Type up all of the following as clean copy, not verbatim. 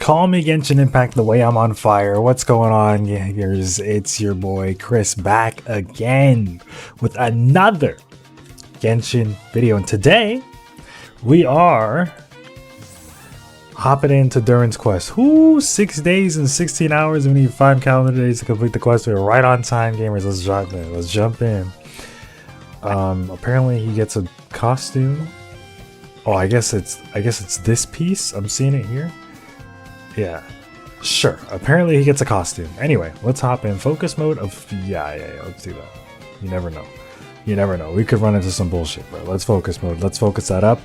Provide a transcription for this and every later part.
Call me Genshin Impact the way I'm on fire. What's going on? Yeah, it's your boy Chris back again with another Genshin video. And today we are hopping into Durin's quest. Ooh, 6 days and 16 hours. We need 5 calendar days to complete the quest. We're right on time, gamers. Let's jump in. Apparently he gets a costume. Oh, I guess it's this piece. I'm seeing it here. Yeah, sure. Apparently he gets a costume. Anyway, let's hop in. Focus mode of yeah. Let's do that. You never know. You never know. We could run into some bullshit, bro. Let's focus mode. Let's focus that up.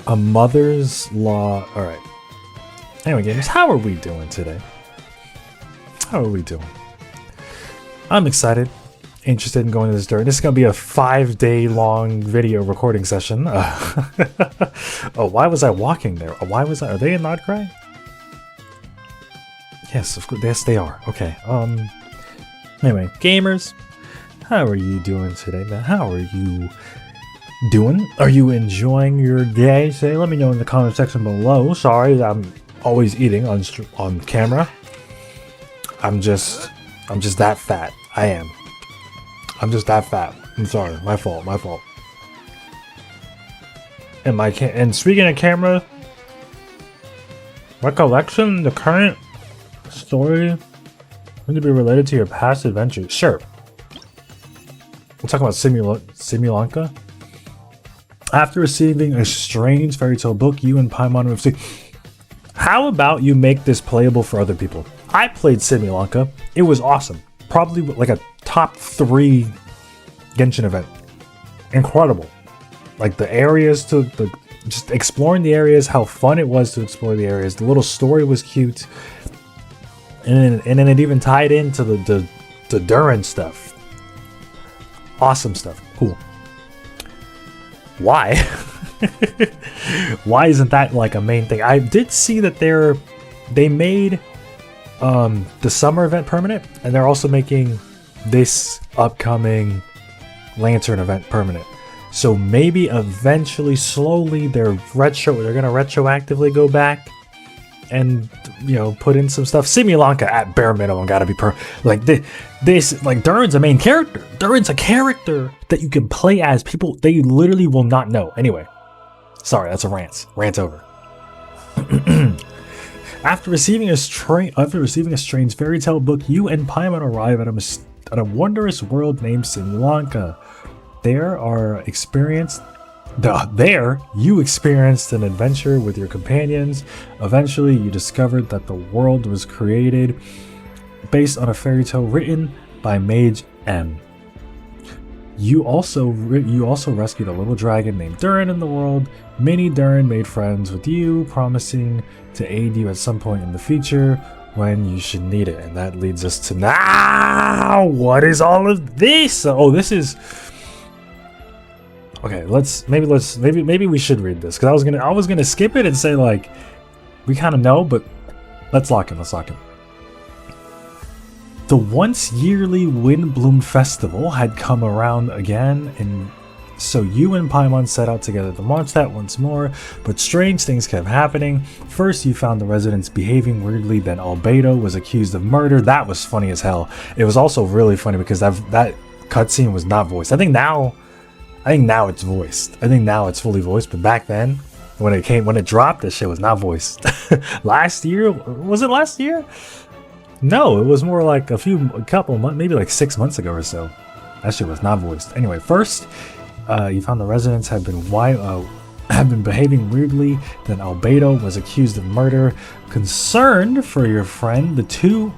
A mother's law. All right. Anyway, gamers, how are we doing today? How are we doing? I'm excited. Interested in going to this Durin. This is gonna be a 5-day long video recording session. Oh, why was I walking there? Why was I? Are they in Nod-Krai? Yes, of course. Yes, they are. Okay. Anyway, gamers, how are you doing today, man? How are you doing? Are you enjoying your day? Say, let me know in the comment section below. Sorry, I'm always eating on camera. I'm just that fat. I am. I'm just that fat. I'm sorry. My fault. My fault. And speaking of camera, recollection, the current story going to be related to your past adventures. Sure. We'll talk about SIMULANKA. After receiving a strange fairy tale book, you and Paimon have seen. How about you make this playable for other people? I played SIMULANKA. It was awesome. Probably like a top 3 Genshin event. Incredible. Like the areas just exploring the areas, how fun it was to explore the areas. The little story was cute. And then it even tied into the Durin stuff. Awesome stuff. Cool. Why? Why isn't that like a main thing? I did see that they made the summer event permanent, and they're also making this upcoming Lantern event permanent. So maybe eventually, slowly, they're gonna retroactively go back and, you know, put in some stuff. SIMULANKA at bare minimum gotta be like this. Like Durin's a main character. Durin's a character that you can play as. People, they literally will not know. Anyway, sorry, that's a rant. Rant over. After receiving a strange fairy tale book, you and Paimon arrive at a wondrous world named SIMULANKA. There, you experienced an adventure with your companions. Eventually, you discovered that the world was created based on a fairy tale written by Mage M. You also rescued a little dragon named Durin in the world. Mini Durin made friends with you, promising to aid you at some point in the future when you should need it. And that leads us to now. What is all of this? Oh, this is. Okay, maybe we should read this, because I was gonna skip it and say like we kind of know, but let's lock in. The once yearly Windbloom Festival had come around again, and so you and Paimon set out together to launch that once more, but strange things kept happening. First, you found the residents behaving weirdly, then Albedo was accused of murder. That was funny as hell. It was also really funny because that cutscene was not voiced. I think now it's voiced. I think now it's fully voiced, but back then, when it dropped, this shit was not voiced. Last year? Was it last year? No, it was more like a couple months, maybe like 6 months ago or so. That shit was not voiced. Anyway, first, you found the residents had been behaving weirdly. Then Albedo was accused of murder. Concerned for your friend, the two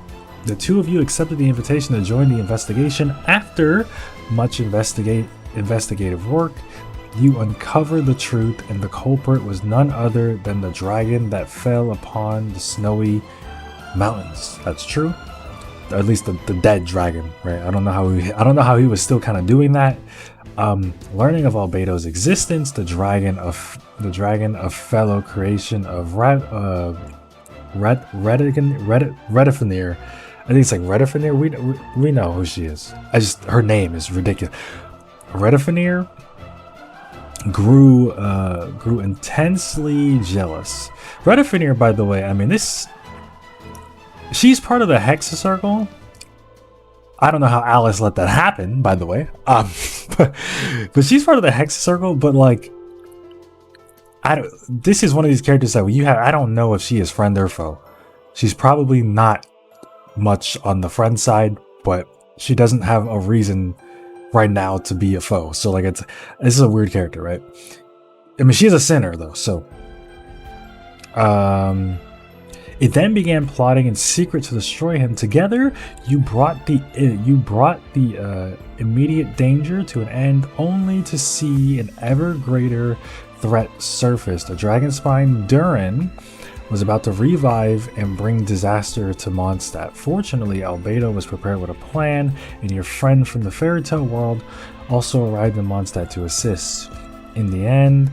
of you accepted the invitation to join the investigation. After much investigative work, you uncovered the truth, and the culprit was none other than the dragon that fell upon the snowy mountains. That's true. At least the dead dragon, right? I don't know how he was still kind of doing that. Learning of Albedo's existence, the dragon of fellow creation of Redifenir. I think it's like Redifenir. We know who she is. Her name is ridiculous. Redifenir grew intensely jealous. Redifenir, by the way, I mean, this She's part of the Hexacircle. I don't know how Alice let that happen, by the way. But she's part of the Hexacircle, but like, this is one of these characters that I don't know if she is friend or foe. She's probably not much on the friend side, but she doesn't have a reason right now to be a foe. So like, this is a weird character, right? I mean, she is a sinner though, so it then began plotting in secret to destroy him. Together, you brought the immediate danger to an end, only to see an ever greater threat surface. The dragon spine Durin was about to revive and bring disaster to Mondstadt. Fortunately, Albedo was prepared with a plan, and your friend from the fairytale world also arrived in Mondstadt to assist. In the end,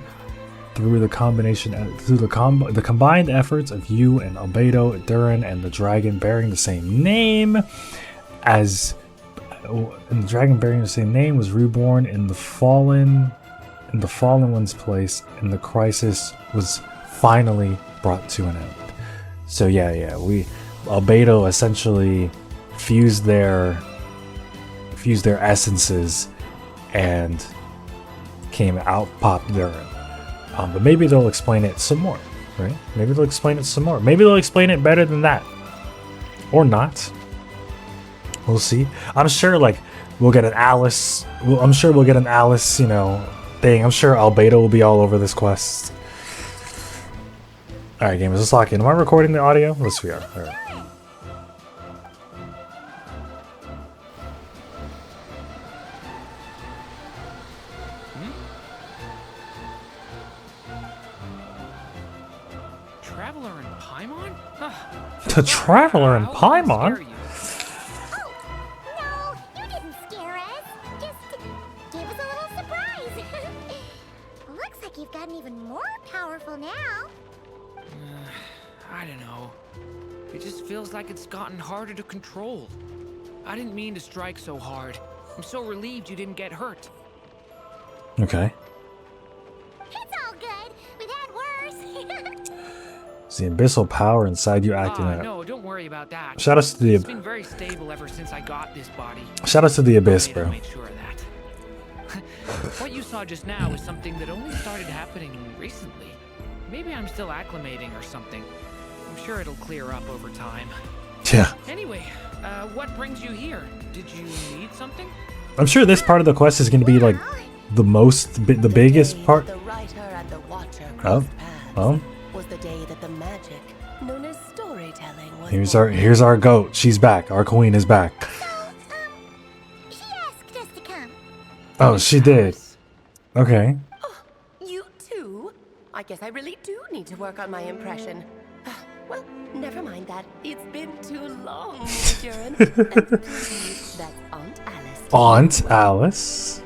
through the combined efforts of you and Albedo, Durin, and the dragon bearing the same name, was reborn in the fallen one's place, and the crisis was finally brought to an end. So Albedo essentially fused their essences and popped Durin. But maybe they'll explain it some more, right? Maybe they'll explain it some more. Maybe they'll explain it better than that. Or not. We'll see. I'm sure, like, we'll get an Alice, thing. I'm sure Albedo will be all over this quest. Alright, gamers, let's lock in. Am I recording the audio? Yes, we are. Alright. Traveler in Paimon? The Traveler in Paimon? No, you didn't scare us. Just gave us a little surprise. Looks like you've gotten even more powerful now. I don't know. It just feels like it's gotten harder to control. I didn't mean to strike so hard. I'm so relieved you didn't get hurt. Okay. It's all good. We've had worse. It's the abyssal power inside you acting out. No, don't worry about that. Shout outs to the It's been very stable ever since I got this body. Shout outs to the abyss, bro. Make sure of that. What you saw just now is something that only started happening recently. Maybe I'm still acclimating or something. I'm sure it'll clear up over time. Yeah. Anyway, what brings you here? Did you need something? I'm sure this part of the quest is going to be like the biggest part. The writer and the watcher Oh. was the day that the magic known as storytelling was Here's our goat. She's back. Our queen is back. She asked us to come. Oh, she did. Okay. Oh, you too? I guess I really do need to work on my impression. Well, never mind that. It's been too long, Durin. That's Aunt Alice. Aunt Alice.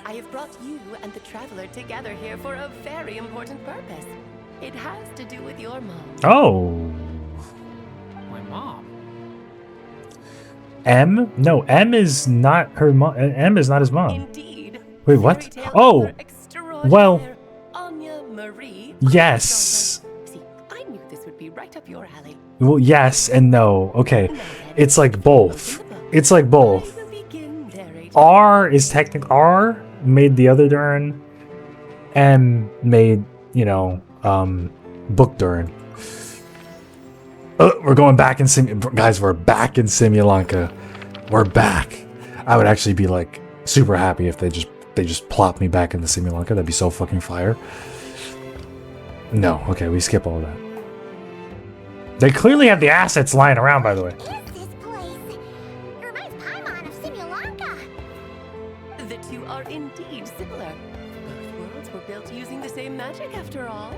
I have brought you and the Traveler together here for a very important purpose. It has to do with your mom. Oh. My mom. M? No, M is not her mom. M is not his mom. Indeed. Wait, what? Fairy tale Oh. author extraordinaire Well. Anya Marie. Yes. See, I knew this would be right up your alley. Well, yes and no. Okay. It's like both. It's like both. I will begin narrating. R is technically R made the other Durin. M made, book Durin. We're going back in guys, we're back in Simulanka. We're back. I would actually be like super happy if they just plop me back into Simulanka. That'd be so fucking fire. No, okay, we skip all that. They clearly have the assets lying around, by the way. What is this place? It reminds Paimon of Simulanka. The two are indeed similar. Both worlds were built using the same magic after all.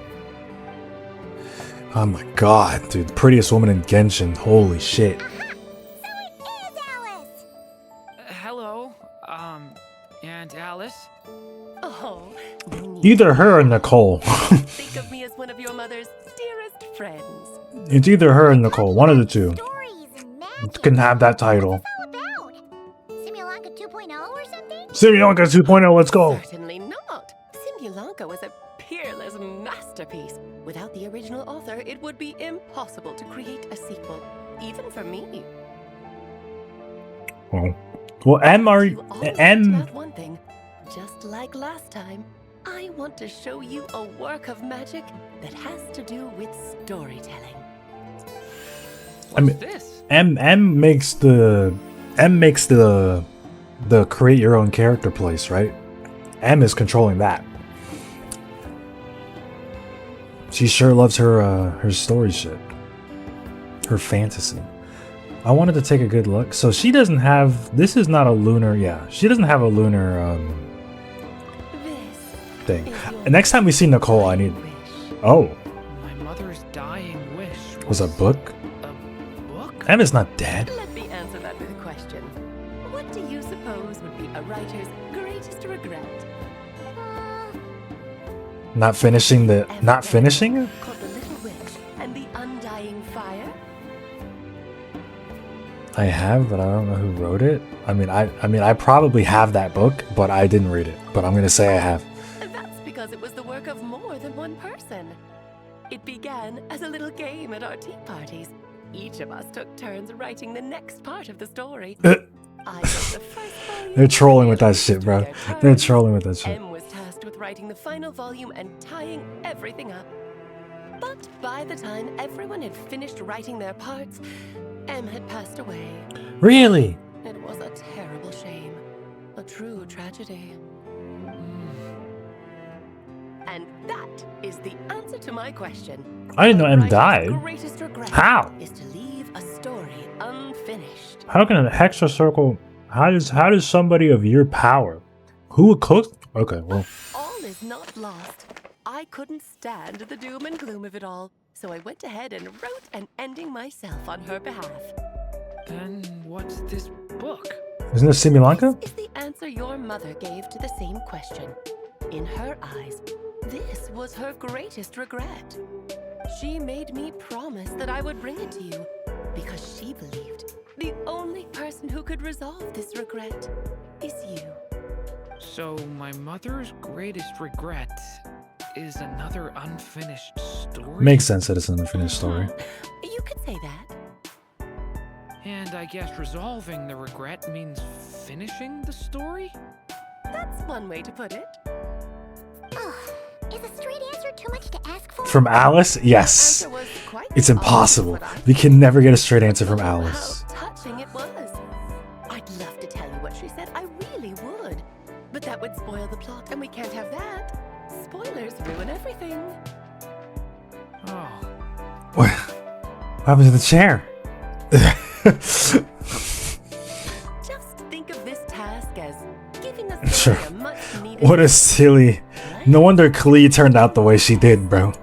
Oh my god, dude. Prettiest woman in Genshin. Holy shit. So it is Alice. Hello, Aunt Alice? Oh, we need Either her or Nicole. think of me as one of your mother's dearest friends. It's either her or Nicole. One of the two. Stories and magic. Can have that title. What's it all about? Simulanka 2.0 or something? Simulanka 2.0, let's go. Certainly not. Simulanka was a peerless masterpiece. Without the original author, it would be impossible to create a sequel. even for me. Well, M are You all need to M. have one thing. Just like last time, I want to show you a work of magic that has to do with storytelling. I mean, What's this? M makes the create your own character place, right? M is controlling that. She sure loves her story shit, her fantasy. I wanted to take a good look. So she doesn't have. This is not a lunar. Yeah, she doesn't have a lunar This thing. is your Next time we see Nicole, I need. wish. Oh, My mother's dying wish was a book. a book? M is not dead. Let me answer that with a question. What do you suppose would be a writer's greatest regret? Not finishing the. Not finishing it. Called The Little Witch and the Undying Fire? I have, but I don't know who wrote it. I mean, I probably have that book, but I didn't read it. But I'm gonna say I have. And that's because it was the work of more than one person. It began as a little game at our tea parties. Each of us took turns writing the next part of the story. I wrote the first volume. They're trolling with that shit, bro. Took their They're turns. trolling with that shit. M was tasked with writing the final volume and tying everything up. But by the time everyone had finished writing their parts, M had passed away. Really? It was a terrible shame. A true tragedy. And that is the answer to my question. I didn't know A M writer's died. greatest regret How? is to leave a story unfinished. How can a hexa circle? How does somebody of your power, who would cook? Okay, well, All is not lost. I couldn't stand the doom and gloom of it all, so I went ahead and wrote an ending myself on her behalf. And what's this book? isn't this Simulanka? This is the answer your mother gave to the same question. In her eyes, this was her greatest regret. She made me promise that I would bring it to you because she believed the only person who could resolve this regret is you. So my mother's greatest regret is another unfinished story? Makes sense that it's an unfinished story. You could say that. And I guess resolving the regret means finishing the story? That's one way to put it. Ugh, is a straight answer too much to ask for? From Alice? Yes. Answer was quite It's the impossible. opposite of what I We can never get a straight answer from Oh, Alice. How touching it was. I'd love to tell you what she said. I really would. But that would spoil the plot, and we can't have that. Spoilers ruin everything. Oh, What happened to the chair? Just think of this task as giving us Sure. a much needed. What a silly. No wonder Klee turned out the way she did, bro.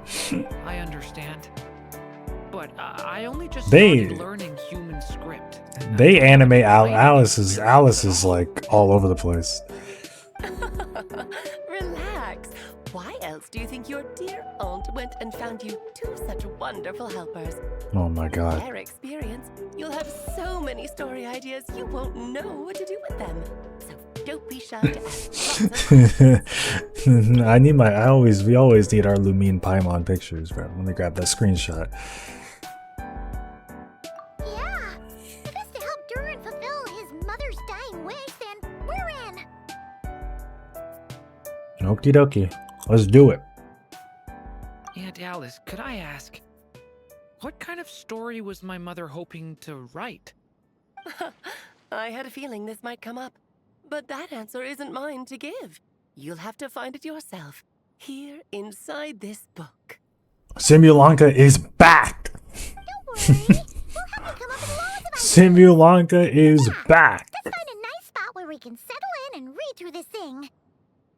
I understand. But I only just They- started learning human script. They animate Alice is like all over the place. Relax. Why else do you think your dear aunt went and found you two such wonderful helpers? Oh my god. Their experience, you'll have so many story ideas you won't know what to do with them. So don't be shy to ask lots of we always need our Lumine Paimon pictures, bro. Let me grab that screenshot. Yeah, if it's to help Durin fulfill his mother's dying wish, then we're in. Okie dokie. Let's do it. Aunt Alice, could I ask, what kind of story was my mother hoping to write? I had a feeling this might come up, but that answer isn't mine to give. You'll have to find it yourself, here inside this book. Simulanka is back. Don't worry, we'll help you come up with loads of ideas. Simulanka is back. Let's find a nice spot where we can settle in and read through this thing.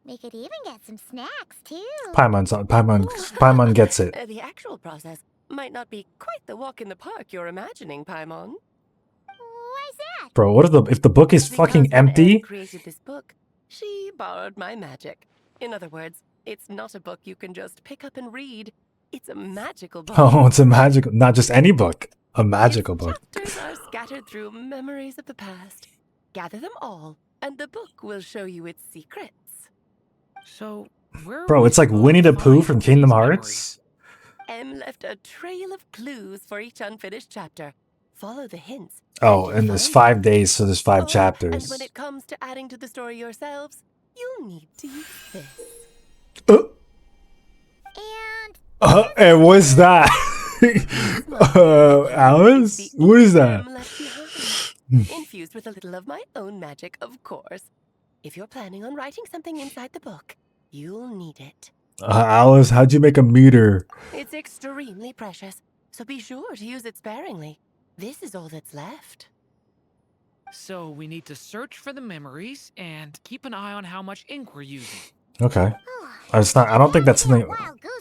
We could even get some snacks, too. Paimon gets it. The actual process might not be quite the walk in the park you're imagining, Paimon. Why's that? Bro, what if the book is fucking Because when empty? Anne created this book, she borrowed my magic. In other words, it's not a book you can just pick up and read. It's a magical book. Oh, it's a magical, not just any book, a magical Its book. chapters are scattered through memories of the past. Gather them all, and the book will show you its secrets. So, where Bro, are we it's like supposed Winnie to the Pooh find from these Kingdom memories? Hearts. M left a trail of clues for each unfinished chapter. follow the hints. Oh, and there's 5 days, so there's 5 And chapters. when it comes to adding to the story yourselves, you'll need to use this. And And what's that? Alice? What is that? Left behind. Infused with a little of my own magic, of course. If you're planning on writing something inside the book, you'll need it. Alice, how'd you make a meter? It's extremely precious, so be sure to use it sparingly. This is all that's left. So we need to search for the memories and keep an eye on how much ink we're using. Okay. It's not. I don't think that's something.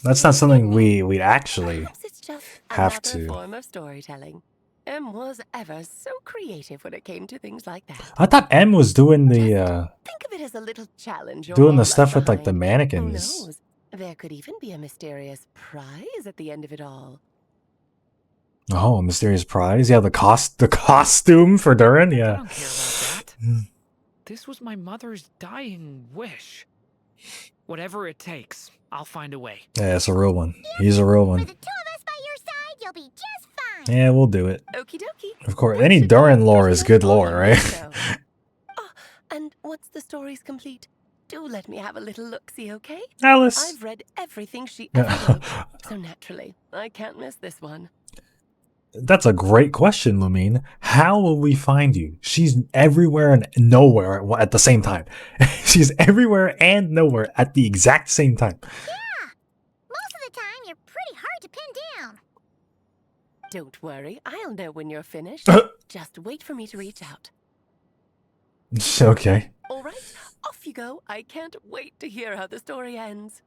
That's not something we'd actually Perhaps it's just have another to. form of storytelling. M was ever so creative when it came to things like that. I thought M was doing the Think of it as a little challenge. doing the left stuff with like the behind. Who mannequins. knows? There could even be a mysterious prize at the end of it all. Oh, a mysterious prize. Yeah, the costume for Durin. I Yeah. don't care about that. This was my mother's dying wish. Whatever it takes, I'll find a way. Yeah, it's a real one. He's a real with one. the 2 of us by your side, you'll be just fine. Yeah, we'll do it. Okie dokie. Of course, What any should Durin be lore is good all lore, you right? need to know? Ah, and once the story's complete, do let me have a little look-see, okay? Alice. I've read everything she ever wrote, so naturally, I can't miss this one. That's a great question, Lumine. How will we find you? She's everywhere and nowhere at the same time. She's everywhere and nowhere at the exact same time. Yeah. Most of the time, you're pretty hard to pin down. Don't worry, I'll know when you're finished. Just wait for me to reach out. Okay. All right, off you go. I can't wait to hear how the story ends.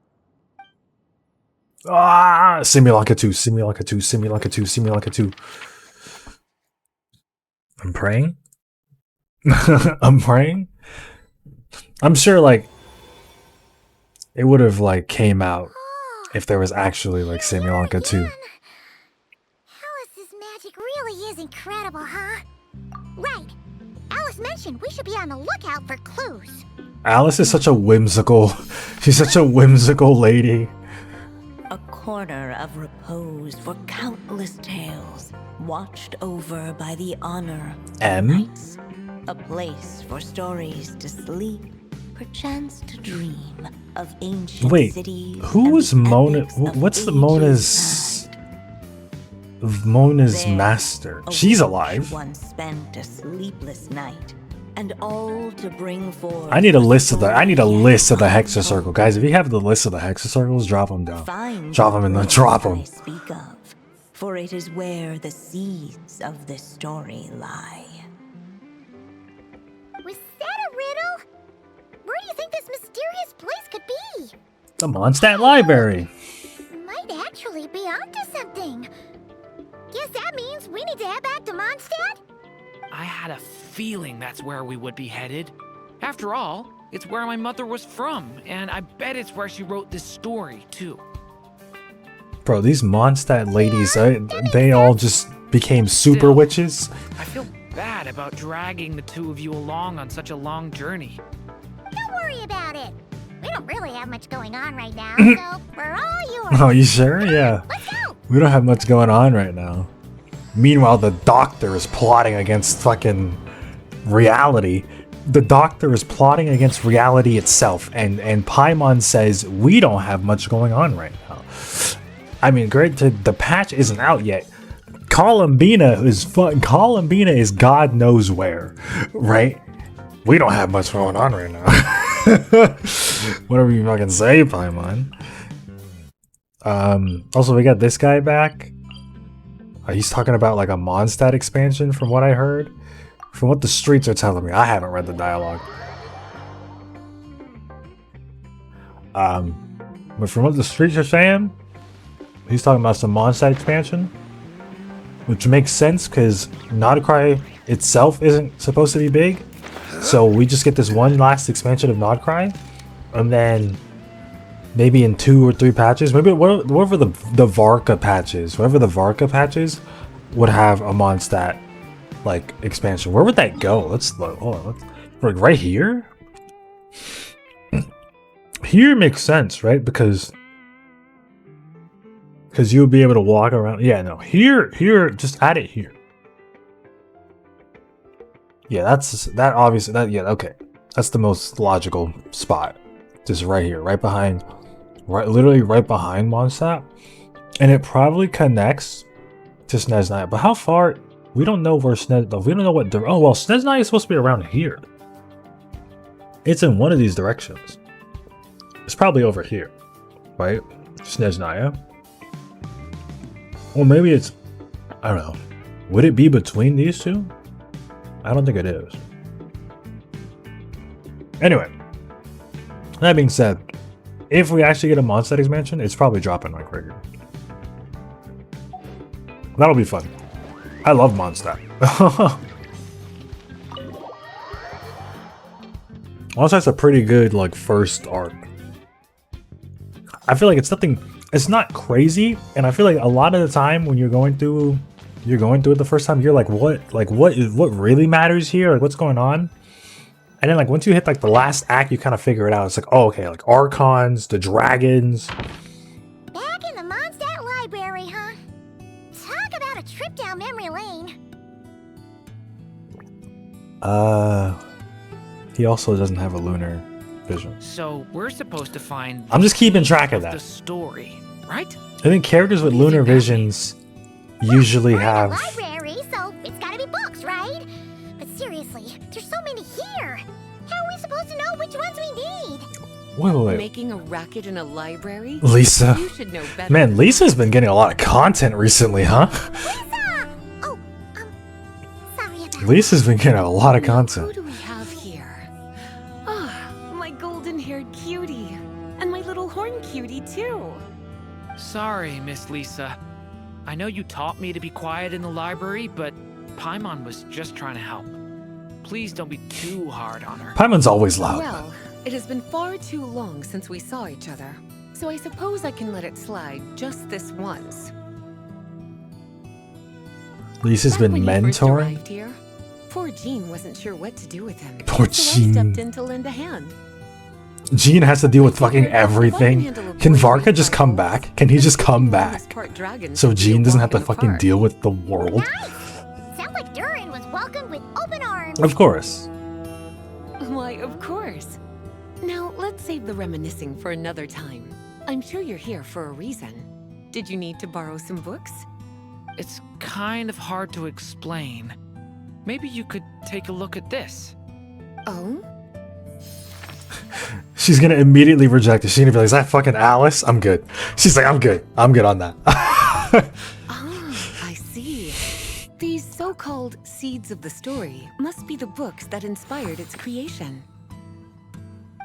Ah, Simulanka 2, Simulanka 2, Simulanka 2, Simulanka 2. I'm praying. I'm praying. I'm sure, like, it would have, like, came out if there was actually, like, Simulanka 2. Alice's magic really is incredible, huh? Right. Alice mentioned we should be on the lookout for clues. Alice is such a whimsical, she's such a whimsical lady. A corner of repose for countless tales, watched over by the honor of M? knights. A place for stories to sleep, perchance to dream of ancient Wait, cities. who and was the Mona? epics of What's the ages Mona's There, master? a She's witch alive. Once spent a sleepless night, and all to bring forth. I need a list of the story Hexa circle, guys. If you have the list of the Hexa circles, drop them down. Find Drop them in the place drop I them. speak of, for it is where the seeds of this story lie. Was that a riddle? Where do you think this mysterious place could be? The Mondstadt Library. Might actually be onto something. Guess that means we need to head back to Mondstadt? I had a feeling that's where we would be headed. After all, it's where my mother was from, and I bet it's where she wrote this story, too. Bro, these Mondstadt ladies, they all just became super Still, witches. I feel bad about dragging the two of you along on such a long journey. Don't worry about it. We don't really have much going on right now, so we're all yours. Oh, you sure? Yeah. Let's go. We don't have much going on right now. Meanwhile, the doctor is plotting against fucking reality. The doctor is plotting against reality itself, and Paimon says we don't have much going on right now. I mean, granted, the patch isn't out yet. Columbina is God knows where, right? We don't have much going on right now. Whatever you fucking say, Paimon. Also, we got this guy back. He's talking about like a Mondstadt expansion from what I heard. From what the streets are telling me. I haven't read the dialogue. But from what the streets are saying, he's talking about some Mondstadt expansion. Which makes sense because Nod-Krai itself isn't supposed to be big. So we just get this one last expansion of Nod-Krai. And then maybe in 2 or 3 patches, maybe whatever the Varka patches, whatever the Varka patches would have a Mondstadt like expansion. Where would that go? Let's look. Hold on. Right here? Here makes sense, right? Because you'll be able to walk around. Yeah, no. Here, just add it here. Yeah, that obviously, yeah, okay. That's the most logical spot. Just right here, right behind, literally right behind Mondstadt. And it probably connects to Snezhnaya. But how far? We don't know where we don't know what, oh, well, Snezhnaya is supposed to be around here. It's in one of these directions. It's probably over here, right? Snezhnaya. Or maybe it's, I don't know. Would it be between these two? I don't think it is. Anyway, that being said, if we actually get a Mondstadt expansion, it's probably dropping like right here. That'll be fun. I love Mondstadt. Mondstadt's a pretty good like first arc. I feel like it's not crazy, and I feel like a lot of the time when you're going through it the first time, you're like, what really matters here? Like, what's going on? And then like once you hit like the last act, you kind of figure it out. It's like, oh, okay, like Archons, the dragons. Back in the Mondstadt library, huh? Talk about a trip down memory lane. He also doesn't have a lunar vision. So we're supposed to find. I'm just keeping track of that. The story, right? I think characters with lunar visions usually have. Library, so it's gotta be books, right? But seriously, there's so many here. How are we supposed to know which ones we need? Wait. Making a racket in a library? Lisa. You should know better. Man, Lisa's been getting a lot of content recently, huh? Lisa! Oh, sorry about Lisa's been getting a lot of Who content. do we have here? Ah, my golden-haired cutie. And my little horn cutie, too. Sorry, Miss Lisa. I know you taught me to be quiet in the library, but Paimon was just trying to help. Please don't be too hard on her. Paimon's always loud. Well, it has been far too long since we saw each other, so I suppose I can let it slide just this once. Lisa's Back been when he first mentoring. arrived here, poor Jean wasn't sure what to do with him. Poor so Jean. I stepped in to lend a hand. Jean has to deal with fucking everything. Can Varka just come back? Can he just come back? So Jean doesn't have to fucking deal with the world? Nice! Sounds like Durin was welcomed with open arms. Of course. Why, of course. Now, let's save the reminiscing for another time. I'm sure you're here for a reason. Did you need to borrow some books? It's kind of hard to explain. Maybe you could take a look at this. Oh? She's gonna immediately reject it. She's gonna be like, is that fucking Alice? I'm good. She's like, I'm good. I'm good on that. I see. These so-called seeds of the story must be the books that inspired its creation.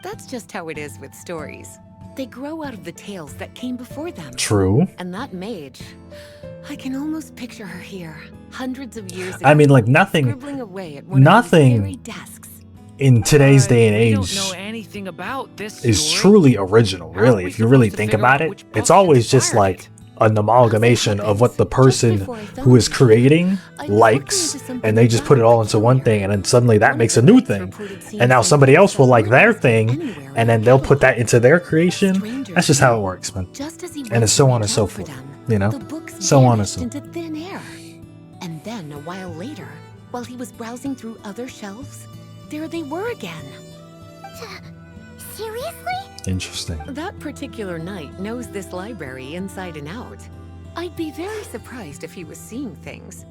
That's just how it is with stories. They grow out of the tales that came before them. True. And that mage, I can almost picture her here, hundreds of years ago. I mean, like nothing scribbling away at one of these very desks. in today's day and We age don't know anything about this is story. truly original, How are really. we If you really supposed to think figure about out it, which it's books always just inspired like it? an amalgamation of what the person who is creating likes, and they just put it all into one thing, and then suddenly that makes a new thing. And now somebody else will like their thing, and then they'll put that into their creation. That's just how it works, man. And it's so on and so forth, you know? So on and so forth. Into thin air. And then a while later, while he was browsing through other shelves, there they were again. Seriously? Interesting. That particular knight knows this library inside and out. I'd be very surprised if he was seeing things.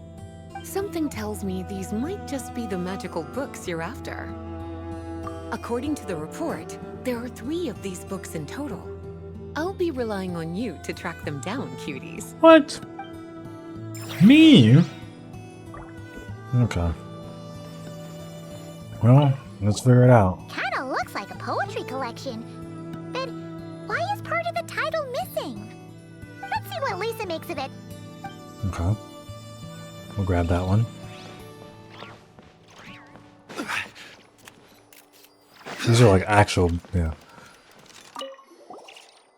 Something tells me these might just be the magical books you're after. According to the report, there are 3 of these books in total. I'll be relying on you to track them down, cuties. What? Me? Okay. Well, let's figure it out. Kinda looks like a poetry collection. But why is part of the title missing? Let's see what Lisa makes of it. Okay. We'll grab that one. These are like actual, yeah.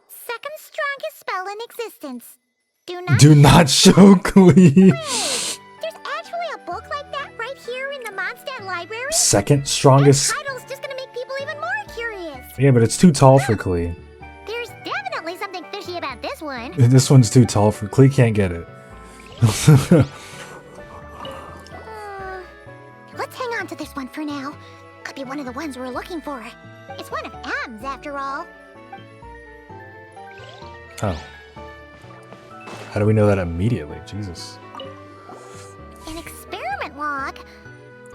Second strongest spell in existence. Do Do not show Klee. There's actually a book like that right here in the Mondstadt library? Second strongest. That title's just gonna make people even more curious. Yeah, but it's too tall for Klee. There's definitely something fishy about this one. This one's too tall for Klee. Can't get it. Let's hang on to this one for now. Could be one of the ones we're looking for. It's one of M's after all. Oh. How do we know that immediately? Jesus. An experiment log.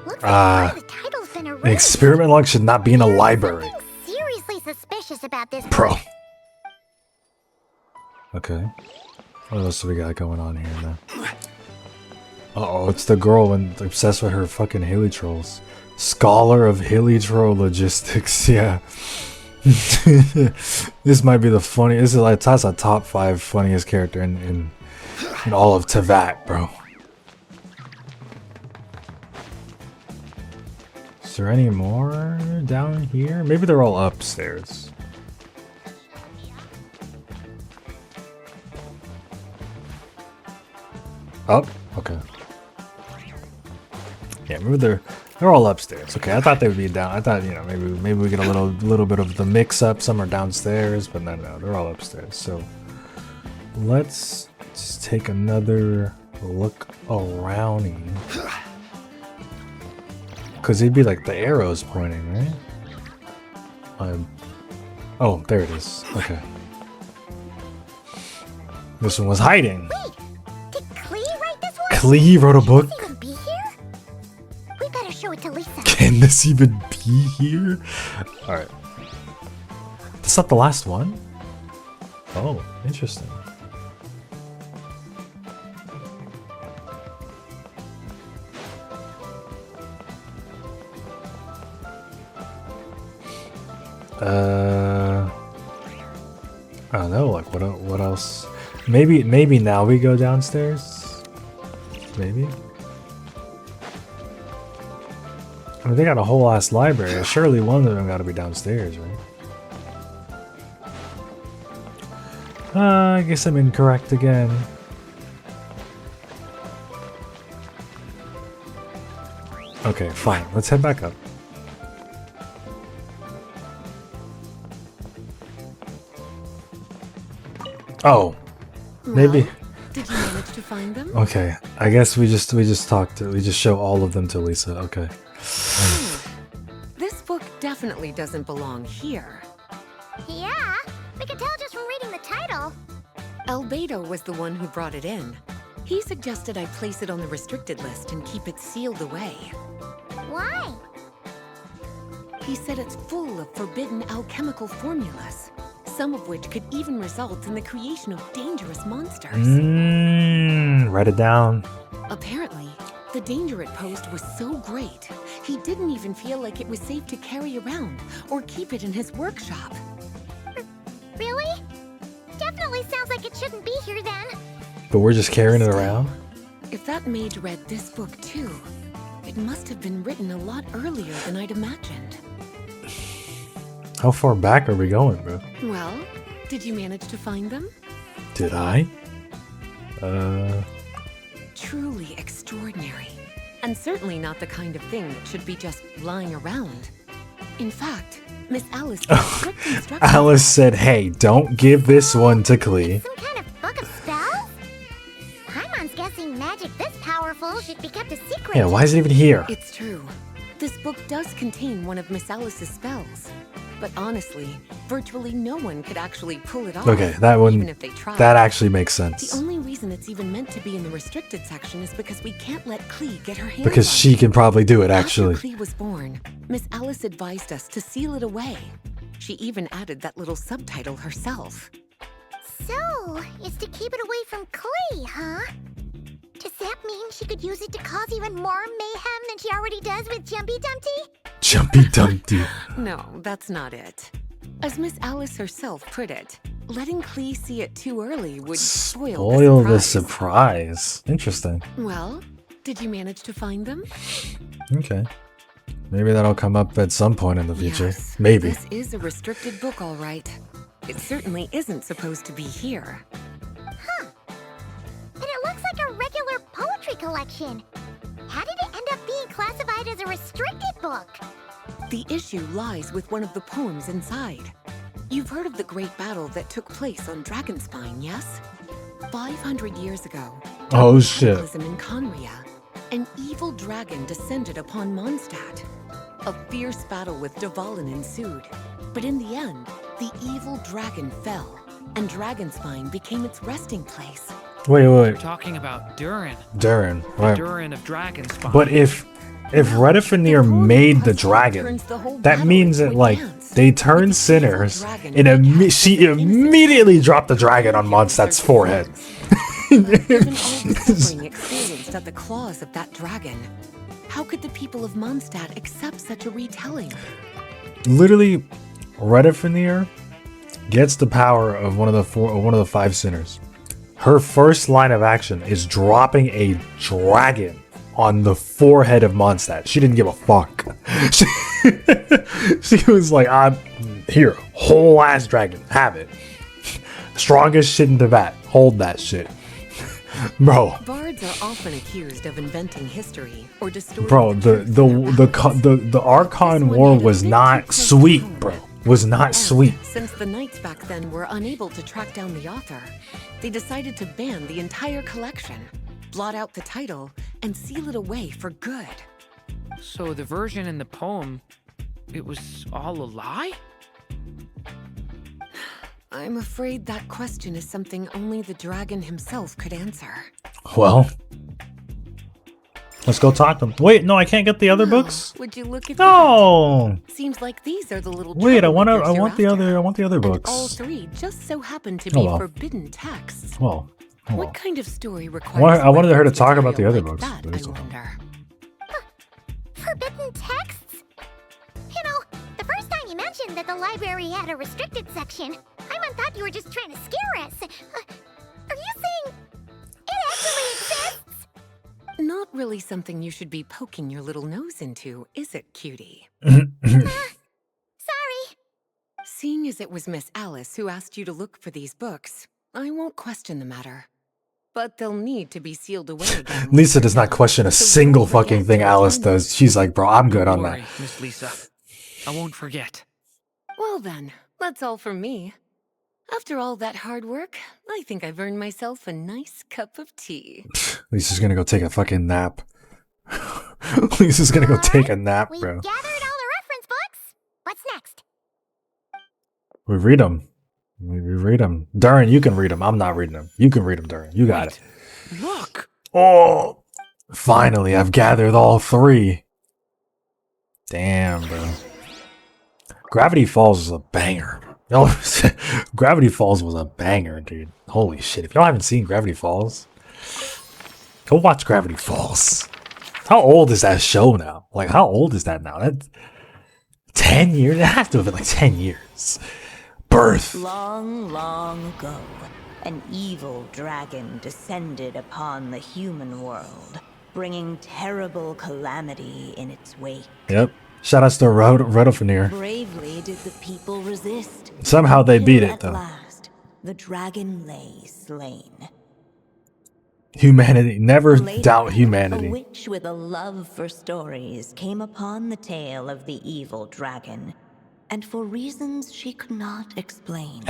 Looks like one of the title's been erased. An experiment log should not be in a library. Something seriously suspicious about this. Bro. Okay. What else do we got going on here now? Uh-oh, it's the girl and obsessed with her fucking helitrolls. Scholar of helitroll logistics, yeah. This might be the funniest. This is like that's a top 5 funniest character in all of Tevat, bro. Is there any more down here? Maybe they're all upstairs. Up? Okay. Yeah, maybe they're all upstairs. Okay, I thought they would be down. I thought, you know, maybe we get a little bit of the mix up. Some are downstairs, but no, they're all upstairs. So let's just take another look around here. Cause it'd be like the arrows pointing, right? Oh, there it is. Okay. This one was hiding. Wait, did Klee write this one? Klee wrote a book. Can this even be here? We better show it to Lisa. Can this even be here? Alright. That's not the last one? Oh, interesting. I don't know, like what else? Maybe now we go downstairs? Maybe? I mean, they got a whole ass library. Surely one of them got to be downstairs, right? I guess I'm incorrect again. Okay, fine. Let's head back up. Oh, maybe. Did you manage to find them? Okay, I guess we just show all of them to Lisa. Okay. This book definitely doesn't belong here. Yeah, we can tell just from reading the title. Albedo was the one who brought it in. He suggested I place it on the restricted list and keep it sealed away. Why? He said it's full of forbidden alchemical formulas, some of which could even result in the creation of dangerous monsters. Write it down. Apparently, the danger it posed was so great, he didn't even feel like it was safe to carry around or keep it in his workshop. Really? Definitely sounds like it shouldn't be here then. But we're just carrying it around? If that mage read this book too, it must have been written a lot earlier than I'd imagined. How far back are we going, bro? Well, did you manage to find them? Did I? Truly extraordinary. And certainly not the kind of thing that should be just lying around. In fact, Miss Alice gave strict instructions. Alice said, hey, don't give this one to Klee. Some kind of book of spells? Paimon's guessing magic this powerful should be kept a secret. Yeah, why is it even here? It's true. This book does contain one of Miss Alice's spells. But honestly, virtually no one could actually pull it off. Okay, that one, even if they tried. that actually makes sense. The only reason it's even meant to be in the restricted section is because we can't let Klee get her hands Because on she it. can probably do it, actually. After Klee was born, Miss Alice advised us to seal it away. She even added that little subtitle herself. So, it's to keep it away from Klee, huh? Does that mean she could use it to cause even more mayhem than she already does with Jumpy Dumpty? Jumpy Dumpty. No, that's not it. As Miss Alice herself put it, letting Klee see it too early would spoil The surprise. Interesting. Well, did you manage to find them? Okay. Maybe that'll come up at some point in the future. Yes, Maybe. This is a restricted book, all right. It certainly isn't supposed to be here. Huh. And it looks like a regular poetry collection. How did it end up being classified as a restricted book? The issue lies with one of the poems inside. You've heard of the great battle that took place on Dragonspine, yes? 500 years ago. Oh, shit. Cataclysm in Conria. an evil dragon descended upon Mondstadt. A fierce battle with Dvalin ensued, but in the end, the evil dragon fell, and Dragonspine became its resting place. Wait. We're talking about Durin. Durin, right? Durin of Dragonspine. But if Redifenir made the dragon, that means that like they turned sinners, and she immediately dropped the dragon on Mondstadt's forehead. Given all the suffering experienced at the claws of that dragon, how could the people of Mondstadt accept such a retelling? Literally, Redifenir gets the power of one of the 5 sinners. Her first line of action is dropping a dragon on the forehead of Mondstadt. She didn't give a fuck. She was like, here, whole ass dragon, have it. Strongest shit in Tibet, hold that shit. Bro. Bards are often accused of inventing history or distorting. Bro, the Archon War was not sweet, bro. Was not sweet. Since the knights back then were unable to track down the author, they decided to ban the entire collection, blot out the title, and seal it away for good. So the version in the poem, it was all a lie? I'm afraid that question is something only the dragon himself could answer. Well, let's go talk to him. Wait, no, I can't get the other books. Would you look at No. that? Seems like these are the little. Wait, I want the after. other And books. all 3 just so happen to Oh, be well. forbidden texts. Well, oh, well. What kind of story requires? I wanted her to talk about the material other like books, That, but it's I okay. wonder. Forbidden texts? You know, the first time you mentioned that the library had a restricted section, Paimon thought you were just trying to scare us. Are you saying it actually exists? Not really something you should be poking your little nose into, is it, cutie? Sorry. Seeing as it was Miss Alice who asked you to look for these books, I won't question the matter. But they'll need to be sealed away again. Lisa does not question a So single don't forget fucking thing to Alice return them. does. She's like, bro, I'm good on Don't that. worry, Miss Lisa. I won't forget. Well then, that's all from me. After all that hard work, I think I've earned myself a nice cup of tea. Lisa's gonna go take a fucking nap. Lisa's gonna go take a nap, We bro. gathered all the reference books. What's next? We read them. We read them. Durin, you can read them. I'm not reading them. You can read them, Durin. You got it. Look! Oh, finally, I've gathered all 3. Damn, bro. Gravity Falls was a banger. No, Gravity Falls was a banger, dude. Holy shit. If y'all haven't seen Gravity Falls, go watch Gravity Falls. How old is that show now? Like, how old is that now? That's 10 years? It has to have been like 10 years. Birth. Long, long ago, an evil dragon descended upon the human world, bringing terrible calamity in its wake. Yep. Shout outs to Redifenir. Bravely did the people resist. Somehow they beat it, At though. last, the dragon lay slain. Humanity. Never Later, doubt A humanity. witch with a love for stories came upon the tale of the evil dragon, and for reasons she could not explain,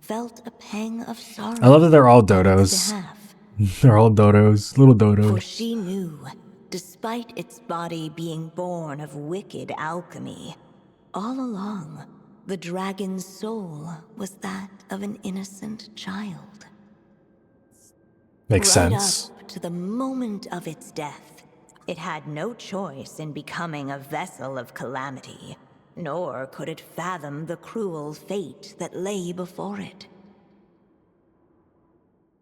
felt a pang of sorrow. I love that they're all on its dodos. behalf. They're all dodos. Little For dodos. she knew, despite its body being born of wicked alchemy, all along, the dragon's soul was that of an innocent child. Makes Right sense. up to the moment of its death, it had no choice in becoming a vessel of calamity, nor could it fathom the cruel fate that lay before it.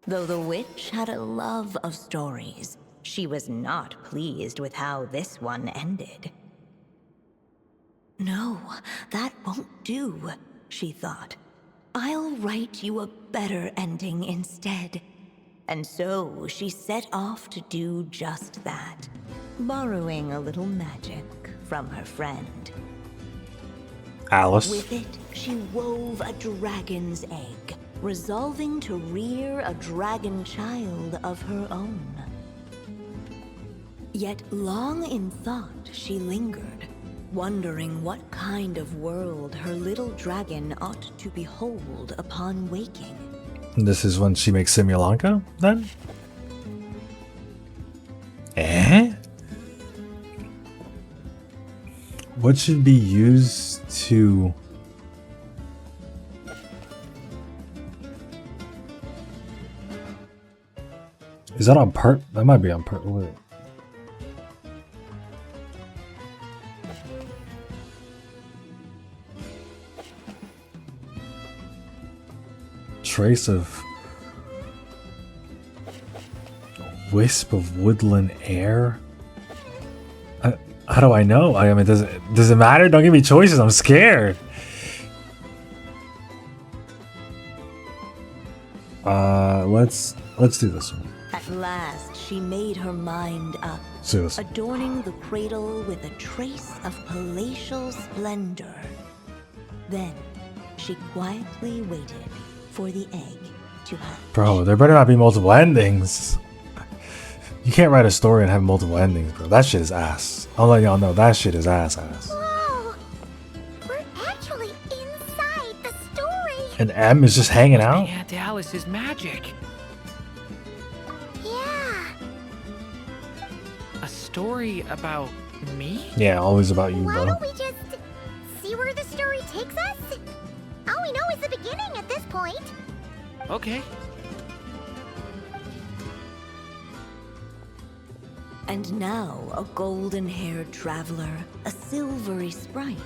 Though the witch had a love of stories, she was not pleased with how this one ended. No, that won't do, she thought. I'll write you a better ending instead. And so she set off to do just that, borrowing a little magic from her friend. Alice. With it, she wove a dragon's egg, resolving to rear a dragon child of her own. Yet long in thought she lingered, wondering what kind of world her little dragon ought to behold upon waking. This is when she makes Simulanka, then? Eh? What should be used to... Is that on purpose? That might be on purpose. Wait. Trace of wisp of woodland air. How do I know? I mean, does it matter? Don't give me choices. I'm scared. Let's do this one. At last, she made her mind up, Let's do this. adorning the cradle with a trace of palatial splendor. Then, she quietly waited for the egg to hatch. Bro, there better not be multiple endings. You can't write a story and have multiple endings, bro. That shit is ass. I'll let y'all know that shit is ass. Whoa! We're actually inside the story! And M is just hanging out? Aunt Alice is magic. Yeah. A story about me? Yeah, always about you, Why bro. don't we just see where the story takes us? All we know is the beginning at this point. Okay. And now, a golden-haired traveler, a silvery sprite,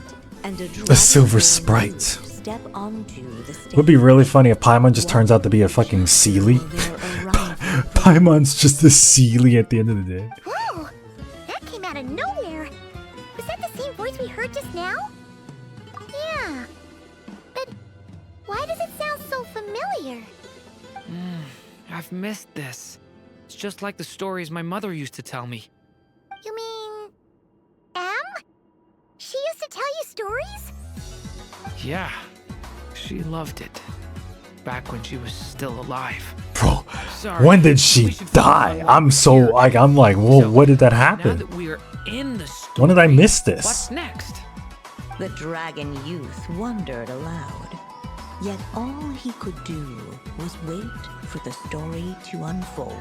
and a silver dragon-born sprite. youth step onto the stage. Would be really funny if Paimon just turns out to be a fucking Sealy. Their arrival Paimon's just a Sealy at the end of the day. Whoa! That came out of nowhere. Was that the same voice we heard just now? Yeah. But why does it sound so familiar? I've missed this. It's just like the stories my mother used to tell me. You mean... M? She used to tell you stories? Yeah, she loved it. Back when she was still alive. Bro, Sorry. when did she We should die? follow I'm so here. like, I'm like, whoa, So, what did that Now happen? that we're in the story, When did I miss this? What's next? The dragon youth wondered aloud. Yet all he could do was wait for the story to unfold.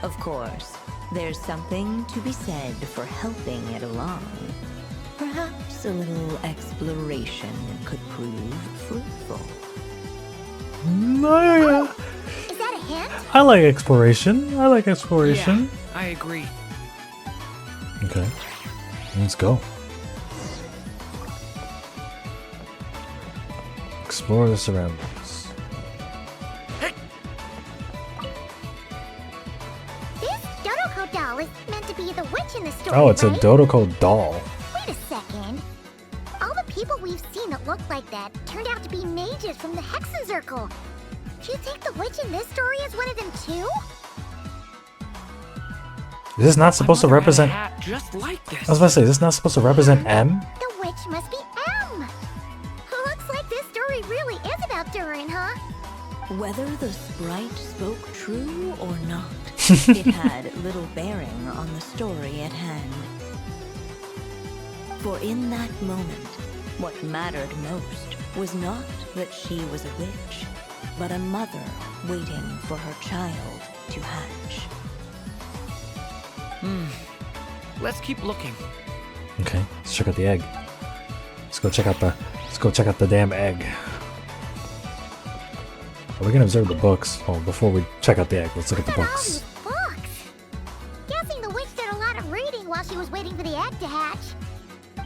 Of course, there's something to be said for helping it along. Perhaps a little exploration could prove fruitful. No, Is that a hint? I like exploration. I like exploration. Yeah, I agree. Okay, let's go. Explore the surroundings. This Dodoko doll is meant to be the witch in the story, Oh, it's a right? Dodoko doll. Wait a second. All the people we've seen that looked like that turned out to be mages from the Hexen Circle. Do you think the witch in this story is one of them too? Is this not supposed to My mother had a represent? hat just like this. I was about to say, is this not supposed to represent M? The witch must be M. Looks like this story really is about Durin, huh? Whether the sprite spoke true or not, it had little bearing on the story at hand. For in that moment, what mattered most was not that she was a witch, but a mother waiting for her child to hatch. Let's keep looking. Okay, let's check out the egg. Let's go check out the damn egg. Are we gonna observe the books? Oh, before we check out the egg, let's look at the Look at all these books. books. Guessing the witch did a lot of reading while she was waiting for the egg to hatch.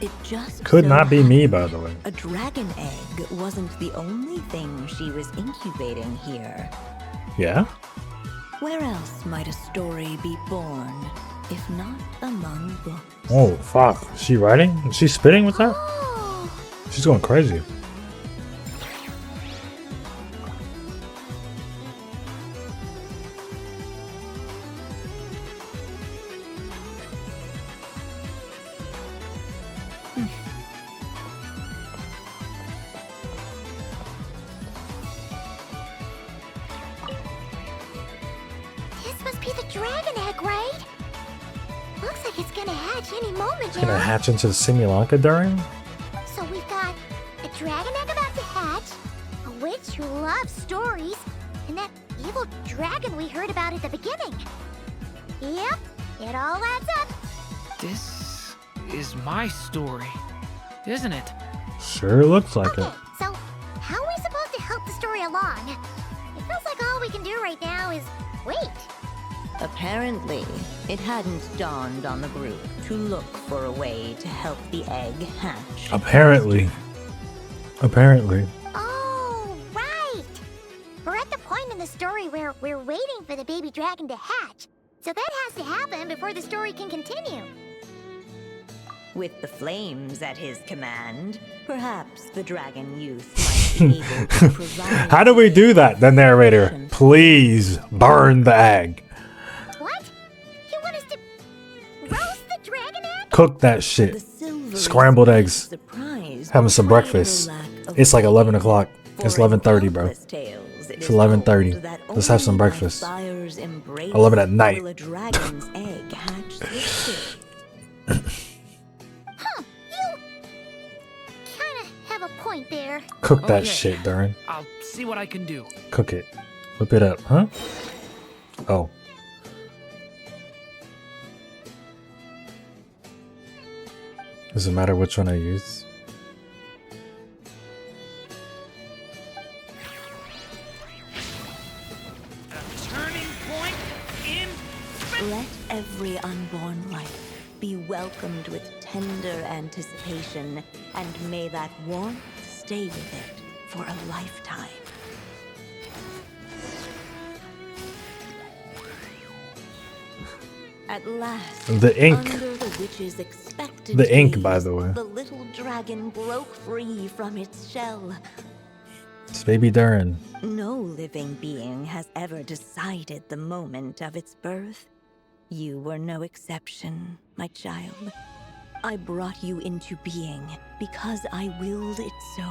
It just Could so not be me, happened by the way. a dragon egg wasn't the only thing she was incubating here. Yeah? Where else might a story be born, if not among books? Oh, fuck. Is she writing? Is she spitting with that? Oh, She's going crazy. this must be the dragon egg, right? Looks like it's gonna hatch any moment Gonna now. hatch into the Simulanka Durin? So we've got a dragon egg about to hatch, a witch who loves stories, and that evil dragon we heard about at the beginning. Yep, it all adds up. This is my story, isn't it? Sure looks like Okay, it. so how are we supposed to help the story along? It feels like all we can do right now is wait. Apparently, it hadn't dawned on the group to look for a way to help the egg hatch. Apparently. Oh, right! We're at the point in the story where we're waiting for the baby dragon to hatch. So that has to happen before the story can continue. With the flames at his command, perhaps the dragon youth might be able to provide... How do we do that? The narrator, please burn the egg. What? You want us to roast the dragon egg? Cook that shit. The silvery Scrambled eggs. surprised Having some by the breakfast. lack of It's like faith. 11 o'clock. It's For in 11:30, bro. countless tales, it It's is 11:30. told that Let's have some only by breakfast. fire's embrace 11 at night. will a dragon's egg hatch safely. Huh, you kinda have a point there. Cook that Okay. shit, Durin. I'll see what I can do. Cook it. Whip it up, huh? Oh. Does it matter which one I use? A turning point in Let every unborn life be welcomed with tender anticipation, and may that warmth stay with it for a lifetime. At last, The ink. under the witch's expectant The ink, by gaze, the way. the little dragon broke free from its shell. It's baby Durin. No living being has ever decided the moment of its birth. You were no exception, my child. I brought you into being because I willed it so.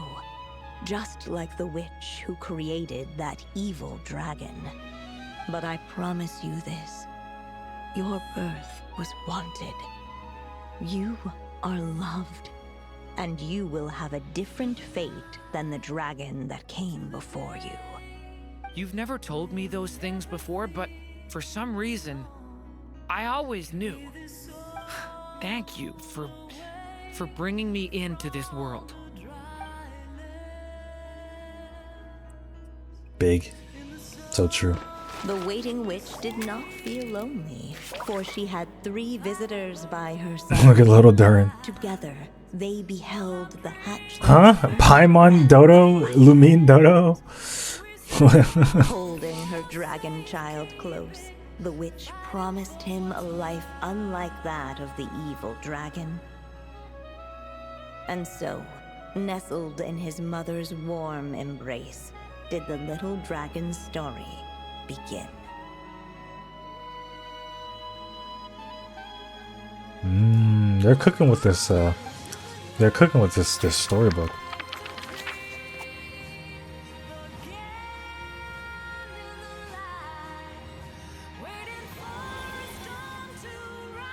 Just like the witch who created that evil dragon. But I promise you this. Your birth was wanted. You are loved. And you will have a different fate than the dragon that came before you. You've never told me those things before, but for some reason, I always knew. Thank you for bringing me into this world. Big. So true. The waiting witch did not feel lonely, for she had 3 visitors by her side. Look at little Durin. Together, they beheld the hatch. Huh? Paimon Dodo? Lumine Dodo? Holding her dragon child close, the witch promised him a life unlike that of the evil dragon. And so, nestled in his mother's warm embrace, did the little dragon's story begin. They're cooking with this, this storybook.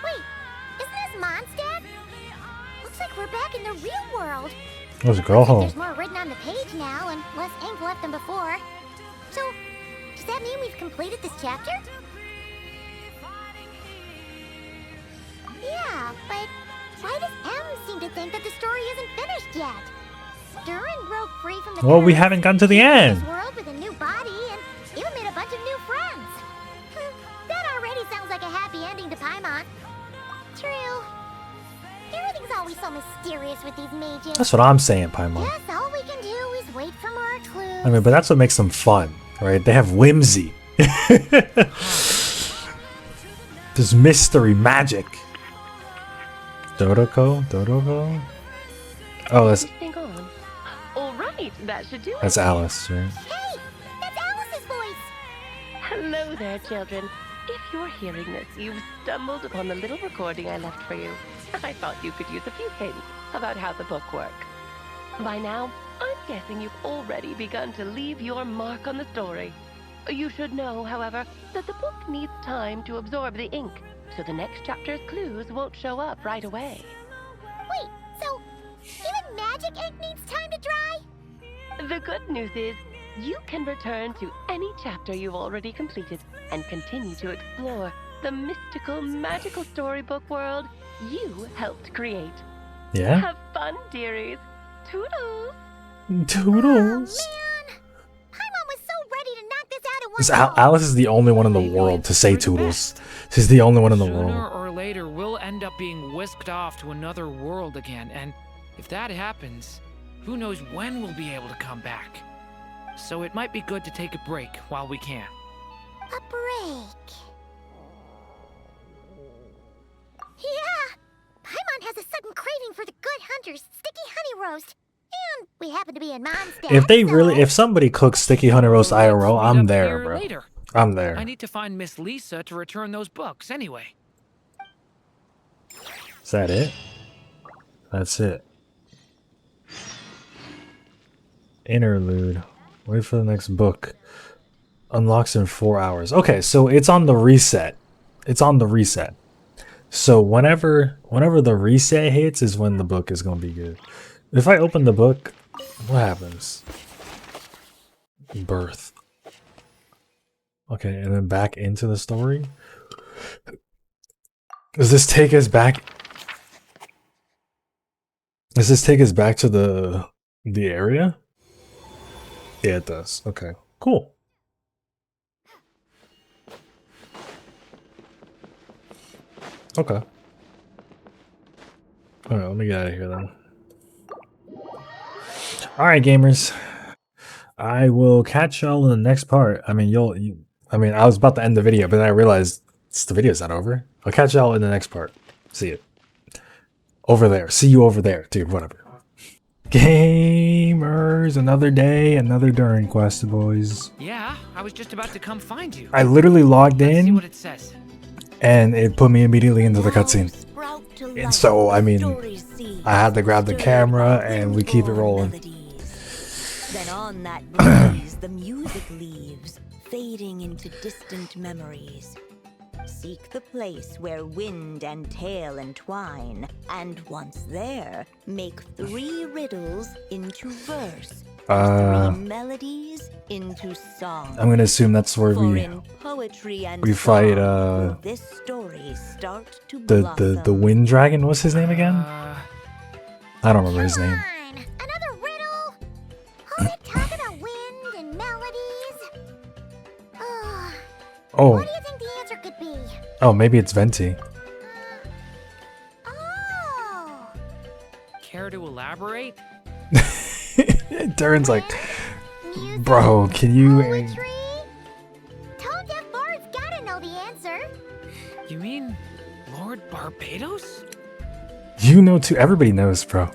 Wait, isn't this Mondstadt? Looks like we're back in the real world. Let's go home. There's more written on the page now and less ink left than before. So, does that mean we've completed this chapter? Yeah, but why does M seem to think that the story isn't finished yet? Durin broke free from the Well, we curse, haven't gotten to the came end. this world with a new body and even made a bunch of new friends. That already sounds like a happy ending to Paimon. True. Everything's always so mysterious with these mages. That's what I'm saying, Paimon. Yes, all we can do is wait for more clues. I mean, but that's what makes them fun, right? They have whimsy. There's mystery, magic. Dodoko? Oh, Hang on. All right, that should do it. that's Alice, right? Hey, that's Alice's voice. Hello there, children. If you're hearing this, you've stumbled upon the little recording I left for you. I thought you could use a few hints about how the book works. By now, I'm guessing you've already begun to leave your mark on the story. You should know, however, that the book needs time to absorb the ink, so the next chapter's clues won't show up right away. Wait, so even magic ink needs time to dry? The good news is, you can return to any chapter you've already completed and continue to explore the mystical, magical storybook world you helped create. Yeah? Have fun, dearies. Toodles! Toodles. Man, Paimon was so ready to knock this out of one This go. Alice is the only one in the world to say You're the toodles. best. She's the only one in the Sooner world. or later, we'll end up being whisked off to another world again, and if that happens, who knows when we'll be able to come back. So it might be good to take a break while we can. A break. Yeah, Paimon has a sudden craving for the good hunter's sticky honey roast. And we happen to be in Mondstadt. If they really, so- if somebody cooks sticky honey roast Let's IRL, meet I'm up there, here bro. later. I'm there. I need to find Miss Lisa to return those books anyway. Is that it? That's it. Interlude. Wait for the next book. Unlocks in 4 hours. Okay, so it's on the reset. It's on the reset. So whenever the reset hits is when the book is gonna be good. If I open the book, what happens? Birth. Okay, and then back into the story. Does this take us back? Does this take us back to the area? Yeah, it does. Okay, cool. Okay. Alright, let me get out of here then. Alright, gamers. I will catch y'all in the next part. I mean, I mean, I was about to end the video, but then I realized the video's not over. I'll catch y'all in the next part. See it. Over there. See you over there. Dude, whatever. Gamers, another day, another Durin quest, boys. Yeah, I was just about to come find you. I literally logged Let's see in what it says. and it put me immediately into the cutscene. And so, I mean, I had to grab the camera and we keep it rolling. Then on that breeze, the music leaves, fading into distant memories. Seek the place where wind and tale entwine, and once there, make 3 riddles into verse, 3 melodies into song. I'm gonna assume that's where For we in poetry and fight song will this story start to the blossom. wind dragon. What's his name again? I don't remember his name. Come on, another riddle. All that talk about wind and melodies. Oh, What do you think the answer could be? oh, maybe it's Venti. Oh. Care to elaborate? Durin's like, Music, bro, can you? poetry? Tone deaf bards gotta know the answer. You mean Lord Barbados? You know too. Everybody knows, bro.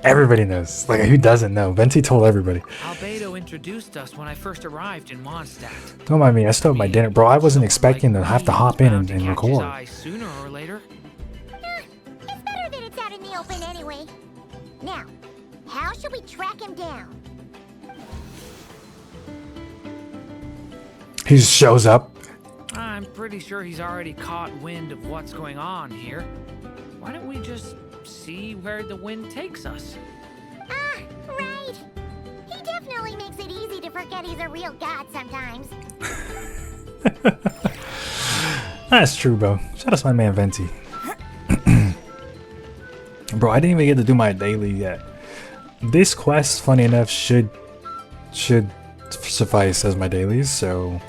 Everybody knows. Like, who doesn't know? Venti told everybody. Albedo introduced us when I first arrived in Mondstadt. Don't mind me. I still have my dinner, bro. I wasn't expecting to have to hop in and Catch his record. eye sooner or later. It's better that it's out in the open anyway. Now, how should we track him down? He just shows up. I'm pretty sure he's already caught wind of what's going on here. Why don't we just see where the wind takes us? Ah, right. He definitely makes it easy to forget he's a real god sometimes. That's true, bro. Shout out to my man Venti. Bro, I didn't even get to do my daily yet. This quest, funny enough, should suffice as my dailies, so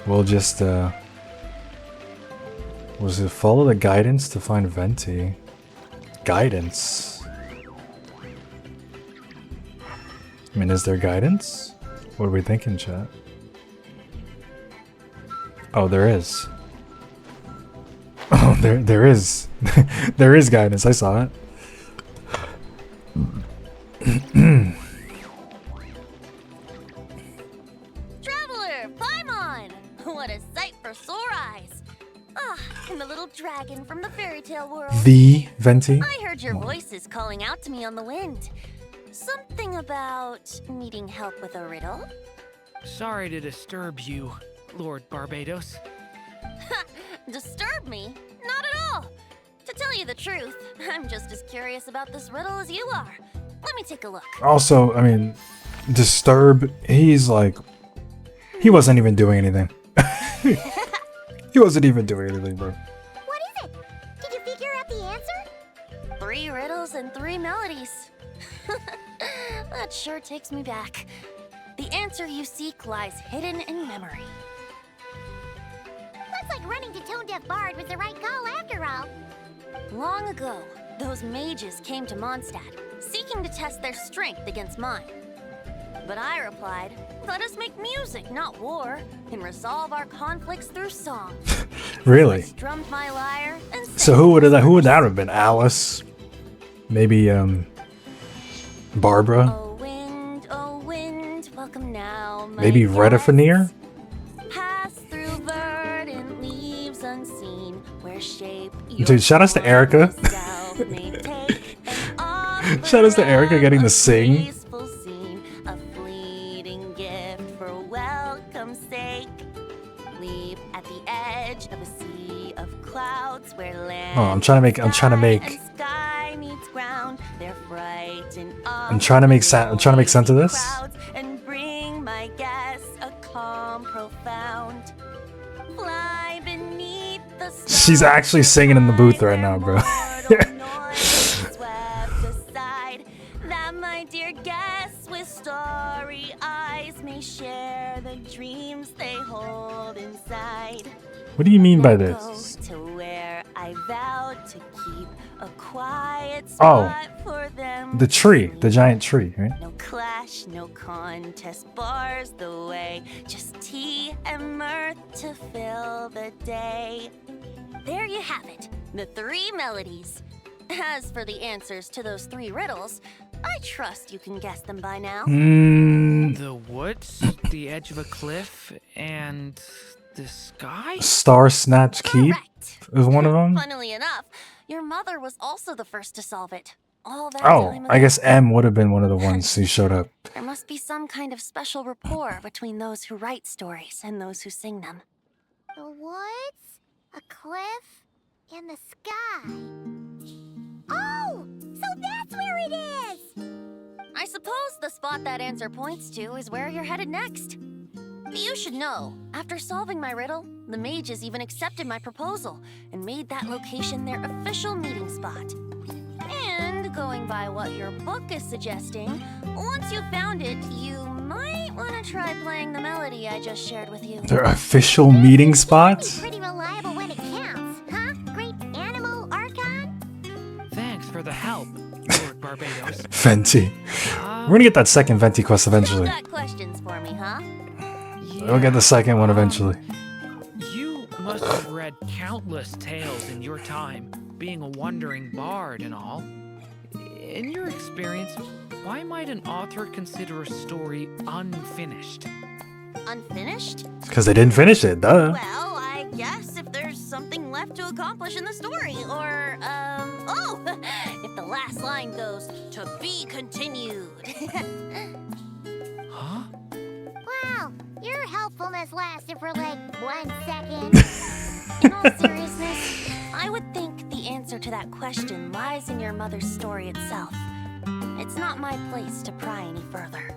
we'll just was it follow the guidance to find Venti? Guidance. I mean, is there guidance? What are we thinking, chat? Oh, there is. Oh, there is. There is guidance. I saw it. Traveler, Paimon! What a sight for sore eyes. Ah, and the little dragon from the fairy tale world. The Venti? I heard your voices calling out to me on the wind. Something about needing help with a riddle? Sorry to disturb you, Lord Barbados. Disturb me? Not at all. To tell you the truth, I'm just as curious about this riddle as you are. Let me take a look. Also, I mean, Disturb, he's like, he wasn't even doing anything. He wasn't even doing anything, bro. What is it? Did you figure out the answer? 3 riddles and 3 melodies. That sure takes me back. The answer you seek lies hidden in memory. Looks like running to Tone Deaf Bard was the right call after all. Long ago, those mages came to Mondstadt, seeking to test their strength against mine. But I replied, let us make music, not war, and resolve our conflicts through song. Really? I strummed my lyre and So who would that have been? Alice? Maybe Barbara? Oh wind, welcome now. Maybe Redifanier? Pass through verdant leaves unseen, where shape Dude, shout outs to Erica. Shout outs to Erica getting to sing. A fleeting gift for welcome's sake. Leap at the edge of a sea of clouds where land. Oh, I'm trying to make Sky meets ground. They're frightened. I'm trying to make sense of this. And bring my guests a calm profound. Fly beneath the stars. She's actually singing in the booth right now, bro. Swept aside, that my dear guests with starry eyes may share the dreams they hold inside. What do you mean by Go this? to where I vowed to keep a quiet Oh, spot for them. the tree, the giant tree, right? No clash, no contest bars the way. Just tea and mirth to fill the day. There you have it, the 3 melodies. As for the answers to those 3 riddles, I trust you can guess them by now. The woods, the edge of a cliff, and the sky? Star Snatch Keep Correct. is one of them. Funnily enough, your mother was also the first to solve it. All that Oh, time I ago. guess M would have been one of the ones who showed up. There must be some kind of special rapport between those who write stories and those who sing them. The woods, a cliff, and the sky. Oh, so that's where it is! I suppose the spot that answer points to is where you're headed next. You should know, after solving my riddle, the mages even accepted my proposal and made that location their official meeting spot. And going by what your book is suggesting, once you've found it, you might want to try playing the melody I just shared with you. Their official meeting spot? Pretty reliable when it counts, huh? Great animal archon? Thanks for the help, Lord Barbados. Venti. We're gonna get that second Venti quest Still eventually. got questions for me, huh? We'll get the second one eventually. You must have read countless tales in your time, being a wandering bard and all. In your experience, why might an author consider a story unfinished? Unfinished? Because they didn't finish it, duh. Well, I guess if there's something left to accomplish in the story, or, oh, if the last line goes, to be continued. Huh? Wow, your helpfulness lasted for like 1 second. In all seriousness, I would think the answer to that question lies in your mother's story itself. It's not my place to pry any further.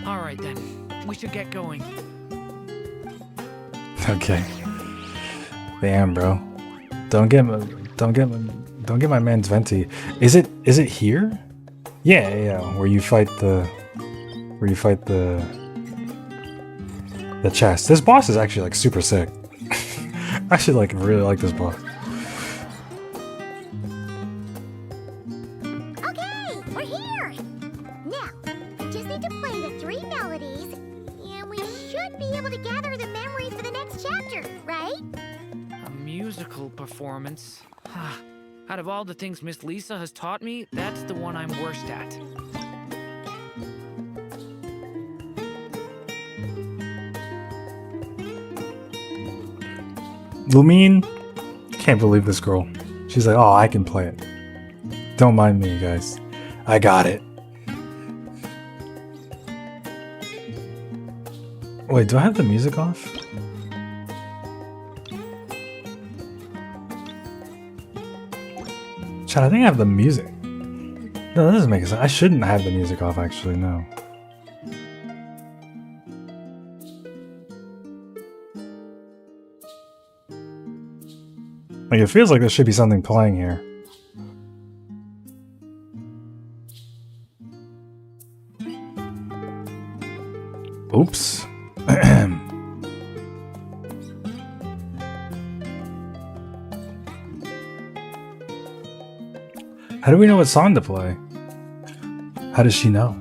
All right then, we should get going. Okay. Damn, bro. Don't get my man's Venti. Is it here? Yeah, where you fight the chest. This boss is actually like super sick. I actually like really like this boss. Okay, we're here! Now, we just need to play the 3 melodies, and we should be able to gather the memories for the next chapter, right? A musical performance. Out of all the things Miss Lisa has taught me, that's the one I'm worst at. Lumine, can't believe this girl. She's like, oh, I can play it. Don't mind me, guys. I got it. Wait, do I have the music off? Chad, I think I have the music. No, that doesn't make sense. I shouldn't have the music off, actually, no. Like, it feels like there should be something playing here. Oops. How do we know what song to play? How does she know?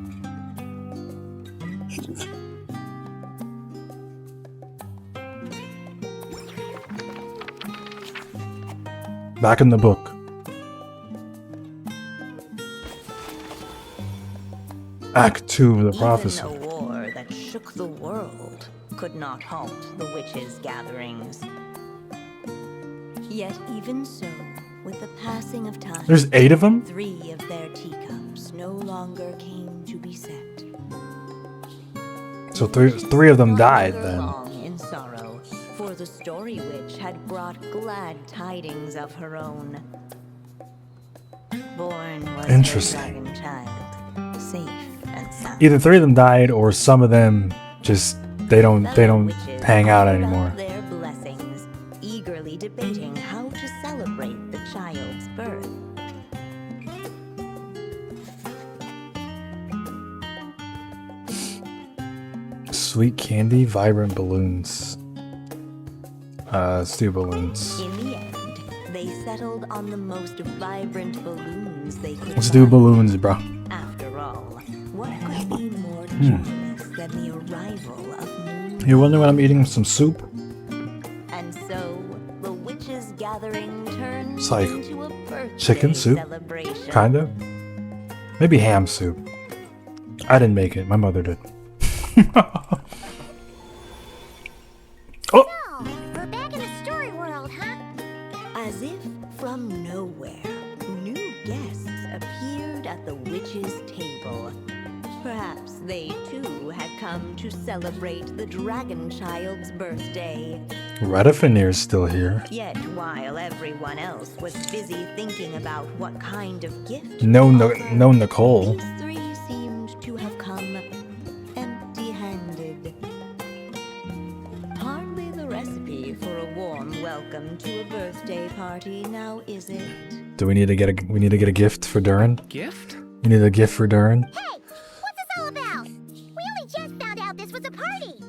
Back in the book. Act 2 of the prophecy. Even a war that shook the world could not halt the witches' gatherings. Yet even so, with the passing of time, There's 8 of them? 3 of their teacups no longer came to be set. So three of them died then. Long in sorrow, for the story witch had brought glad tidings of her own. Born was Interesting. the dragon child, safe and sound. Either 3 of them died or some of them just they don't Witches hang out offered up anymore. Their blessings, eagerly debating how to celebrate the child's birth. Sweet candy, vibrant balloons. Stew balloons. In the end, they settled on the most vibrant balloons they could Let's do find. balloons, bro. After all, what could be more joyous than the arrival of new? You wonder when I'm eating some soup? And so, the witches' gathering turned It's like into a birthday chicken soup, celebration. kind of. Maybe ham soup. I didn't make it. My mother did. Oh, Oh, we're back in the story world, huh? As if from nowhere, new guests appeared at the witches' table. Perhaps they too had come to celebrate the dragon child's birthday. Redifinier's still here. Yet while everyone else was busy thinking about what kind of gift No, to no, offer, no Nicole. these 3 seemed to have come empty-handed. Hardly the recipe for a warm welcome to a birthday party, now is it? Do we need to get a gift for Durin? Gift? You need a gift for Durin? Hey, what's this all about? We only just found out this was a party.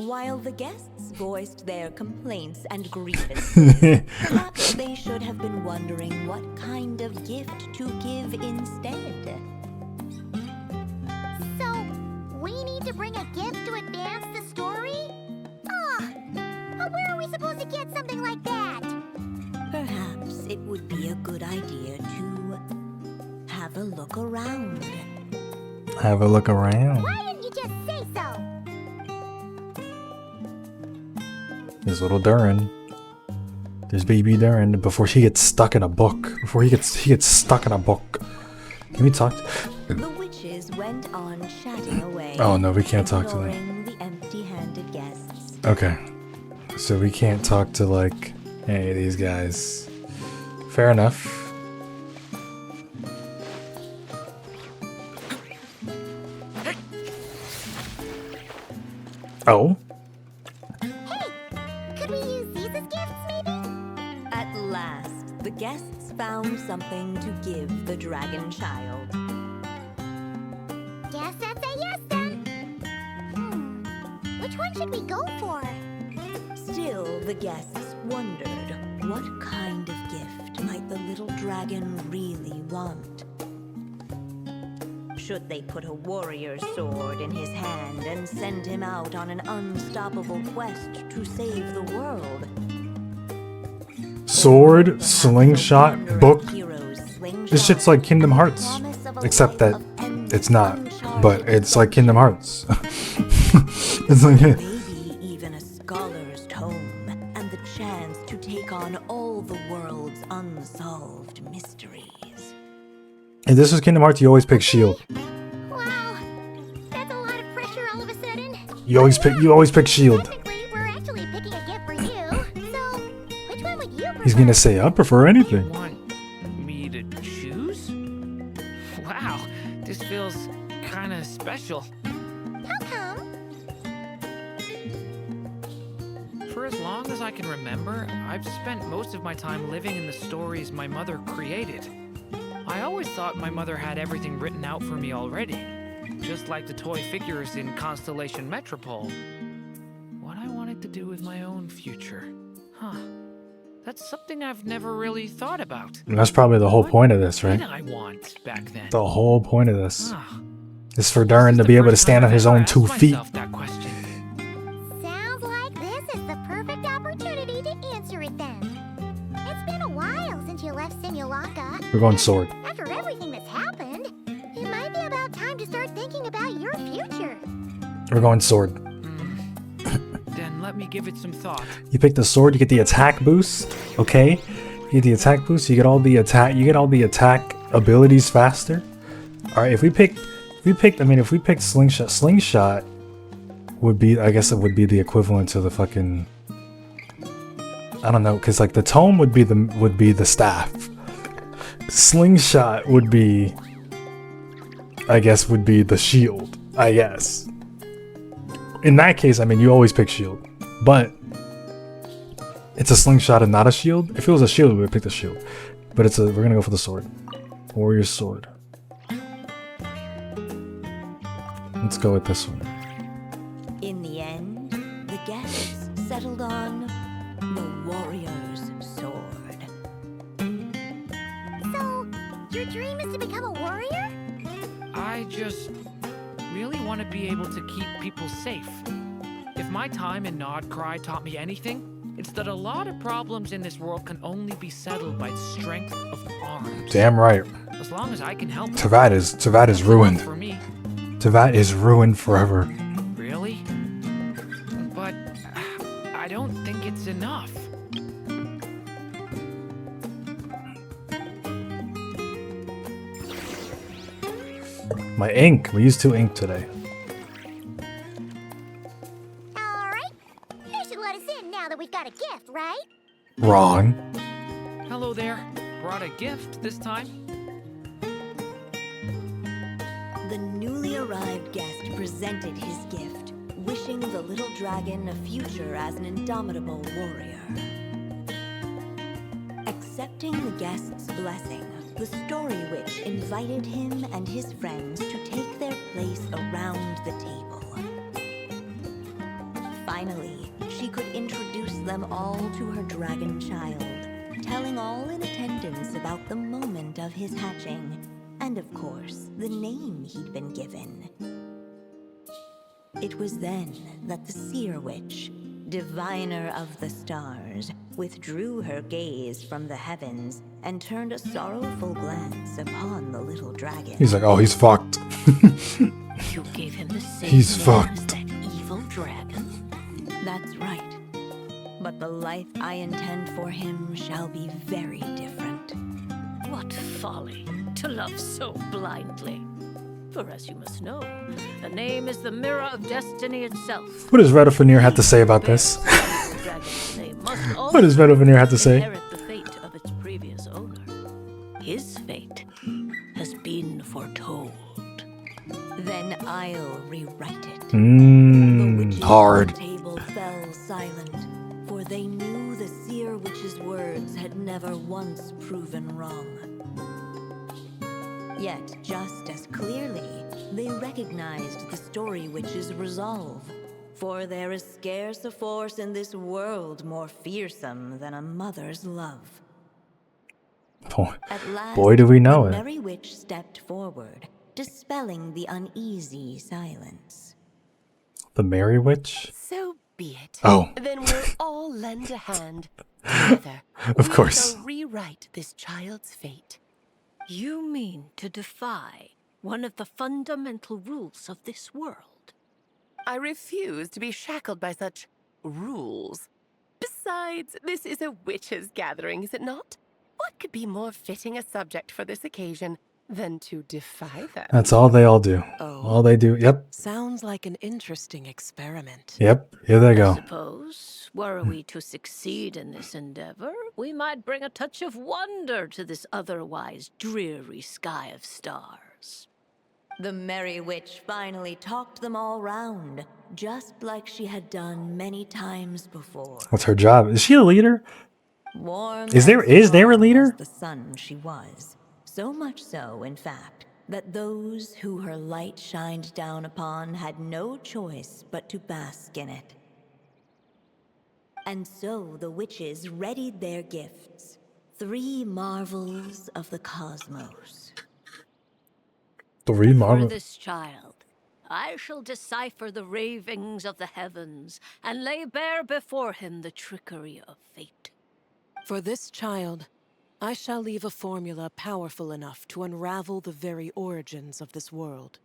While the guests voiced their complaints and grievances, perhaps they should have been wondering what kind of gift to give instead. So, we need to bring a gift to advance the story? But where are we supposed to get something like that? Perhaps it would be a good idea to have a look around. Have a look around. Why didn't you just say so? There's little Durin. There's baby Durin before she gets stuck in a book. Before he gets stuck in a book. Can we talk? The witches went on chatting away. Oh no, we can't talk to them. ignoring the empty-handed guests. Okay. So we can't talk to like any of these guys. Fair enough. Oh? Could we use these as gifts, maybe? At last, the guests found something to give the dragon child. Guess that's a yes then. Which one should we go for? Still, the guests wondered what kind of gift might the little dragon really want. Should they put a warrior's sword in his hand and send him out on an unstoppable quest to save the world? Sword, Perhaps the slingshot, wonder of book. heroes' slingshot, This shit's like Kingdom Hearts. promise of a Except life that of endless it's not. uncharted But it's like Kingdom Hearts. It's like maybe even a scholar's tome and the chance to take on all the world's unsolved mysteries. if this was Kingdom Hearts, you always pick Shield. Wow, that's a lot of pressure all of a sudden. You always pick Shield. Technically, we're actually picking a gift for you. So, which one would you prefer? He's gonna say I prefer You anything. want me to choose? Wow, this feels kind of special. How come? For as long as I can remember, remember, I've spent most of my time living in the stories my mother created. I always thought my mother had everything written out for me already, just like the toy figures in Constellation Metropole. What I wanted to do with my own future. Huh. That's something I've never really thought about. And that's probably the whole point of this, right? What did I want back then? The whole point of this Ah, is for Durin to be able to stand on his own 2 feet. That question. Sounds like this is the perfect opportunity to answer it then. It's been a while since you left Simulanka. We're going sword. After everything that's happened, it might be about time to start thinking about your future. We're going sword. Then let me give it some thought. You pick the sword, you get the attack boost. Okay, you get the attack boost. You get all the attack. You get all the attack abilities faster. All right, if we picked slingshot, slingshot would be, I guess it would be the equivalent to the fucking, I don't know, because like the tome would be the staff. Slingshot would be, I guess, would be the shield. I guess. In that case, I mean, you always pick shield, but it's a slingshot and not a shield. If it was a shield, we would pick the shield, but we're gonna go for the sword. Warrior sword. Let's go with this one. In the end, the guests settled on the warrior's sword. So, your dream is to become a warrior? I just really want to be able to keep people safe. If my time in Nod-Krai taught me anything, it's that a lot of problems in this world can only be settled by strength of arms. Damn right. As long as I can help. Teyvat is ruined. For me. Teyvat is ruined forever. Really? But I don't think it's enough. My ink. We used 2 ink today. Alright. You should let us in now that we've got a gift, right? Wrong. Hello there. Brought a gift this time. The newly arrived guest presented his gift, wishing the little dragon a future as an indomitable warrior. Accepting the guest's blessing, the story witch invited him and his friends to take their place around the table. Finally, she could introduce them all to her dragon child, telling all in attendance about the moment of his hatching, and of course, the name he'd been given. It was then that the seer witch, diviner of the stars, withdrew her gaze from the heavens and turned a sorrowful glance upon the little dragon. He's like, oh, he's fucked. You gave him the same He's name fucked. as that evil dragon? That's right. But the life I intend for him shall be very different. What folly to love so blindly. For as you must know, the name is the mirror of destiny itself. What does Redofinir have to say about this? The dragon's name must What does Redofinir have to say? inherit the fate of its previous owner. His fate has been foretold. Then I'll rewrite it. The witches Hard. at the table fell silent, for they knew the seer witch's words had never once proven wrong. Yet, just as clearly, they recognized the story witch's resolve. For there is scarce a force in this world more fearsome than a mother's love. At last, Boy, do we know the it. merry witch stepped forward, dispelling the uneasy silence. The Merry Witch? So be it. Oh. Then we'll all lend a hand. Together, Of course. we shall rewrite this child's fate. You mean to defy one of the fundamental rules of this world? I refuse to be shackled by such rules. Besides, this is a witches' gathering, is it not? What could be more fitting a subject for this occasion than to defy them? That's all they all do. Oh. All they do. Yep. Sounds like an interesting experiment. Yep. Here they I go. suppose, were we to succeed in this endeavor, we might bring a touch of wonder to this otherwise dreary sky of stars. The Merry Witch finally talked them all round, just like she had done many times before. What's her job? Is she a leader? Warm Is there a strong leader? as the sun she was. So much so, in fact, that those who her light shined down upon had no choice but to bask in it. And so the witches readied their gifts, 3 marvels of the cosmos. 3 For marbles. this child, I shall decipher the ravings of the heavens and lay bare before him the trickery of fate. For this child, I shall leave a formula powerful enough to unravel the very origins of this world,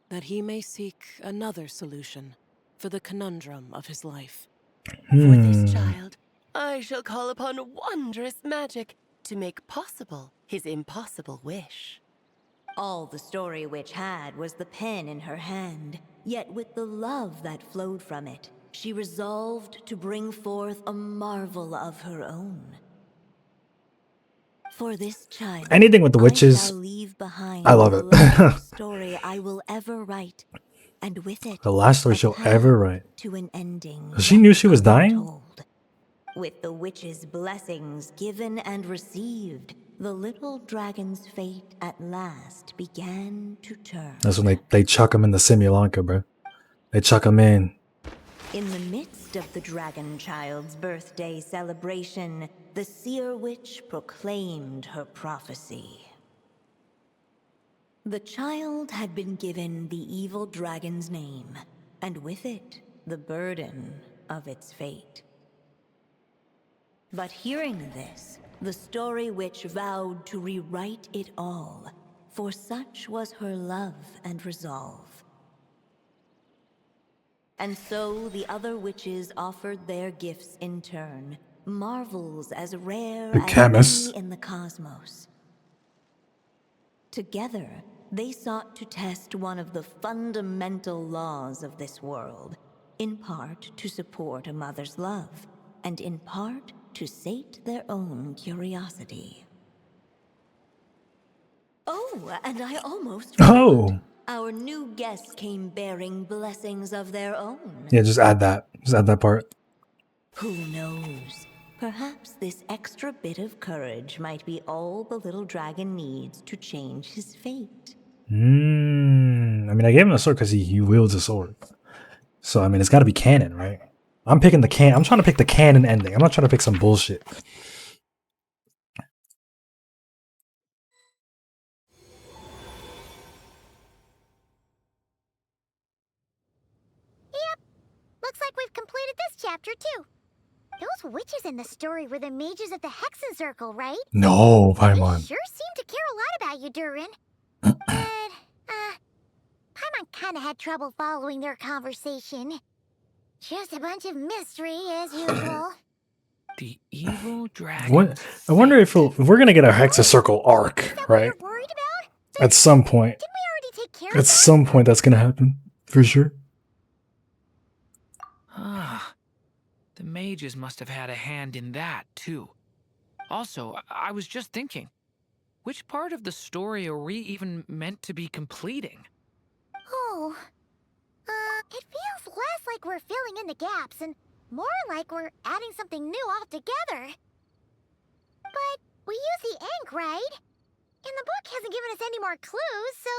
that he may seek another solution for the conundrum of his life. For this child, I shall call upon wondrous magic to make possible his impossible wish. All the Story Witch had was the pen in her hand, yet with the love that flowed from it, she resolved to bring forth a marvel of her own. For this child, Anything with the witches, I shall leave behind I love the it. last story I will ever write, and with it, The last story a she'll path ever write. to an ending. She knew she was yet dying? untold. With the witch's blessings given and received, the little dragon's fate at last began to turn. That's when they chuck him in the Simulanka, bro. They chuck him in. In the midst of the dragon child's birthday celebration, the seer witch proclaimed her prophecy. The child had been given the evil dragon's name, and with it, the burden of its fate. But hearing this, the Story Witch vowed to rewrite it all, for such was her love and resolve. And so the other witches offered their gifts in turn, marvels as rare The as chemists. any in the cosmos. Together, they sought to test one of the fundamental laws of this world, in part to support a mother's love, and in part to sate their own curiosity. Oh, and I almost forgot. Oh! Our new guests came bearing blessings of their own. Yeah, just add that. Just add that part. Who knows? Perhaps this extra bit of courage might be all the little dragon needs to change his fate. I mean, I gave him a sword because he wields a sword. So, I mean, it's got to be canon, right? I'm picking the I'm trying to pick the canon ending. I'm not trying to pick some bullshit. Looks like we've completed this chapter too. Those witches in the story were the mages of the Hexen Circle, right? No, They Paimon. sure seem to care a lot about you, Durin. Paimon kinda had trouble following their conversation. Just a bunch of mystery, as usual. The evil dragon. What? I wonder if we're gonna get a Hexa Circle arc, Is that what right? you're worried about? At some point. Didn't we already take care At of that? some point, that's gonna happen for sure. Ah, the mages must have had a hand in that, too. Also, I was just thinking, which part of the story are we even meant to be completing? Oh. It feels less like we're filling in the gaps and more like we're adding something new altogether. But we use the ink, right? And the book hasn't given us any more clues, so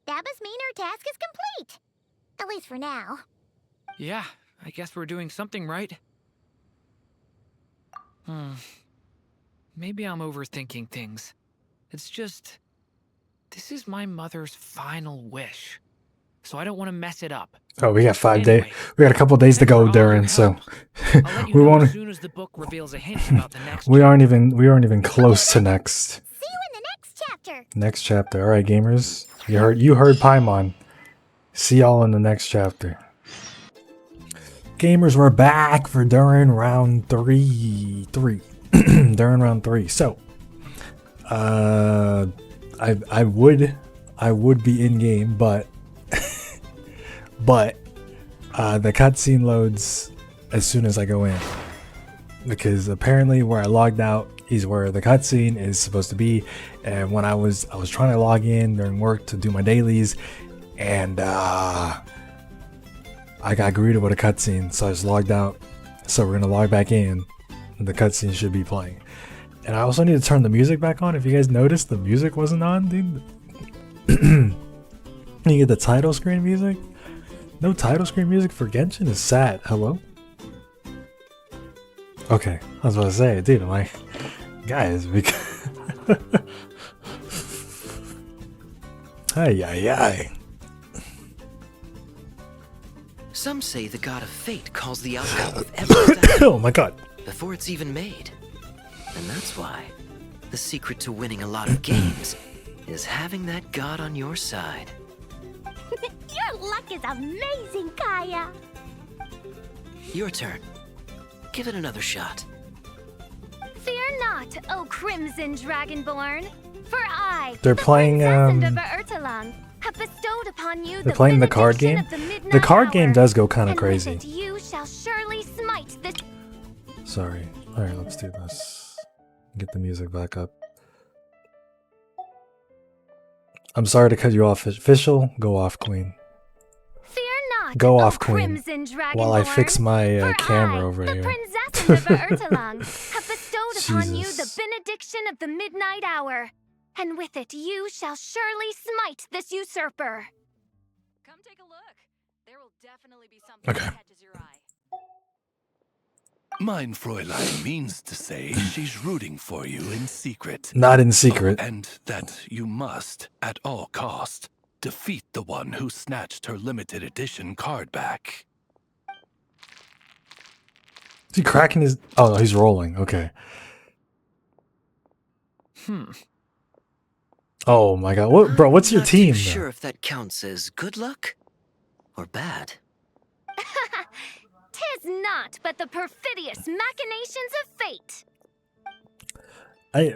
that must mean our task is complete. At least for now. Yeah, I guess we're doing something right. Maybe I'm overthinking things. It's just, this is my mother's final wish. So I don't want to mess it up. Oh, we got 5 days. Anyway, We got a couple days to thanks for go, all your Darren. So I'll let you we know won't. as soon as the book reveals a hint about the next We chapter. aren't even close to next. See you in the next chapter. Next chapter. All right, gamers. You heard Paimon. See y'all in the next chapter. Gamers, we're back for Durin round 3. Durin round 3. So, I would be in game, but the cutscene loads as soon as I go in. because apparently where I logged out is where the cutscene is supposed to be. And when I was trying to log in during work to do my dailies, and I got greeted with a cutscene, so I just logged out. So we're gonna log back in, and the cutscene should be playing. And I also need to turn the music back on. If you guys noticed, the music wasn't on, dude. You get the title screen music. No title screen music for Genshin is sad. Hello? Okay, I was about to say, dude, I'm like, guys, because... Ay. Some say the god of fate calls the outcome of every battle Oh my god. before it's even made. And that's why the secret to winning a lot of games is having that god on your side. Your luck is amazing, Kaya. Your turn. Give it another shot. Fear not, O Crimson Dragonborn, for I, They're playing, Princess of Urtalang, have bestowed upon you they're playing the card benediction game. of the midnight The card hour, game does go kind of and with crazy. it you shall surely smite this. Sorry. Alright, let's do this. Get the music back up. I'm sorry to cut you off. Official, go off, Queen. Fear not, Go O off, Queen, Crimson Dragonborn, while I fix my for camera I, over the here. Princess of Urtalang, have bestowed upon you the Jesus. benediction of the midnight hour, and with it you shall surely smite this usurper. Come take a look. There will definitely be something Okay. that catches your eye. Mein Fräulein means to say she's rooting for you in secret. Not in secret. And that you must, at all cost, defeat the one who snatched her limited edition card back. Is he cracking his... Oh, he's rolling. Okay. Oh my god. What, bro, what's your Not team? too though? sure if that counts as good luck or bad. Tis not but the perfidious machinations of fate.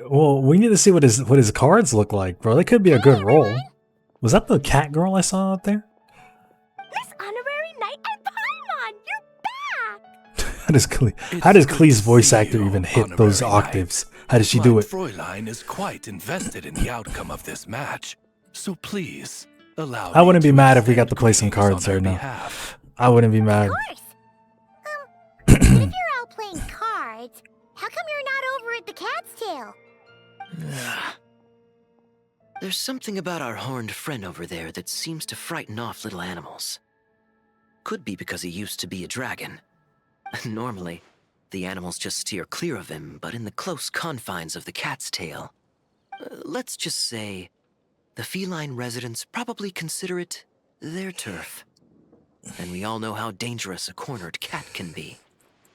Well, we need to see what his cards look like, bro. That could be a good roll. Was that the cat girl I saw out there? Miss Honorary Knight and Paimon, you're back! How does It's good Klee's to voice see actor you, even hit those Honorary Knight. octaves? How does she do Mein it? Fräulein is quite invested in the outcome of this match, so please allow I me wouldn't be to mad if we got extend to play some greetings cards on her right now. behalf. I wouldn't be mad. Of course. If you're out playing cards, how come you're not over at the Cat's Tail? There's something about our horned friend over there that seems to frighten off little animals. Could be because he used to be a dragon. Normally, the animals just steer clear of him, but in the close confines of the cat's tail, let's just say, the feline residents probably consider it their turf. And we all know how dangerous a cornered cat can be.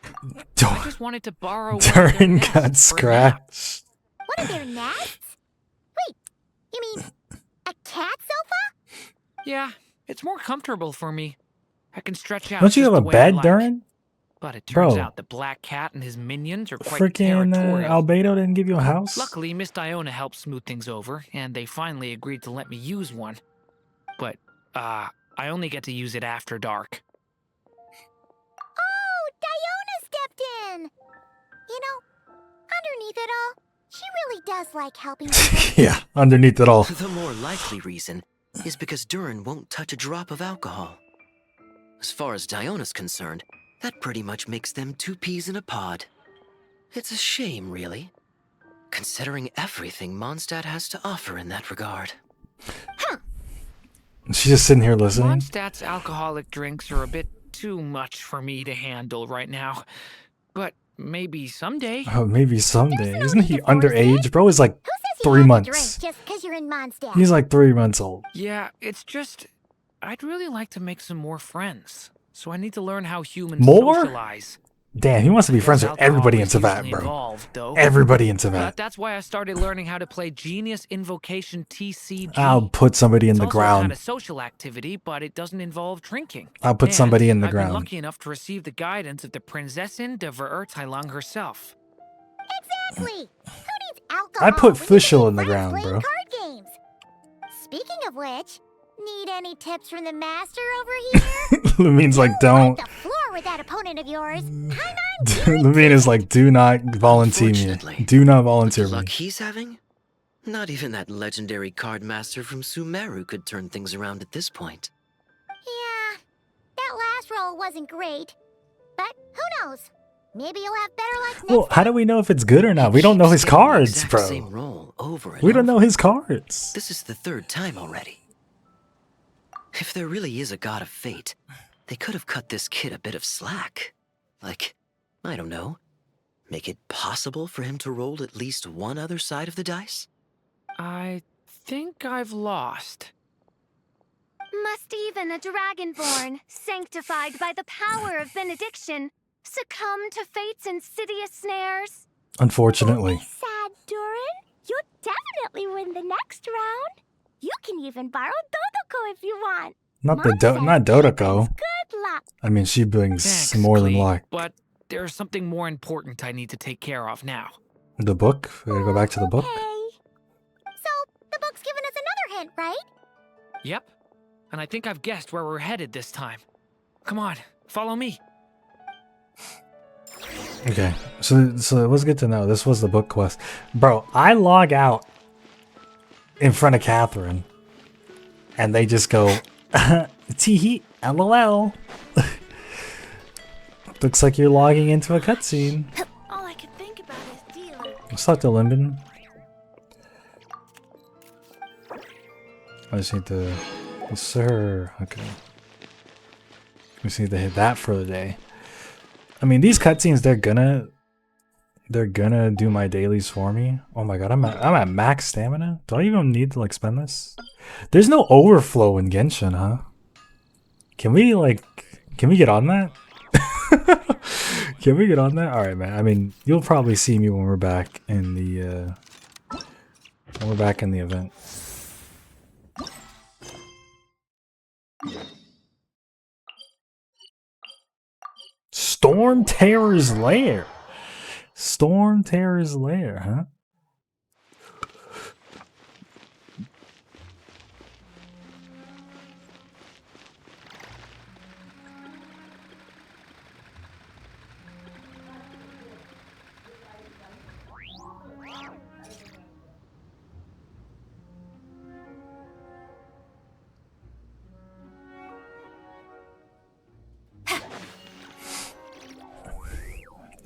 I just wanted to borrow one of their Durin nests got for a nap. scratched. One of their nests? Wait, you mean a cat sofa? Yeah, it's more comfortable for me. I can stretch out. Don't you just have a the way I bed, like. Durin? But it turns Bro. out the Black Cat and his minions are quite Freaking territorial. Albedo didn't give you a house? Luckily, Miss Diona helped smooth things over, and they finally agreed to let me use one. But, I only get to use it after dark. Oh, Diona stepped in! You know, underneath it all, she really does like helping people. Yeah, underneath it all. The more likely reason is because Durin won't touch a drop of alcohol. As far as Diona's concerned, that pretty much makes them two peas in a pod. It's a shame, really, considering everything Mondstadt has to offer in that regard. She's just sitting here listening. Mondstadt's alcoholic drinks are a bit too much for me to handle right now. But maybe someday. Oh, maybe someday. no Isn't he need to force underage? it. Bro is like Who says you 3 have to months. drink just because you're in Mondstadt? He's like 3 months old. Yeah, it's just... I'd really like to make some more friends. So I need to learn how humans More? socialize. Damn, he wants to be friends with Alcohol everybody in is Teyvat, usually bro. involved, though. Everybody in But Teyvat. that's why I started learning how to play Genius Invocation TCG. I'll put somebody in It's the also a kind ground. of social activity, but it doesn't involve drinking. I'll put And somebody in the I've been ground. lucky enough to receive the guidance of the Prinzessin de Verurteilang herself. Exactly! Who needs alcohol? I put when you can Fischl make in the friends ground, playing bro. Card games? Speaking of which, need any tips from the master over here? It means like Wipe don't. the floor more with that opponent of yours. Lumina's like, do not volunteer me. Unfortunately, Do not With volunteer the me. luck he's having, not even that legendary card master from Sumeru could turn things around at this point. Yeah, that last roll wasn't great. But who knows? Maybe you'll have better luck next Well, how do we know if it's good or not? We don't know his Keeps getting the cards, exact bro. Same roll over and We don't over. know his cards. This is the third time already. If there really is a god of fate, they could have cut this kid a bit of slack. Like, I don't know, make it possible for him to roll at least one other side of the dice? I think I've lost. Must even a dragonborn, sanctified by the power of benediction, succumb to fate's insidious snares? Unfortunately. Sad, Durin. You'll definitely win the next round. You can even borrow Dodoko if you want. Not Mom says not Dodoko. good luck. I mean, she brings Thanks, more than Clee, luck. But there's something more important I need to take care of now. The book? We gotta go back to the book? Okay. So, the book's given us another hint, right? Yep. And I think I've guessed where we're headed this time. Come on, follow me. Okay, so it was good to know. This was the book quest. Bro, I log out in front of Catherine, and they just go, tee LOL. Looks like you're logging into a cutscene. All I can think about is dealing. Let's talk to Limbin. I just need to... Yes, sir. Okay. We just need to hit that for the day. I mean, these cutscenes, they're gonna do my dailies for me. Oh my god, I'm at max stamina. Do I even need to like spend this? There's no overflow in Genshin, huh? Can we get on that? Can we get on that? All right, man. I mean, you'll probably see me when we're back in the event. Storm Terror's Lair. Storm Terror's Lair, huh?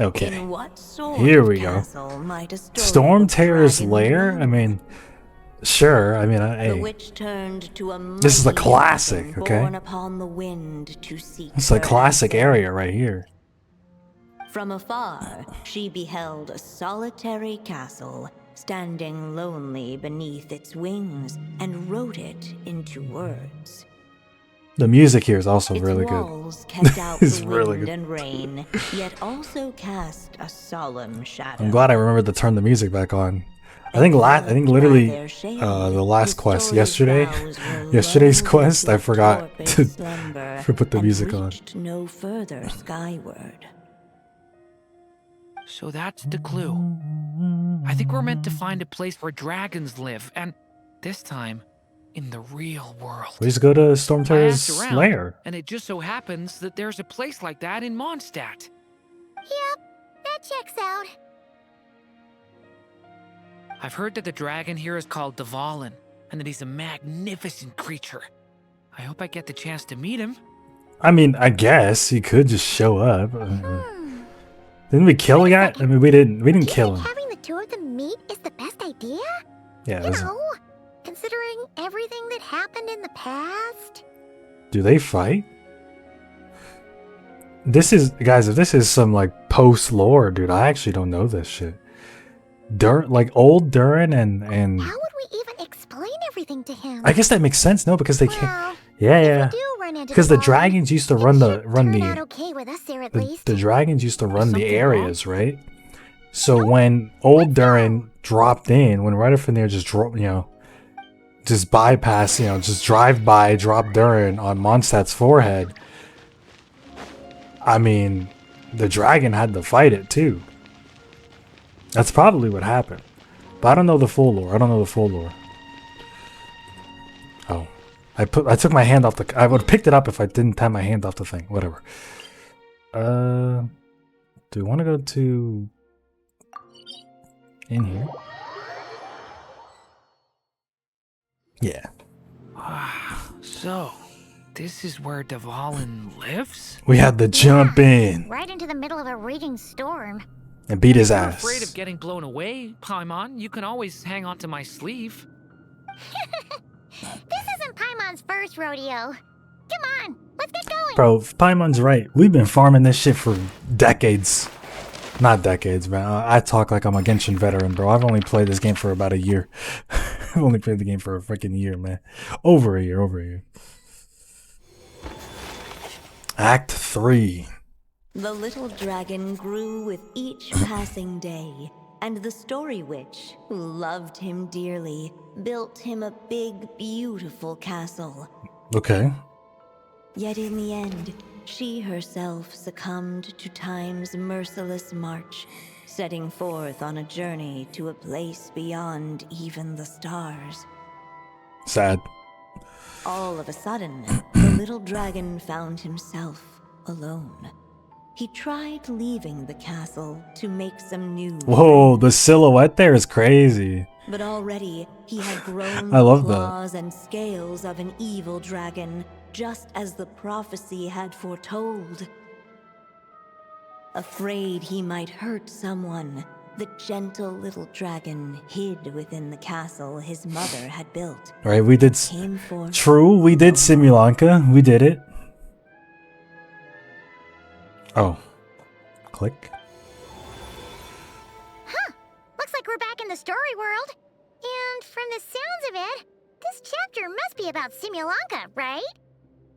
Okay. In what sort Here of we go. castle might a story Storm of Terror's dragon Lair? dwell? I mean, sure. I mean, The hey, witch turned to a This is a mighty classic, dragon okay? born upon the wind to seek it's a her classic ancestor. area right here. From afar, she beheld a solitary castle, standing lonely beneath its wings, and wrote it into words. The music here is also Its really good. walls kept out It's the really wind good. and rain, yet also cast a solemn shadow. I'm glad I remembered to turn the music back on. I think literally the last quest yesterday's quest, I forgot to put the music on. No further skyward. So that's the clue. I think we're meant to find a place where dragons live, and this time, in the real world. We just go to Storm I asked Terror's around, lair. and it just so happens that there's a place like that in Mondstadt. Yep, that checks out. I've heard that the dragon here is called Dvalin, and that he's a magnificent creature. I hope I get the chance to meet him. I mean, I guess he could just show up. Didn't we kill the guy? I mean, we didn't kill him. Having the two of them meet is the best idea? Yeah, You know, considering everything that happened in the past? do they fight? This is, guys, if this is some like post lore, dude, I actually don't know this shit. Like old Durin and How would we even explain everything to him? I guess that makes sense, no, because they Well, can't. Yeah. Because the dragons used to run the okay with us there at least. the dragons used to run the areas, right? So when old Durin dropped in, when Redifenir just just bypass, just drive by, drop Durin on Mondstadt's forehead. I mean, the dragon had to fight it too. That's probably what happened. But I don't know the full lore. Oh. I took my hand off the... I would have picked it up if I didn't have my hand off the thing. Whatever. Do we want to go to in here? Yeah. So, this is where Dvalin lives? We had to jump in Right into the middle of a raging storm. and beat his If you're ass. afraid of getting blown away, Paimon, you can always hang on to my sleeve. This isn't Paimon's first rodeo. Come on, let's get going. Bro, Paimon's right. We've been farming this shit for decades. Not decades, man. I talk like I'm a Genshin veteran, bro. I've only played this game for about a year. I've only played the game for a freaking year, man. Over a year. Act 3. The little dragon grew with each passing day, and the story witch, who loved him dearly, built him a big, beautiful castle. Okay. Yet in the end, she herself succumbed to time's merciless march, setting forth on a journey to a place beyond even the stars. Sad. All of a sudden, the little dragon found himself alone. He tried leaving the castle to make some new Whoa, the silhouette there is crazy. but already he had grown I love the that. claws and scales of an evil dragon, just as the prophecy had foretold. Afraid he might hurt someone, the gentle little dragon hid within the castle his mother had built. Right, we did. Came forth. True, we did Simulanka. We did it. Oh. Click. Huh, looks like we're back in the story world. And from the sounds of it, this chapter must be about Simulanka, right?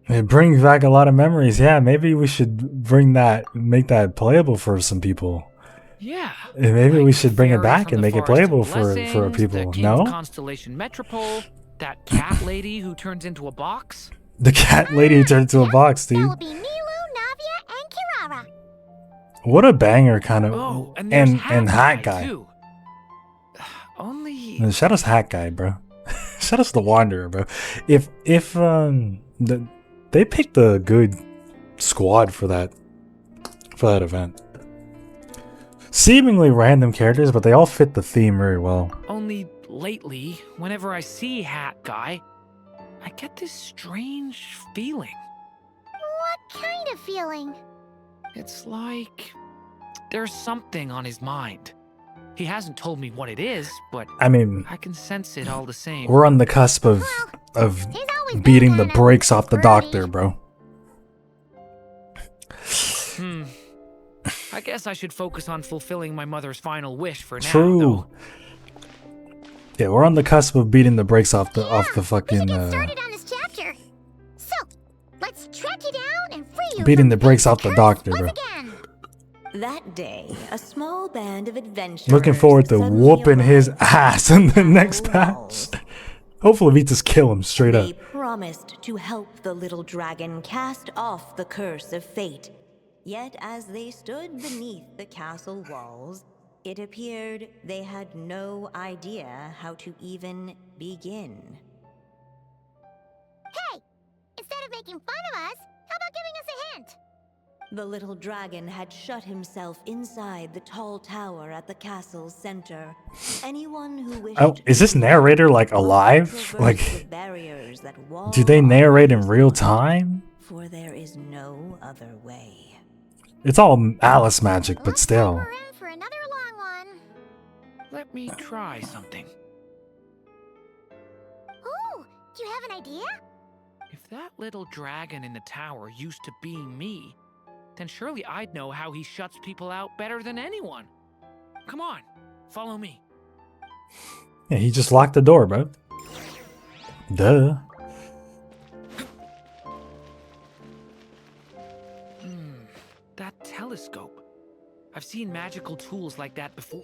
It brings back a lot of memories. Yeah, maybe we should bring that, make that playable for some people. Yeah. And maybe like we should bring it fairy back from and the make it Forest of playable for Blessings, people. The King No? of Constellation Metropole, that cat lady who turns into a box. The cat lady turned into a box, That dude. will be Milu, Navia, and Kirara. What a banger kind of. Oh, and there's and Hat Guy. too. Only No, Shadow's Hat Guy, bro. Shadow's the Wanderer, bro. If they picked a good squad for that event. Seemingly random characters, but they all fit the theme very well. only lately, whenever I see Hat Guy, I get this strange feeling. What kind of feeling? It's like there's something on his mind. He hasn't told me what it is, but I mean, I can sense it all the same. we're on the cusp of He's always been beating the kinda brakes off the broody. doctor, bro. I guess I should focus on fulfilling my mother's final wish for now. True. Though. Yeah, we're on the cusp of beating the brakes off the We should fucking get started on this chapter. So, let's track you down and free you beating from the brakes being off the cursed doctor, once bro. again. That day, a small band of adventurers Looking forward to suddenly whooping his arrived ass in the at next the patch. walls. Hopefully we just kill him straight They up. promised to help the little dragon cast off the curse of fate. Yet as they stood beneath the castle walls, it appeared they had no idea how to even begin. Hey, instead of making fun of us, how about giving us a hint? The little dragon had shut himself inside the tall tower at the castle's center. Anyone who wished Oh, is this narrator like must alive? traverse the Like, barriers that wall do they off narrate in this real world, time? For there is no other way. It's all Alice magic, but Looks like still. we're in for another long one. Let me try something. Oh, do you have an idea? If that little dragon in the tower used to be me, then surely I'd know how he shuts people out better than anyone. Come on, follow me. Yeah, he just locked the door, bro. Duh. That telescope. I've seen magical tools like that before.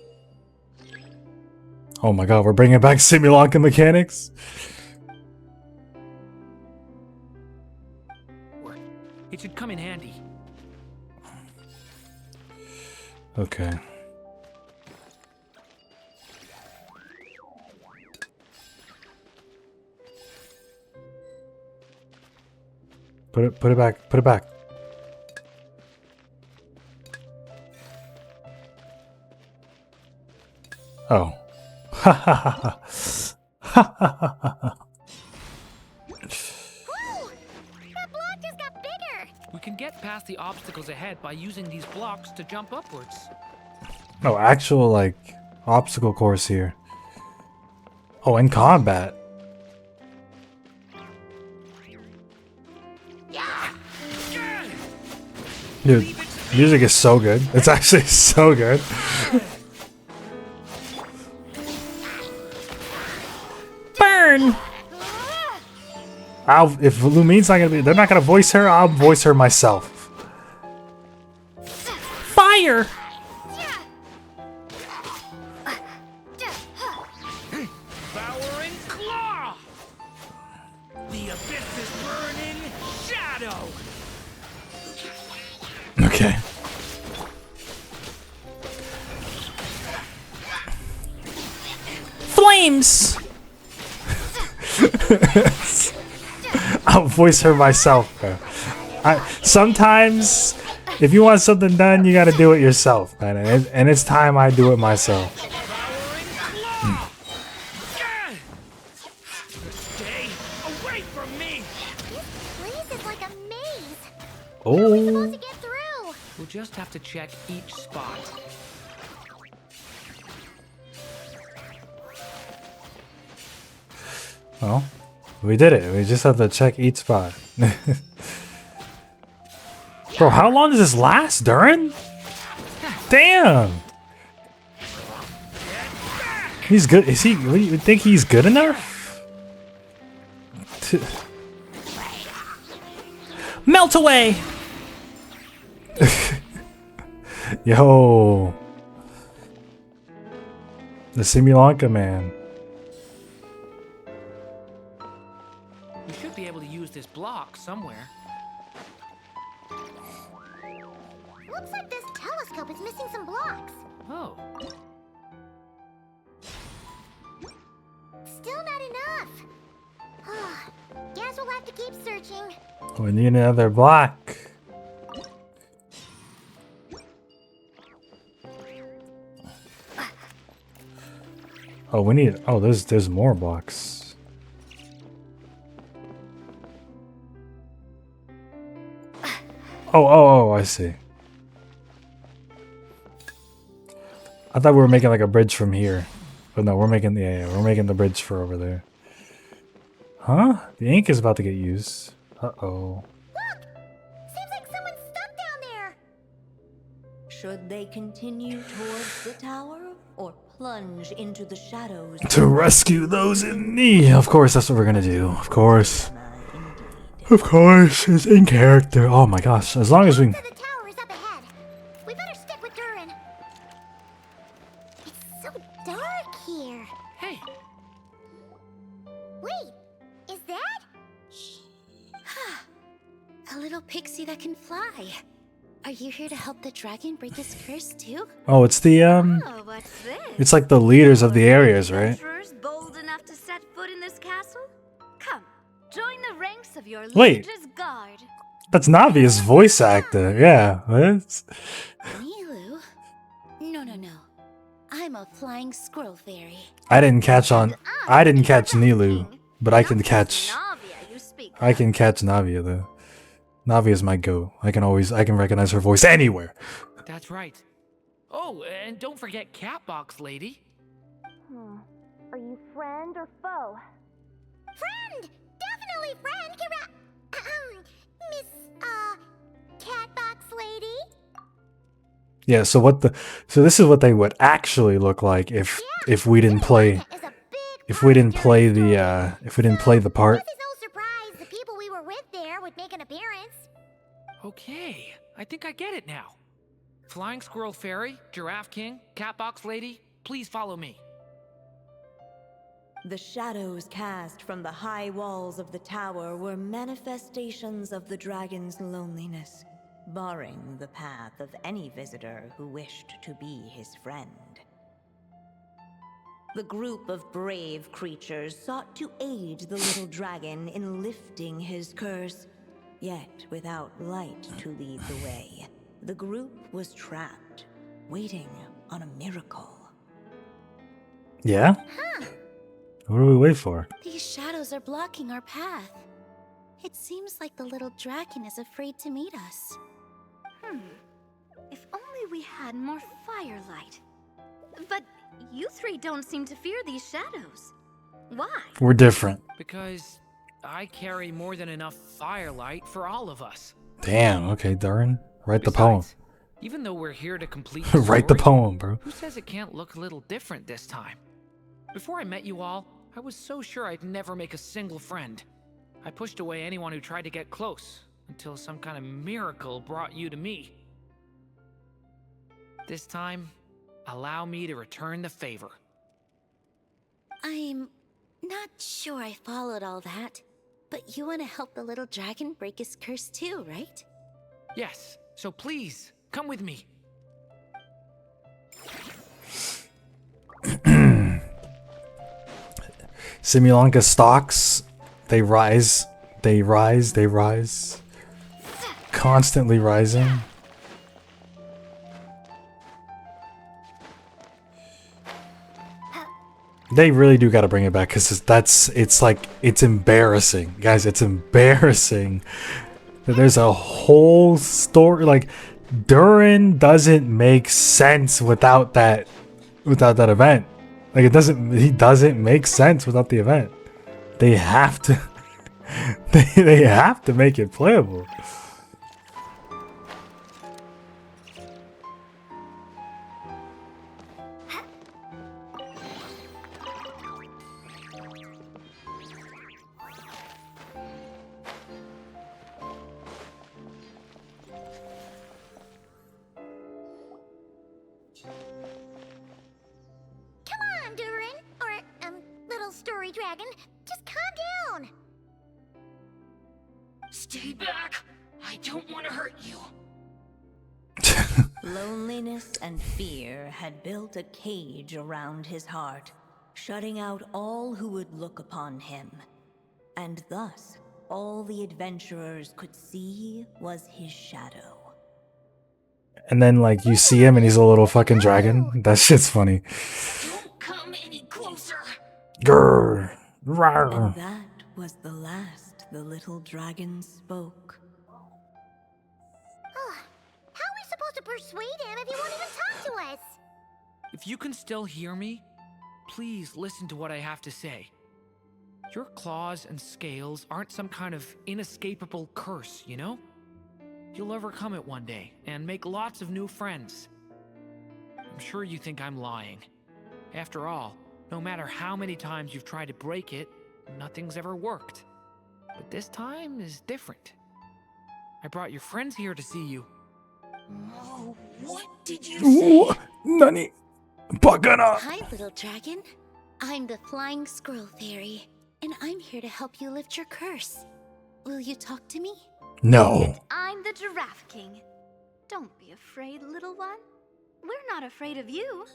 Oh my god, we're bringing back Simulanka mechanics? It should come in handy. Okay. Put it back, put it back. Oh. Ha ha ha ha. Whoa! That block just got bigger! We can get past the obstacles ahead by using these blocks to jump upwards. Oh, actual, like, obstacle course here. Oh, in combat. Dude, music is so good. It's actually so good. Burn! If Lumine's not gonna be, they're not gonna voice her, I'll voice her myself. Fire! Devouring claw! The abyss is burning shadow! Okay. Flames! I'll voice her myself, bro. Sometimes, if you want something done, you gotta do it yourself, man. And it's time I do it myself. Stay away from me! This place is like a maze. How are we Oh. supposed to get through? We'll just have to check each spot. Well, we did it. We just have to check each spot. Bro, how long does this last, Durin? Damn! He's good. Is he? What do you think he's good enough? Melt away! Yo. The Simulanka man. We should be able to use this block somewhere. Looks like this telescope is missing some blocks. Oh. Still not enough. Guess we'll have to keep searching. We need another block. Oh, we need. Oh, there's more blocks. Oh, I see. I thought we were making like a bridge from here. But no, we're making we're making the bridge for over there. Huh? The ink is about to get used. Uh-oh. Look! Seems like someone's stuck down there. Should they continue towards the tower or plunge into the shadows? To rescue those in need. Of course, that's what we're gonna do. Of course. Of course, it's in character. Oh my gosh, as long as we... The tower is up ahead. We better stick with Durin. It's so dark here. Hey, Wait, is that? A little pixie that can fly. Are you here to help the dragon break his curse too? Oh, it's the, Oh, what's this? it's like the leaders of the areas, right? Adventurers bold enough to set foot in this castle? Come, join the ranks of your Wait. liege's guard. That's Navi's voice actor. Yeah. That's... Nilu? No. I'm a flying squirrel fairy. I didn't catch Nilu, but I can catch... Navia, you speak. I can catch Navia, though. Navi is my go. I can recognize her voice anywhere. that's right. Oh, and don't forget Catbox Lady. Are you friend or foe? Friend! Definitely friend! Miss, Catbox Lady? Yeah, so this is what they would actually look like if we didn't play Is a big the part. This is no surprise the people we were with there would make an appearance. Okay, I think I get it now. Flying Squirrel Fairy, Giraffe King, Catbox Lady, please follow me. The shadows cast from the high walls of the tower were manifestations of the dragon's loneliness, barring the path of any visitor who wished to be his friend. The group of brave creatures sought to aid the little dragon in lifting his curse, yet without light to lead the way. The group was trapped, waiting on a miracle. Yeah? Huh. What do we wait for? These shadows are blocking our path. It seems like the little dragon is afraid to meet us. If only we had more firelight. But you three don't seem to fear these shadows. Why? We're different. Because I carry more than enough firelight for all of us. Damn, okay, Durin. Write the poem. Besides, even though we're here to complete the Write the story, poem, bro. who says it can't look a little different this time? Before I met you all, I was so sure I'd never make a single friend. I pushed away anyone who tried to get close, until some kind of miracle brought you to me. This time, allow me to return the favor. I'm not sure I followed all that, but you want to help the little dragon break his curse too, right? Yes, so please, come with me. Simulanka stocks, they rise, they rise, they rise. Constantly rising. They really do gotta bring it back, because it's embarrassing. Guys, it's embarrassing that there's a whole story, like, Durin doesn't make sense without that event. Like, he doesn't make sense without the event. They have to, they have to make it playable. Come on, Durin. Or, little story dragon. Just calm down. Stay back. I don't want to hurt you. Loneliness and fear had built a cage around his heart, shutting out all who would look upon him. And thus, all the adventurers could see was his shadow. And then, like, you see him and he's a little fucking dragon. That shit's funny. Don't come any closer. Grrr. And Rawr. that was the last the little dragon spoke. How are we supposed to persuade him if he won't even talk to us? If you can still hear me, please listen to what I have to say. Your claws and scales aren't some kind of inescapable curse, you know? You'll overcome it one day and make lots of new friends. I'm sure you think I'm lying. After all, no matter how many times you've tried to break it, nothing's ever worked. But this time is different. I brought your friends here to see you. Oh, what did you say? Nani? Bakana. Hi, little dragon. I'm the Flying Squirrel Fairy, and I'm here to help you lift your curse. Will you talk to me? No. I'm the Giraffe King. Don't be afraid, little one. We're not afraid of you.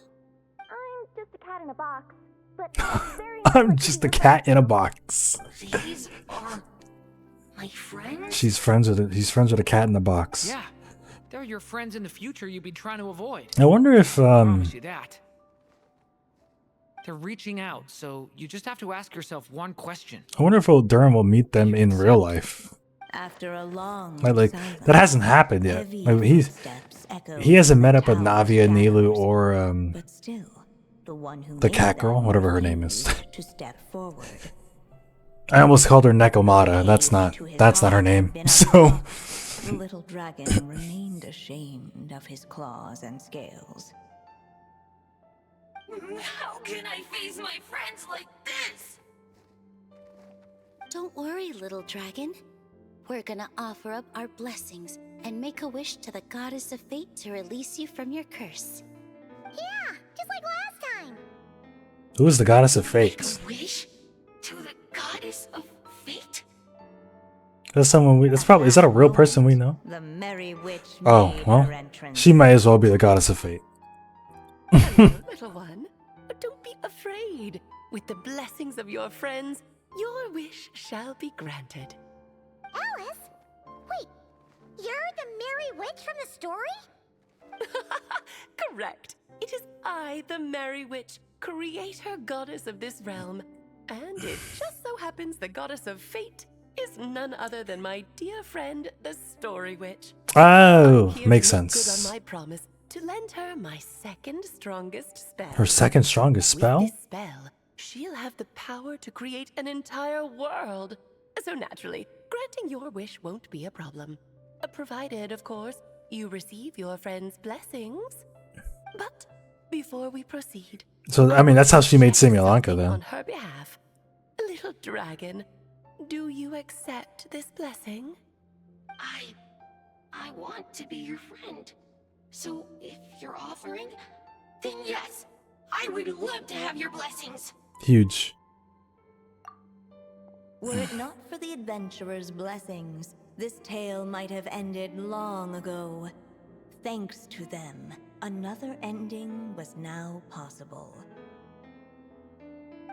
I'm just a cat in a box, but very I'm just a cat in a box. These are my friends? He's friends with a cat in a box. Yeah, they're your friends in the future you've been trying to avoid. I wonder if I promise you that. They're reaching out, so you just have to ask yourself one question. I wonder if old Durin will meet them in real life. After a long Like silence, that hasn't happened yet. heavy Like, footsteps echoed he hasn't from met the up with tower Navia, shadows, Nilu, or but still, the one who the made cat girl, them whatever her name is. refused to step forward. I almost called her Nekomata. That's not her name. So The little dragon remained ashamed of his claws and scales. How can I face my friends like this? Don't worry, little dragon. We're gonna offer up our blessings and make a wish to the goddess of fate to release you from your curse. Yeah, just like last time. who is the goddess of fate? Wish to the goddess of fate? That's someone we. That's probably. Is that a real person we know? The merry witch Oh made well, her entrance. she might as well be the goddess of fate. Hello, little one. Don't be afraid. With the blessings of your friends, your wish shall be granted. Alice? Wait, you're the Merry Witch from the story? Correct. It is I, the Merry Witch, creator goddess of this realm. And it just so happens the goddess of fate is none other than my dear friend, the Story Witch. Oh, I'm here makes to make sense. Good on my promise to lend her my second strongest spell. Her second strongest spell? With this spell, she'll have the power to create an entire world. So naturally, granting your wish won't be a problem. Provided, of course, you receive your friend's blessings. But before we proceed, So, I mean, that's how she made check Simulanka something then. on her behalf. Little dragon, do you accept this blessing? I want to be your friend. So if you're offering, then yes, I would love to have your blessings. Huge. Were it not for the adventurer's blessings, this tale might have ended long ago. Thanks to them, another ending was now possible.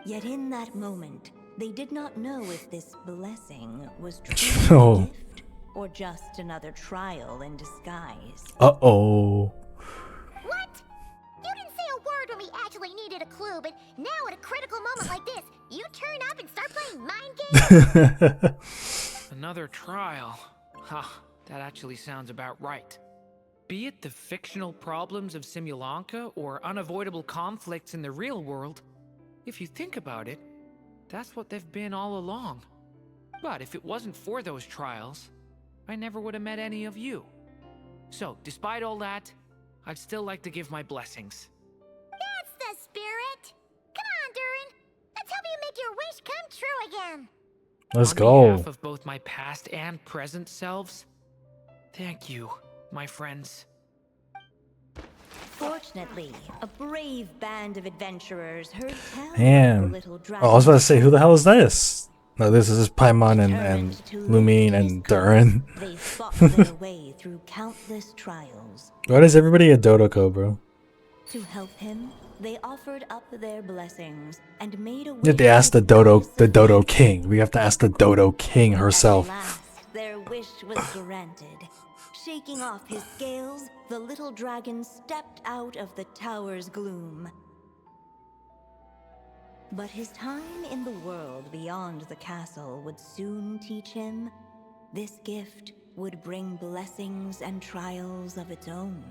Yet in that moment, they did not know if this blessing was truly Oh. a gift or just another trial in disguise. Uh-oh. What? You didn't say a word when we actually needed a clue, but now at a critical moment like this, you turn up and start playing mind games? Another trial. Ha, that actually sounds about right. Be it the fictional problems of Simulanka or unavoidable conflicts in the real world, if you think about it, that's what they've been all along. But if it wasn't for those trials, I never would have met any of you. So, despite all that, I'd still like to give my blessings. That's the spirit. Come on, Durin. Let's help you make your wish come true again. Let's On go. behalf of both my past and present selves, thank you, my friends. Fortunately, a brave band of adventurers heard tell of Man. the little dragon. Oh, I was about to say, who the hell is this? No, this is Paimon and Lumine and Durin. They fought their way through countless trials. What is everybody a Dodoko, bro? To help him, they offered up their blessings and made a You have to ask the Dodo King. We have to ask the Dodo King herself. At last, their wish was granted. Shaking off his scales, the little dragon stepped out of the tower's gloom. But his time in the world beyond the castle would soon teach him this gift would bring blessings and trials of its own.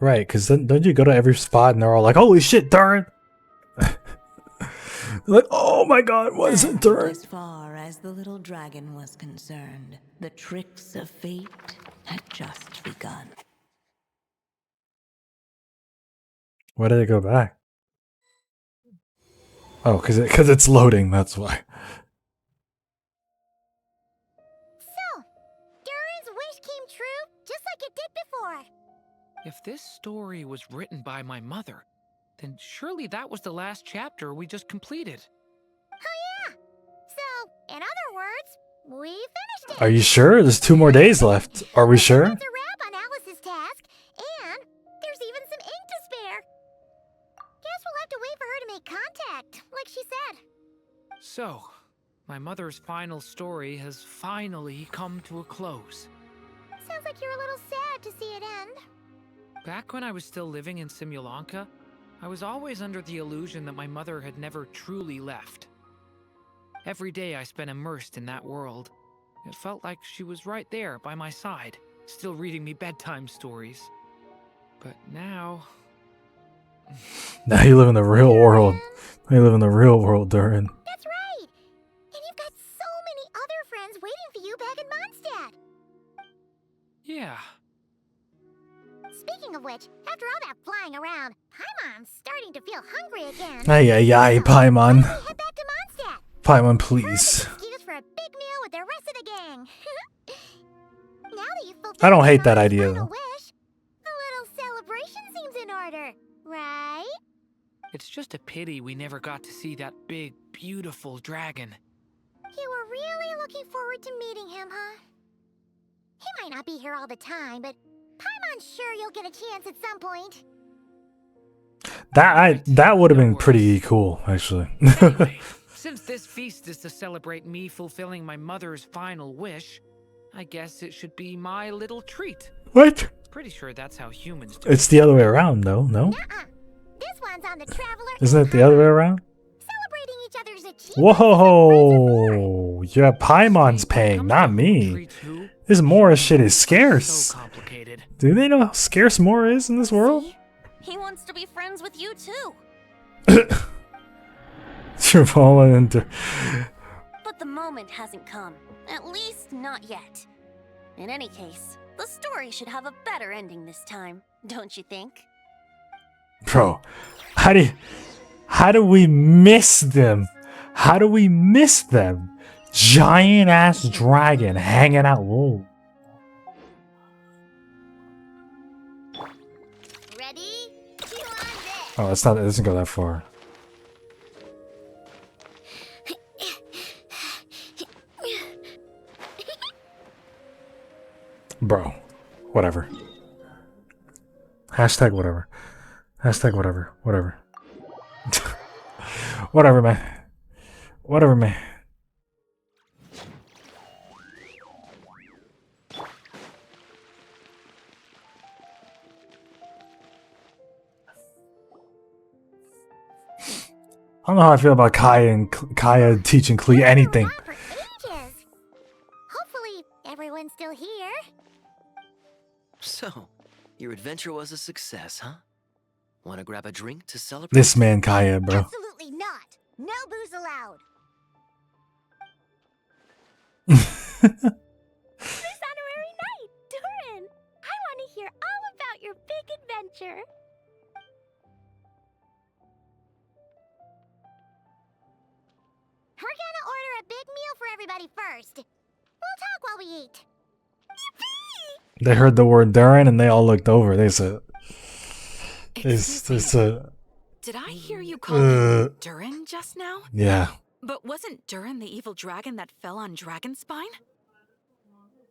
Right, because then don't you go to every spot and they're all like, holy shit, Durin! Like, oh my god, what is it, Durin? As far as the little dragon was concerned, the tricks of fate had just begun. Why did it go back? Oh, because it's loading, that's why. So, Durin's wish came true, just like it did before. If this story was written by my mother, then surely that was the last chapter we just completed. Oh yeah. So, in other words, we finished it. Are you sure? There's 2 more days left. Are we sure? That's a wrap on Alice's task, and there's even some ink to spare. Guess we'll have to wait for her to make contact, like she said. So, my mother's final story has finally come to a close. Sounds like you're a little sad to see it end. Back when I was still living in Simulanka, I was always under the illusion that my mother had never truly left. Every day I spent immersed in that world. It felt like she was right there by my side, still reading me bedtime stories. But now... Now you live in the real world. Now you live in the real world, Durin. That's right! And you've got so many other friends waiting for you back in Mondstadt. Yeah. Speaking of which, after all that flying around, Paimon's starting to feel hungry again. Ay, ay, ay, Paimon. Why don't we head back to Mondstadt? Paimon, please. Excuse for a big meal with the rest of the gang. Now that you've fulfilled I don't hate that Paimon's idea, final though. wish, a little celebration seems in order, right? It's just a pity we never got to see that big, beautiful dragon. You were really looking forward to meeting him, huh? He might not be here all the time, but Paimon's sure you'll get a chance at some point. That would have been pretty cool, actually. Anyway, since this feast is to celebrate me fulfilling my mother's final wish, I guess it should be my little treat. What? Pretty sure that's how humans do It's the other way around, though, no? Nuh-uh. This one's on the Traveler. Isn't it the other way around? Celebrating each other's achievements. Whoa! Yeah, Paimon's paying, not me. Tree too. This Mora shit is scarce. So complicated. Do they know how scarce Mora is in this world? See? He wants to be friends with you too. You're falling into. But the moment hasn't come. At least not yet. In any case, the story should have a better ending this time, don't you think? Bro, how do we miss them? How do we miss them? Giant ass dragon hanging out. Whoa. Ready? Chew on this. Oh, it's not. It doesn't go that far. Bro, whatever. Hashtag whatever. Hashtag whatever. Whatever. Whatever, man. Whatever, man. I don't know how I feel about Kaya teaching Klee anything. Around for ages. Hopefully, everyone's still here. So, your adventure was a success, huh? Want to grab a drink to celebrate? This man Kaya, bro. Absolutely not. No booze allowed. This honorary knight, Durin. I want to hear all about your big adventure. We're gonna order a big meal for everybody first. We'll talk while we eat. Yippee! They heard the word Durin and they all looked over. They said, Excuse me. Did I hear you call him Durin just now? Yeah. But wasn't Durin the evil dragon that fell on Dragonspine?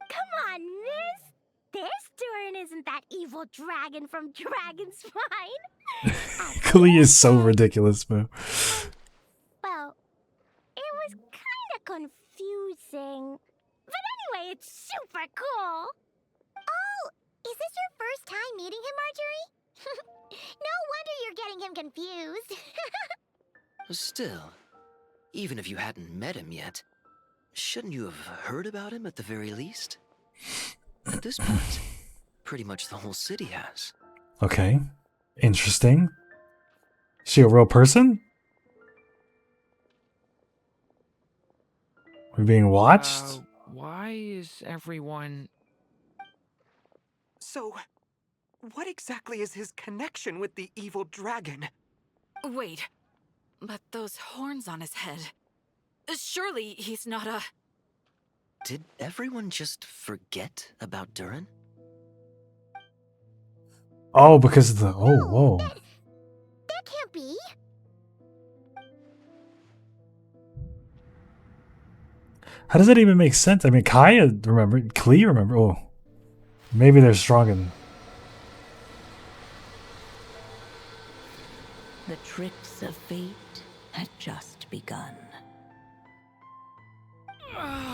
Come on, miss. This Durin isn't that evil dragon from Dragonspine. Klee is so ridiculous, bro. Well, it was kind of confusing. But anyway, it's super cool. Oh, is this your first time meeting him, Marjorie? No wonder you're getting him confused. Still, even if you hadn't met him yet, shouldn't you have heard about him at the very least? At this point, pretty much the whole city has. Okay. Interesting. Is she a real person? We're being watched? Why is everyone... So, what exactly is his connection with the evil dragon? Wait, but those horns on his head. Surely he's not a... Did everyone just forget about Durin? Oh, because of the... Oh, whoa. That can't be. How does that even make sense? I mean, Kaya remember, Klee remember. Oh, maybe they're strong in... The tricks of fate had just begun.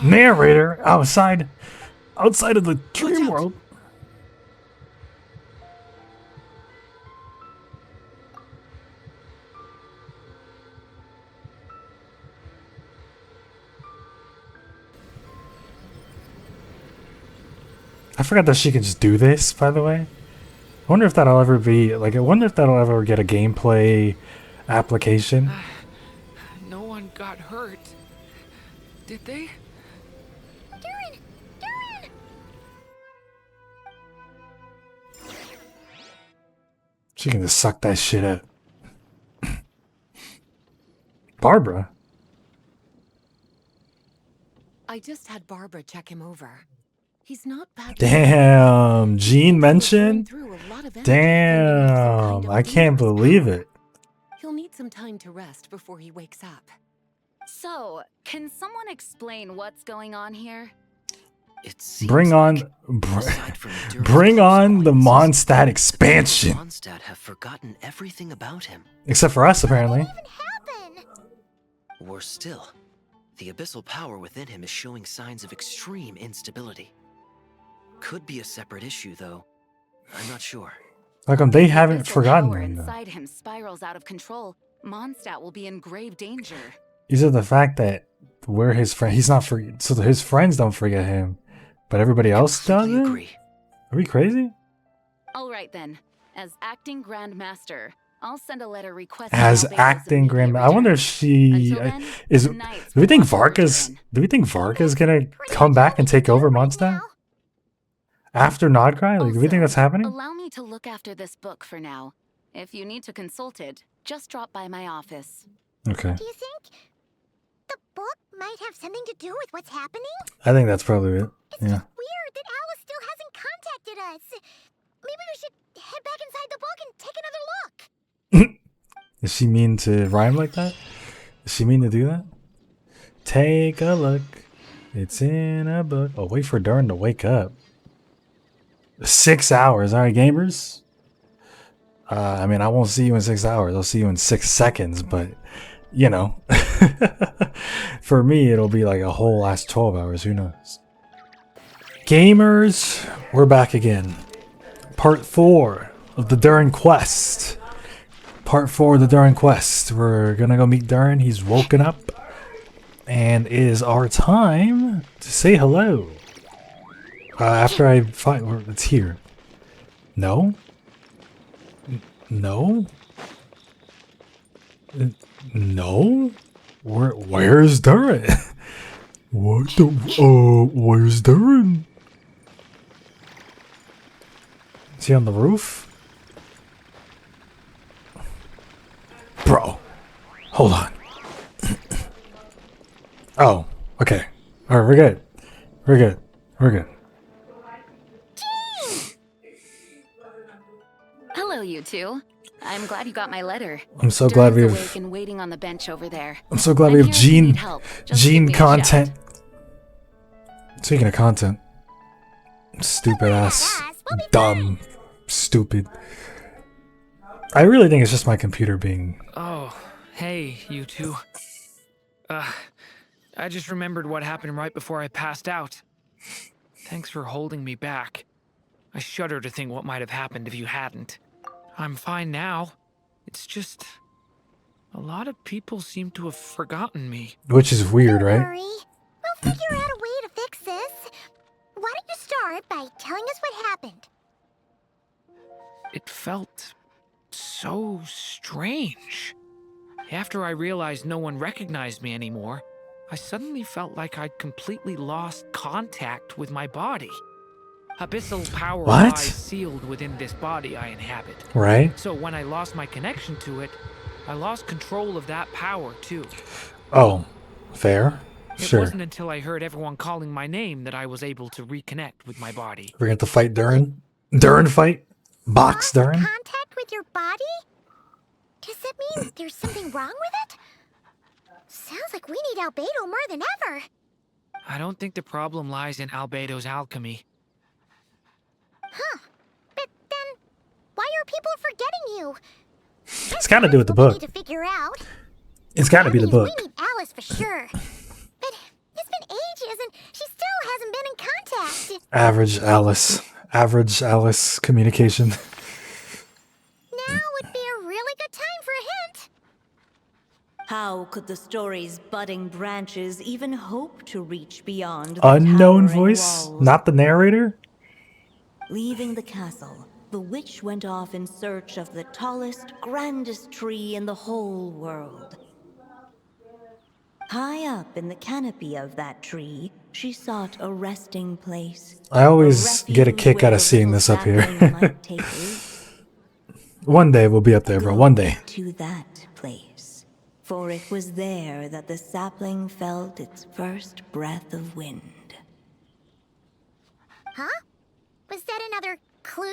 Narrator outside of the dream world. I forgot that she can just do this, by the way. I wonder if that'll ever be, like, I wonder if that'll ever get a gameplay application. No one got hurt. Did they? Durin! Durin! She can just suck that shit up. Barbara? I just had Barbara check him over. He's not bad. Damn, Jean mentioned? Through a lot of energy, Damn, I can't believe it. He'll need some time to rest before he wakes up. So, can someone explain what's going on here? It seems Bring on, aside from Durin's bring on the exploits, Mondstadt expansion. Mondstadt have forgotten everything about him. Except for us, apparently. Happen! Worse still, the abyssal power within him is showing signs of extreme instability. Could be a separate issue, though. I'm not sure. How come they haven't If the forgotten power him, though? inside him spirals out of control, Mondstadt will be in grave danger. These are the fact that we're his friend. He's not for so his friends don't forget him, but everybody else doesn't. Agree. Are we crazy? All right then. As acting Grand Master, I'll send a letter requesting As Albedo's acting immediate grandma, I wonder if she Until then, is. the knights Do we will think watch over Varka's? Durin. Do we think Varka's gonna come back and take over Mondstadt after Nod-Krai? Like, do we think that's happening? Allow me to look after this book for now. If you need to consult it, just drop by my office. Okay. Do you think the book might have something to do with what's happening? I think that's probably it. Yeah. Weird that Alice still hasn't contacted us. Maybe we should head back inside the book and take another look. Is she mean to rhyme like that? Is she mean to do that? Take a look. It's in a book. Oh, wait for Durin to wake up. 6 hours. All right, gamers. I mean, I won't see you in 6 hours. I'll see you in 6 seconds, but, you know. For me, it'll be like a whole last 12 hours. Who knows? Gamers, we're back again. Part 4 of the Durin quest. Part 4 of the Durin quest. We're gonna go meet Durin. He's woken up. And it is our time to say hello. After I find... It's here. No? No? No? Where's Durin? What the... where's Durin? Is he on the roof? Bro. Hold on. Oh, okay. Alright, we're good. We're good. We're good. Hello, you two. I'm glad you got my letter. I'm so glad we Durin's have... awake and waiting on the bench over there. I'm so glad we have here if you Gene... need help. Just give Gene me a content. shout. Speaking of content. Stupid ass. Dumb. Stupid. I really think it's just my computer being... Oh, hey, you two. I just remembered what happened right before I passed out. Thanks for holding me back. I shudder to think what might have happened if you hadn't. I'm fine now. It's just... a lot of people seem to have forgotten me. Which is weird, Don't right? worry. We'll figure out a way to fix this. Why don't you start by telling us what happened? It felt so strange. After I realized no one recognized me anymore, I suddenly felt like I'd completely lost contact with my body. Abyssal power What? lies sealed within this body I inhabit. Right? So when I lost my connection to it, I lost control of that power too. Oh, fair. It Sure. wasn't until I heard everyone calling my name that I was able to reconnect with my body. We're going to fight Durin? Durin fight? Box Durin? Contact with your body? Does that mean there's something wrong with it? Sounds like we need Albedo more than ever. I don't think the problem lies in Albedo's alchemy. Huh. But then, why are people forgetting you? It's got to do with the We book. need to figure out. It's got to be the That book. means we need Alice for sure. But it's been ages and she still hasn't been in contact. Average Alice. Average Alice communication. Now would be a really good time for a hint. How could the story's budding branches even hope to reach beyond the Unknown towering voice? walls? Not the narrator? Leaving the castle, the witch went off in search of the tallest, grandest tree in the whole world. High up in the canopy of that tree, she sought a resting place. I always get a kick out of seeing this up here. One day we'll be up there, bro. One day. To that place, for it was there that the sapling felt its first breath of wind. Huh? Was that another clue?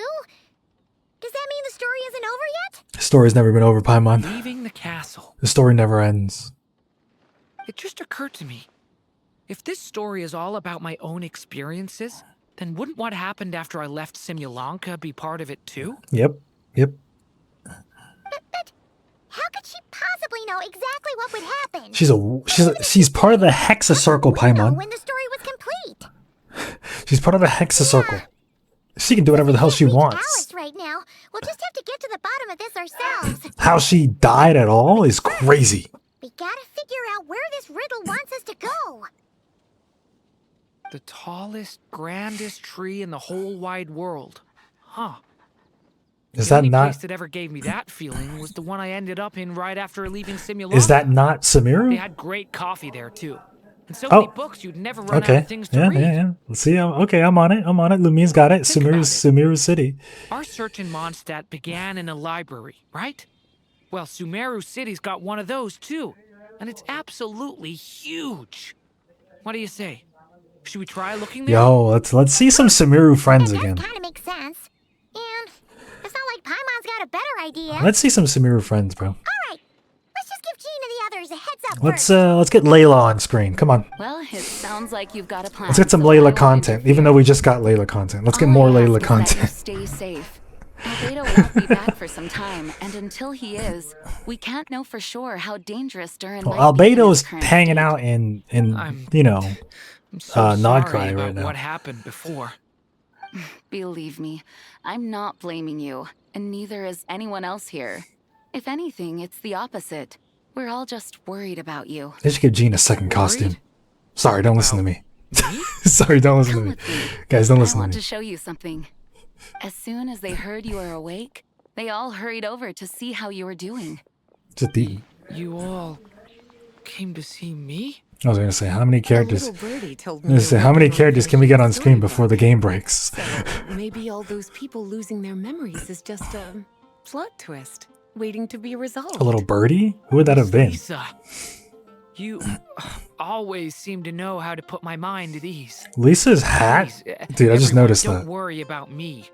Does that mean the story isn't over yet? The story's never been over, Paimon. Leaving the castle. The story never ends. It just occurred to me. If this story is all about my own experiences, then wouldn't what happened after I left SIMULANKA be part of it too? Yep. Yep. But how could she possibly know exactly what would happen? She's part of the Hexa Circle, Paimon. When the story was complete. She's part of the Hexa Circle. She can do whatever the hell she wants. Alice We'll just have to get to the bottom of this ourselves. How she died at all is crazy. We gotta figure out where this riddle wants us to go. The tallest, grandest tree in the whole wide world. Huh. Is The that only not? place that ever gave me that feeling was the one I ended up in right after leaving Simulanka. Is that not They Samiru? had great coffee there too. And so Oh. many books you'd never run out Okay. of things to Yeah, read. yeah. Let's see. Okay, I'm on it. Lumine's got it. Think about Samiru City. Our search in Mondstadt began in a library, right? Well, Sumeru City's got one of those too. And it's absolutely huge. What do you say? Should we try looking there? Yo, let's see some Samiru friends again. Kind of makes sense. And it's not like Paimon's got a better idea. Let's see some Samiru friends, bro. Alright, let's just give Jean and the others a heads up Let's first. let's get Layla on screen. Come on. Well, it sounds like you've got a plan. Let's get some so I Layla won't content, even though we just got Layla content. Let's get more All I Layla ask is that you content. stay safe. Albedo won't be back for some time, and until he is, we can't know for sure how dangerous Durin Well, might be in his Albedo's current hanging state. out in I'm you know, so Nod-Krai sorry right about now. what happened before. Believe me, I'm not blaming you, and neither is anyone else here. If anything, it's the opposite. We're all just worried about you. They should give Jean a second costume. Sorry, don't listen to me. Sorry, don't listen to me. Guys, don't I listen to want me. to show you something. As soon as they heard you were awake, they all hurried over to see how you were doing. Just the, You all came to see me? I was gonna say, how many characters? A little birdie told I me was gonna say, how many characters can we get on screen before the game breaks? So maybe all those people losing their memories is just a plot twist waiting to be resolved. A little birdie? Who would that have been? Lisa, you always seem to know how to put my mind at ease. Lisa's hat? Please, Dude, I just everyone, noticed don't that. worry about me.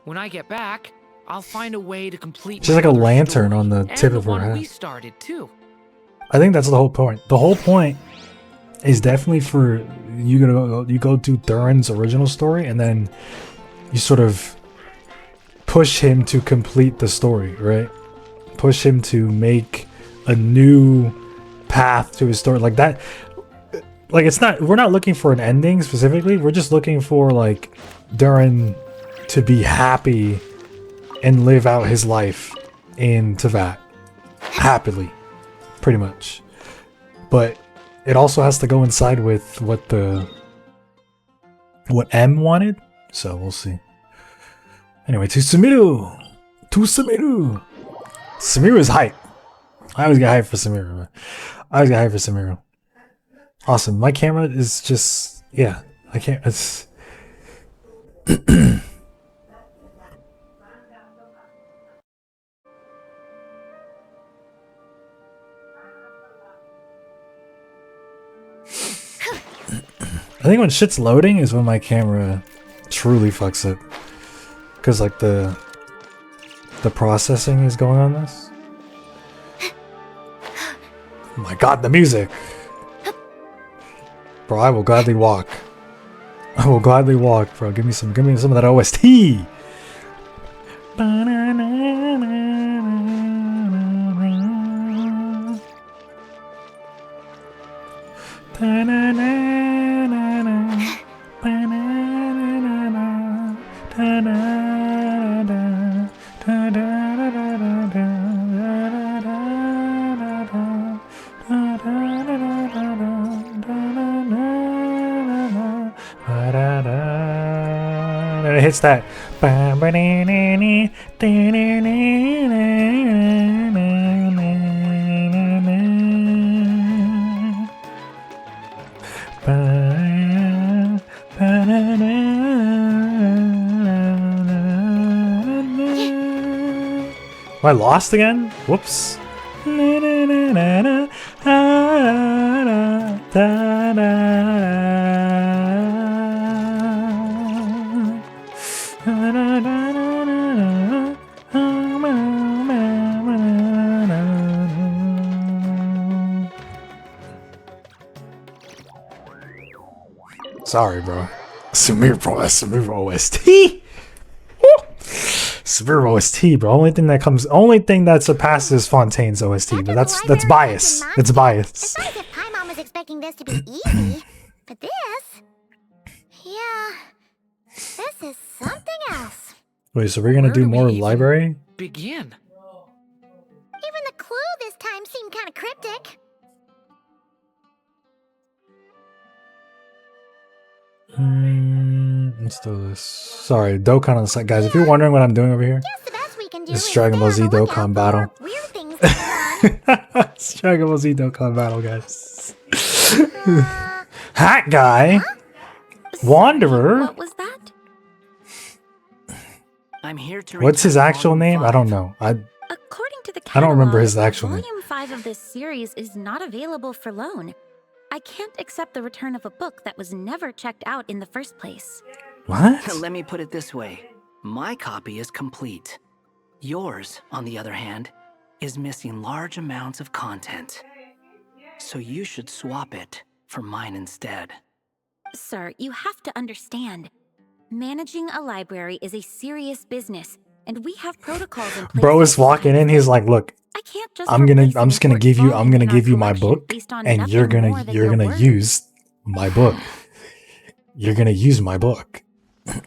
When I get back, I'll find a way to complete. She's my like a mother's lantern story, on the and tip the of her one hat. We started too. I think that's the whole point. The whole point is definitely for you go do Durin's original story, and then you sort of push him to complete the story, right? Push him to make a new path to his story, like that. Like it's not. We're not looking for an ending specifically. We're just looking for like Durin to be happy and live out his life in Teyvat happily, pretty much. But it also has to go inside with what M wanted. So we'll see. Anyway, to Samiru. Samiru is hype. I always get hyped for Samiru. Man. I always get hyped for Samiru. Awesome. My camera is just, yeah. I can't. It's. I think when shit's loading is when my camera truly fucks up. Because like the processing is going on this. Oh my god, the music! Bro, I will gladly walk. I will gladly walk, bro. Give me some of that OST! And it hits that. Am I lost again? Whoops. Sorry, bro. Samir, bro. That's Samir OST. Severe OST, bro. Only thing that surpasses Fontaine's OST, but that's bias. It's bias. It's not as if Paimon was expecting this to be easy, but this, yeah, this is something else. Wait, so we're gonna Where do do we more even library? begin? Even the clue this time seemed kind of cryptic. Let's do this. Sorry, Dokkan on the side. Guys, if you're wondering what I'm doing over here, Guess the best we can do this is is Dragon Ball Z stay on the lookout Dokkan for battle. weird things going on. It's Dragon Ball Z Dokkan battle, guys. Hat guy? Wanderer? What was that? I'm here to What's his return actual Volume name? I 5. don't know. According to the I don't remember catalog, his actual name. Volume 5 of this series is not available for loan. I can't accept the return of a book that was never checked out in the first place. What? Let me put it this way. My copy is complete. Yours, on the other hand, is missing large amounts of content. So you should swap it for mine instead. Sir, you have to understand. Managing a library is a serious business, and we have protocols in place. Bro is walking in. He's like, "Look, I can't just I'm just gonna give you my book, based on and you're nothing gonna more than your word." use my book. You're gonna use my book." Hey,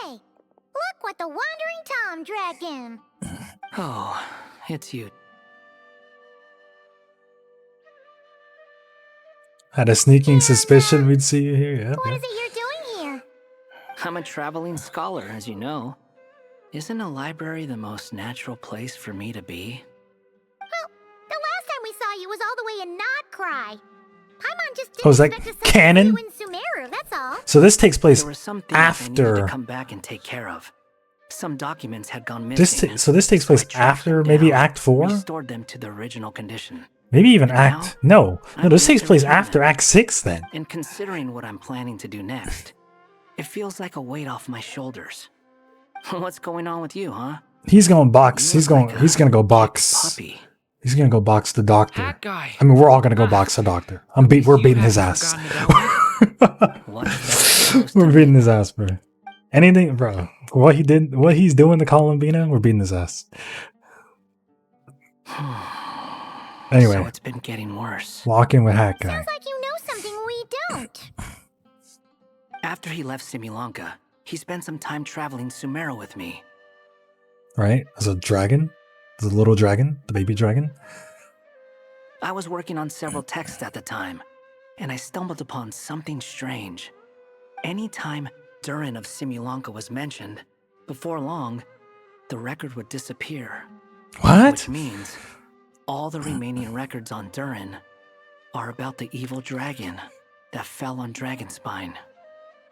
look what the Wandering Tom dragged in. Oh, it's you. Had a sneaking suspicion we'd see you here. Yeah, What yeah. is it you're doing here? I'm a traveling scholar, as you know. Isn't a library the most natural place for me to be? Well, the last time we saw you was all the way in Nod-Krai. Paimon just didn't Oh, is that expect us to canon? see you in Sumeru, that's all. So this takes place There were some things I needed to after. come back and take care of. Some documents had gone missing. So this takes place I tracked after them maybe down, Act 4, restored them to the original condition. maybe even And Act. now, No, this takes place after Act 6. Then And considering what I'm planning to do next, it feels like a weight off my shoulders. What's going on with you, huh? he's going box. You He's look going. like He's a gonna go box. puppy. He's gonna go box the doctor. Hat guy. I mean, we're all gonna go box the doctor. We're beating his ass. We're beating his ass, bro. Anything, bro. What he's doing to Columbina, we're beating his ass. Anyway, So it's been getting worse. walking with Hat Guy. Sounds like you know something we don't. After he left SIMULANKA, he spent some time traveling Sumeru with me. Right? As a dragon, the little dragon, the baby dragon. I was working on several texts at the time, and I stumbled upon something strange. Anytime Durin of SIMULANKA was mentioned, before long, the record would disappear. What? Which means all the remaining records on Durin are about the evil dragon that fell on Dragonspine.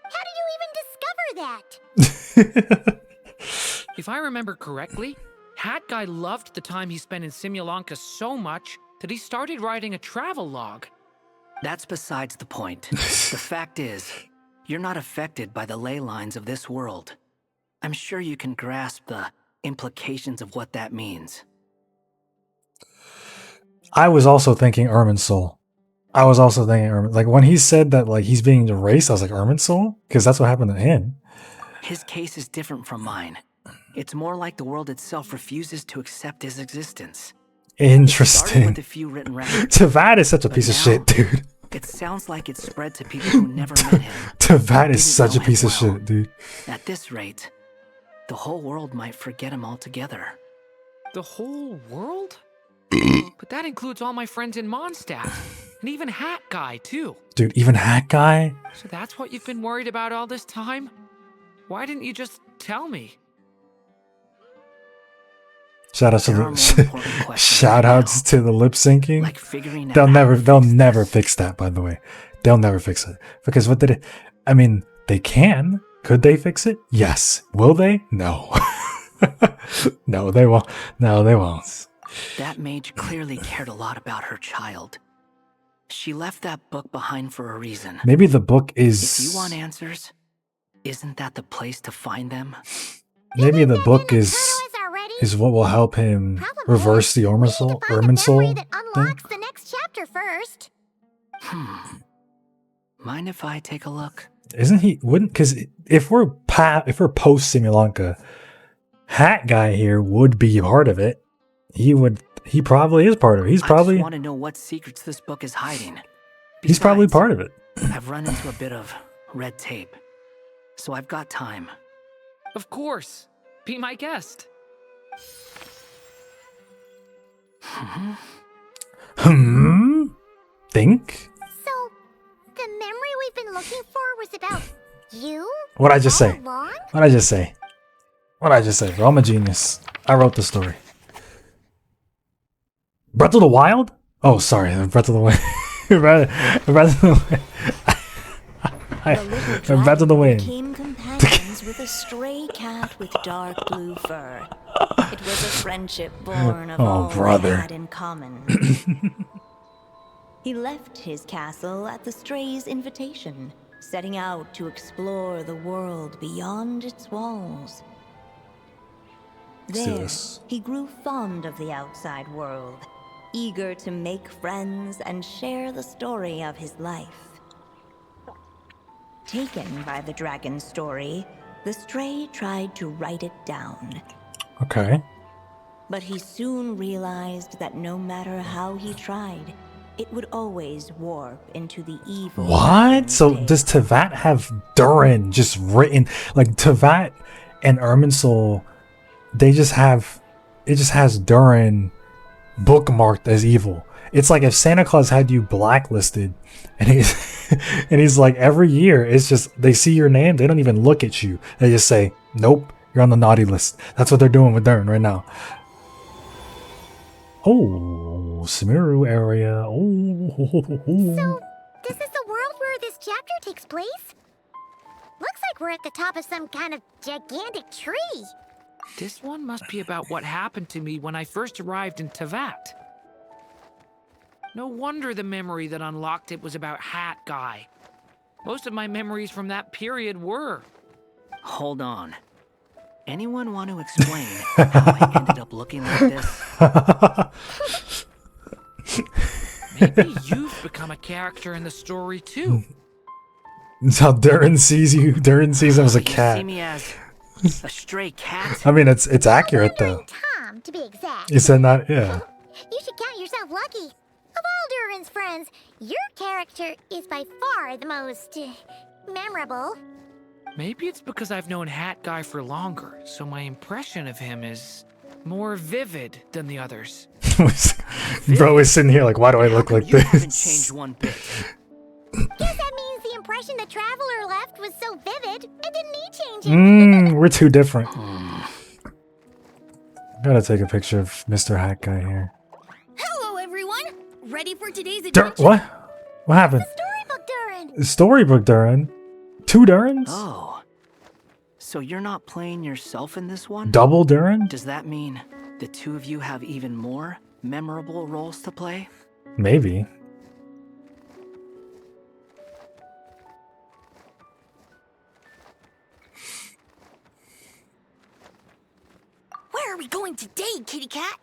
How did you even discover that? If I remember correctly, Hat Guy loved the time he spent in Simulanka so much that he started writing a travel log. That's besides the point. The fact is, you're not affected by the ley lines of this world. I'm sure you can grasp the implications of what that means. I was also thinking Irminsul. Like when he said that like he's being erased, I was like Irminsul? Because that's what happened to him. His case is different from mine. It's more like the world itself refuses to accept his existence. Started Interesting. with a few written records. Tavad is such a But piece of now, shit, dude. It sounds like it's spread to people who never met him. Tavad is didn't such a know him piece of well. shit, dude. At this rate, the whole world might forget him altogether. The whole world? But that includes all my friends in Mondstadt, and even Hat Guy, too. Dude, even Hat Guy? So that's what you've been worried about all this time? Why didn't you just tell me? Shout outs to There are more the important questions shout right outs to the lip syncing. Like figuring out They'll how never to they'll fix never this. fix that, by the way. They'll never fix it. Because what did it I mean, they can. Could they fix it? Yes. Will they? No. No, they won't. No, they won't. That mage clearly cared a lot about her child. She left that book behind for a reason. Maybe the book If you is want answers, isn't that the place to find them? maybe the book is Already? what will help him Problem reverse is, the we need to find the memory Irminsul that thing. unlocks the next chapter first. Mind if I take a look? Isn't he wouldn't because if we're post Simulanka, Hat Guy here would be part of it. He probably is part of it. I just want to know what secrets this book is hiding. He's probably Besides, part of it. I've run into a bit of red tape, so I've got time. Of course. Be my guest. Think? So, the memory we've been looking for was about you? What'd I just all say? along? What'd I just say? What'd I just say? Bro, I'm a genius. I wrote the story. Breath of the Wild? Oh, sorry. Breath of the Wild. Breath of the Wild. Breath of the Wind. Became companions with a stray cat with dark blue fur. It was a friendship born of all they had in common. He left his castle at the stray's invitation, setting out to explore the world beyond its walls. There, he grew fond of the outside world, eager to make friends and share the story of his life. Taken by the dragon's story, the stray tried to write it down. Okay. But he soon realized that no matter how he tried, it would always warp into the evil. What? So does Tevat have Durin just written? Like Tevat and Irminsul, they just have, it just has Durin bookmarked as evil. It's like if Santa Claus had you blacklisted and he's like every year it's just they see your name, they don't even look at you. They just say, nope, you're on the naughty list. That's what they're doing with Durin right now. Oh, Simiru area. So, this is the world where this chapter takes place? Looks like we're at the top of some kind of gigantic tree. This one must be about what happened to me when I first arrived in Tevat. No wonder the memory that unlocked it was about Hat Guy. Most of my memories from that period were. Hold on. Anyone want to explain how I ended up looking like this? Maybe you've become a character in the story too. That's how Durin sees you. Durin sees him as a You cat. see me as a stray cat? I mean, it's accurate though. Tom, to be exact. You said not, yeah. You should count yourself lucky. Of all Durin's friends, your character is by far the most memorable. Maybe it's because I've known Hat Guy for longer, so my impression of him is more vivid than the others. Bro is sitting here like, why do I look like You haven't this? changed one bit. Guess that means the impression the Traveler left was so vivid, it didn't need changing. We're too different. Gotta take a picture of Mr. Hat Guy here. Hello, everyone. Ready for today's adventure? What? What happened? Storybook Durin. Storybook Durin? Two Durins? Oh. So you're not playing yourself in this one? Double Durin? Does that mean the two of you have even more memorable roles to play? Maybe. Where are we going today, kitty cat?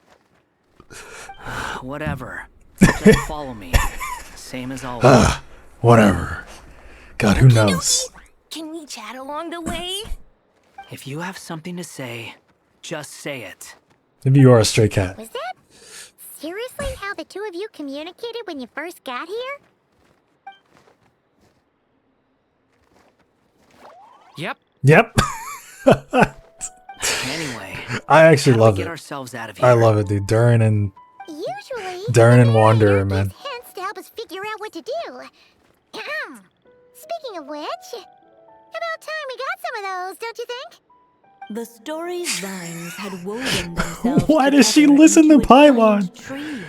Whatever. Just follow me. Same as always. Whatever. God, who knows? Can we chat along the way? If you have something to say, just say it. Maybe you are a stray cat. Was that seriously how the two of you communicated when you first got here? Yep. Yep. Anyway, I actually how do we love get it. ourselves out of here? I love it, dude. Durin and Usually, Wanderer, man. hints to help us figure out what to do. Speaking of which, about time we got some of those, don't you think? The story's vines had woven themselves. Why does she together listen to into a Paimon? giant tree,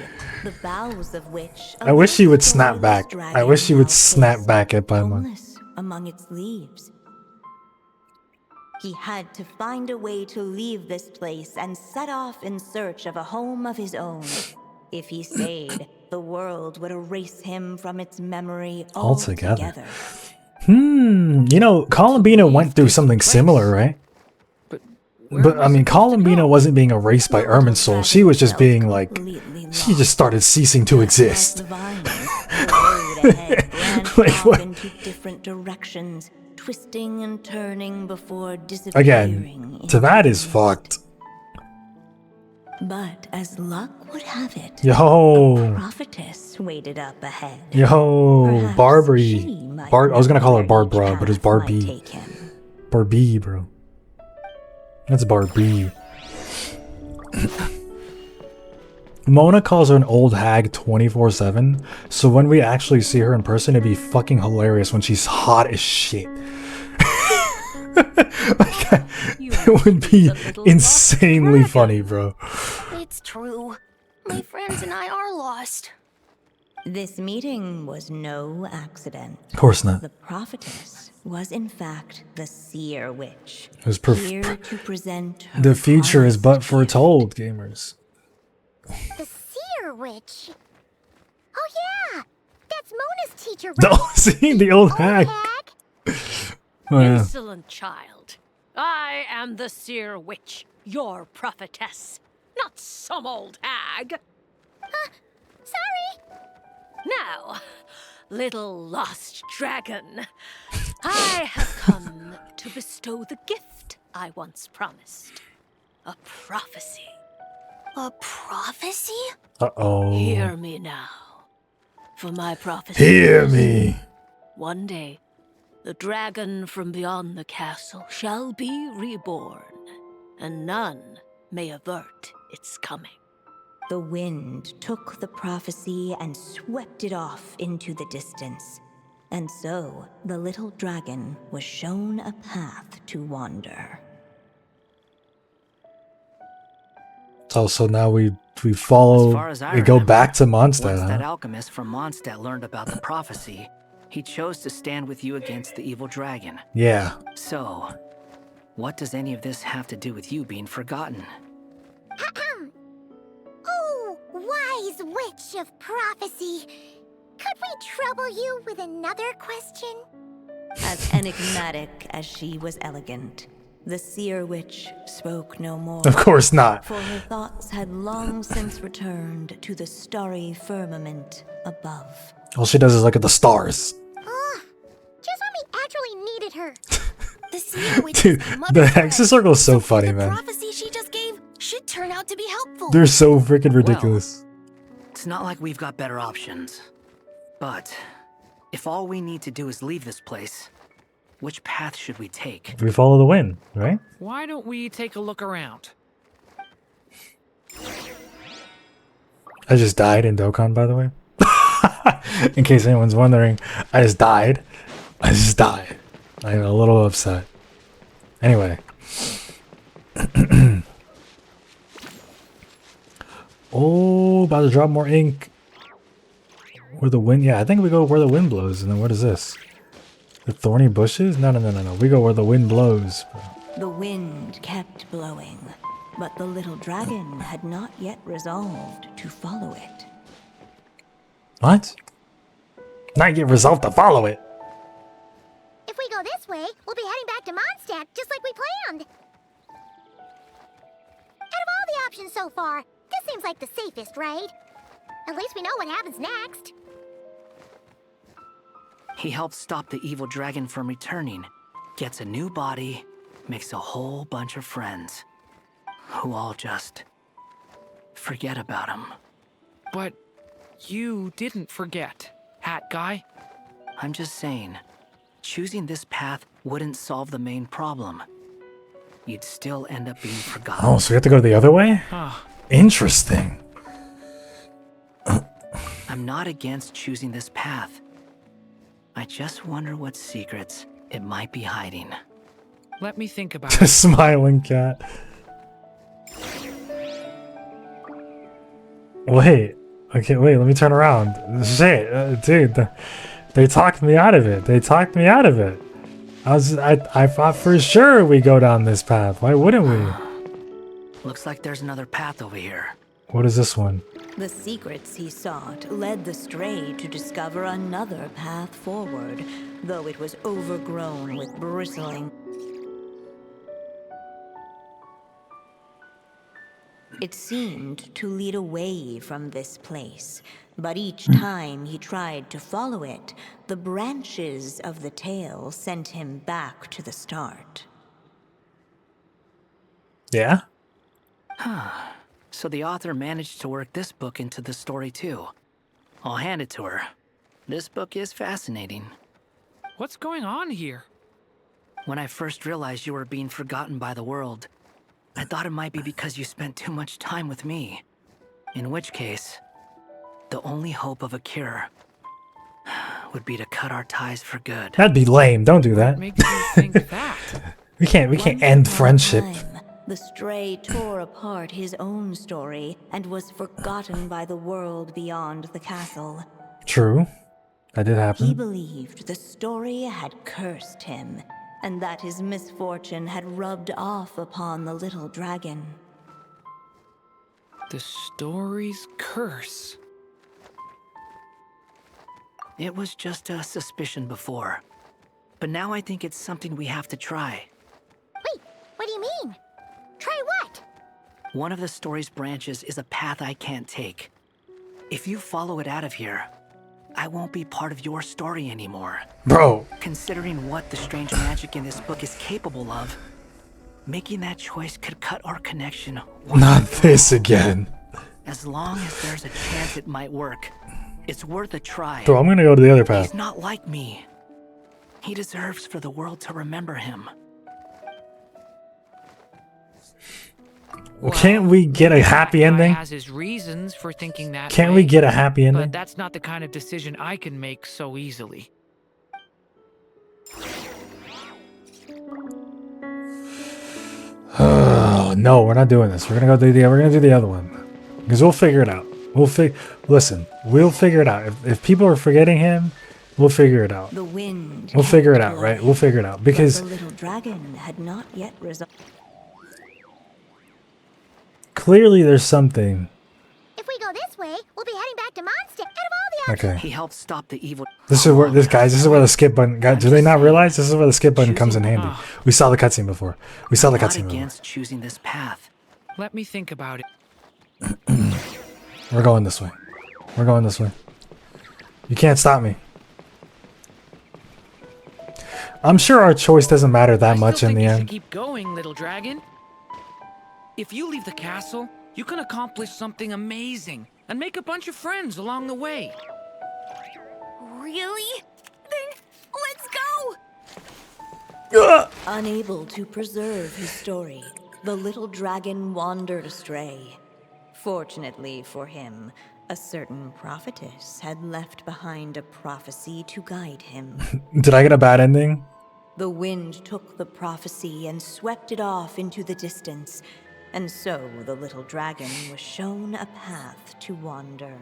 the boughs of which I wish she would snap story back. this I wish she would dragon snap now back at faced, Paimon. homeless among its leaves. He had to find a way to leave this place and set off in search of a home of his own. If he stayed, the world would erase him from its memory Altogether. altogether. You know, Columbina went through something similar, right? But I mean, Columbina wasn't being erased by Irminsul. She was just being like, she just started ceasing to exist. The vines, the road ahead branched Like, off what? into different directions, twisting and turning before disappearing. Again, into Tevat is the mist. fucked. But as luck would have it, Yo. prophetess waited up ahead. Yo, Perhaps Barbary. she might I was gonna call her know where Barbara, each but it's path might Barbie. take him. Barbie, bro. That's Barbie. Mona calls her an old hag 24/7, so when we actually see her in person, it'd be fucking hilarious when she's hot as shit. Like, it would be insanely funny, bro. It's true. My friends and I are lost. This meeting was no accident. Of course not. The prophetess was in fact the seer witch, It was here to present her the future is but promised foretold, gamers. The seer witch. Oh yeah, that's Mona's teacher, right? Oh, see, the old hag. Oh, yeah. Insolent child. I am the seer witch, your prophetess, not some old hag. Sorry. Now, little lost dragon, I have come to bestow the gift I once promised. A prophecy. A prophecy? Uh-oh. Hear me now. For my prophecy. Hear me. One day, the dragon from beyond the castle shall be reborn, and none may avert its coming. The wind took the prophecy and swept it off into the distance. And so, the little dragon was shown a path to wander. So now we follow, As far as I we go remember, back to Mondstadt, Once huh? that alchemist from Mondstadt learned about the prophecy, he chose to stand with you against the evil dragon. Yeah. So, what does any of this have to do with you being forgotten? Oh, wise witch of prophecy. Could we trouble you with another question? As enigmatic as she was elegant, the seer witch spoke no more. Of course not. For her thoughts had long since returned to the starry firmament above. All she does is look at the stars. Just when we actually needed her. The seer witch Dude, is my the mother's Hexes friend. Circle is so funny, The man. prophecy she just gave should turn out to be helpful. They're so freaking ridiculous. It's not like we've got better options. But, if all we need to do is leave this place, which path should we take? We follow the wind, right? Why don't we take a look around? I just died in Dokkan, by the way. In case anyone's wondering, I just died. I'm a little upset. Anyway. Oh, about to drop more ink. Where the wind... Yeah, I think we go where the wind blows. And then what is this? The thorny bushes? No. We go where the wind blows. The wind kept blowing, but the little dragon had not yet resolved to follow it. What? Not yet resolved to follow it. If we go this way, we'll be heading back to Mondstadt, just like we planned. Out of all the options so far, this seems like the safest, right? At least we know what happens next. He helps stop the evil dragon from returning, gets a new body, makes a whole bunch of friends, who all just forget about him. But you didn't forget, Hat Guy. I'm just saying, choosing this path wouldn't solve the main problem. You'd still end up being forgotten. Oh, so we have to go the other way? Huh. Interesting. I'm not against choosing this path. I just wonder what secrets it might be hiding. Let me think about The it. smiling cat. Wait. Okay, wait, let me turn around. Shit, dude, they talked me out of it. I thought for sure we go down this path. Why wouldn't we? Looks like there's another path over here. What is this one? The secrets he sought led the stray to discover another path forward, though it was overgrown with bristling. It seemed to lead away from this place, but each time he tried to follow it, the branches of the tail sent him back to the start. Yeah? So the author managed to work this book into the story too. I'll hand it to her. This book is fascinating. What's going on here? When I first realized you were being forgotten by the world, I thought it might be because you spent too much time with me. In which case, the only hope of a cure would be to cut our ties for good. That'd be lame. Don't do that. What makes you think that? We can't Once end upon a friendship. time, the stray tore apart his own story and was forgotten by the world beyond the castle. True. That did He happen. believed the story had cursed him, and that his misfortune had rubbed off upon the little dragon. The story's curse. It was just a suspicion before. But now I think it's something we have to try. Wait, what do you mean? Try what? One of the story's branches is a path I can't take. If you follow it out of here, I won't be part of your story anymore. Bro. Considering what the strange magic in this book is capable of, making that choice could cut our connection. Not this again. As long as there's a chance it might work, it's worth a try. Bro, I'm gonna go to the other path. He's not like me. He deserves for the world to remember him. Well, can't we get a happy ending? He has his reasons for thinking that Can't way, we get a happy ending? But that's not the kind of decision I can make so easily. Oh no, we're not doing this. We're gonna do the other one because we'll figure it out. Listen, we'll figure it out. If people are forgetting him, we'll figure it out. The wind. We'll figure it out, right? We'll figure it out because the little dragon had not yet resolved. clearly there's something. If we go this way, we'll be heading back to Mondstadt. Out of all the Okay. He helped stop the evil. This is where this is where the skip button. Do they not realize this is where the skip button comes in handy? We saw the cutscene before. We saw the Not cutscene before. against choosing this path. Let me think about it. We're going this way. We're going this way. You can't stop me. I'm sure our choice doesn't matter that much in the You should end. keep going, little dragon. If you leave the castle, you can accomplish something amazing and make a bunch of friends along the way. Really? Then let's go! Unable to preserve his story, the little dragon wandered astray. Fortunately for him, a certain prophetess had left behind a prophecy to guide him. Did I get a bad ending? The wind took the prophecy and swept it off into the distance, and so the little dragon was shown a path to wander.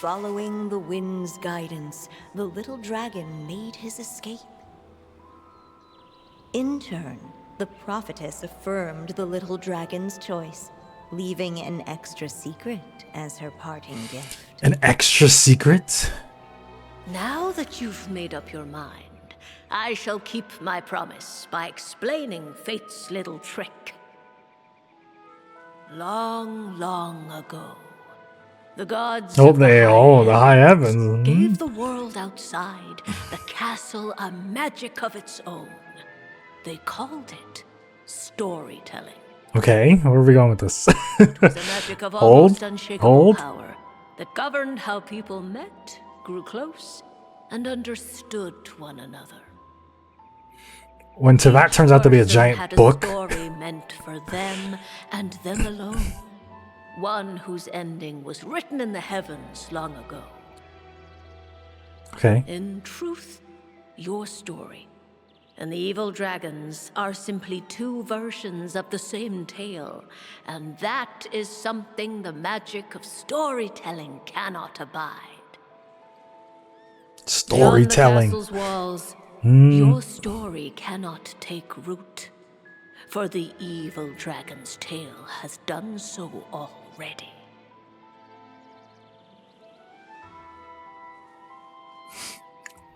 Following the wind's guidance, the little dragon made his escape. In turn, the prophetess affirmed the little dragon's choice, leaving an extra secret as her parting gift. An extra secret? Now that you've made up your mind, I shall keep my promise by explaining Fate's little trick. Long, long ago, the gods of the high heavens. gave the world outside the castle a magic of its own. They called it storytelling. Okay, where are we going with this? It was a magic of almost unshakable power that governed how people met, grew close, and understood one another. When Tevat turns out to be a giant had book. a story meant for them and them alone. One whose ending was written in the heavens long ago. Okay. In truth, your story and the evil dragons are simply two versions of the same tale, and that is something the magic of storytelling cannot abide. Storytelling. Beyond the castle's walls, your story cannot take root, for the evil dragon's tale has done so already.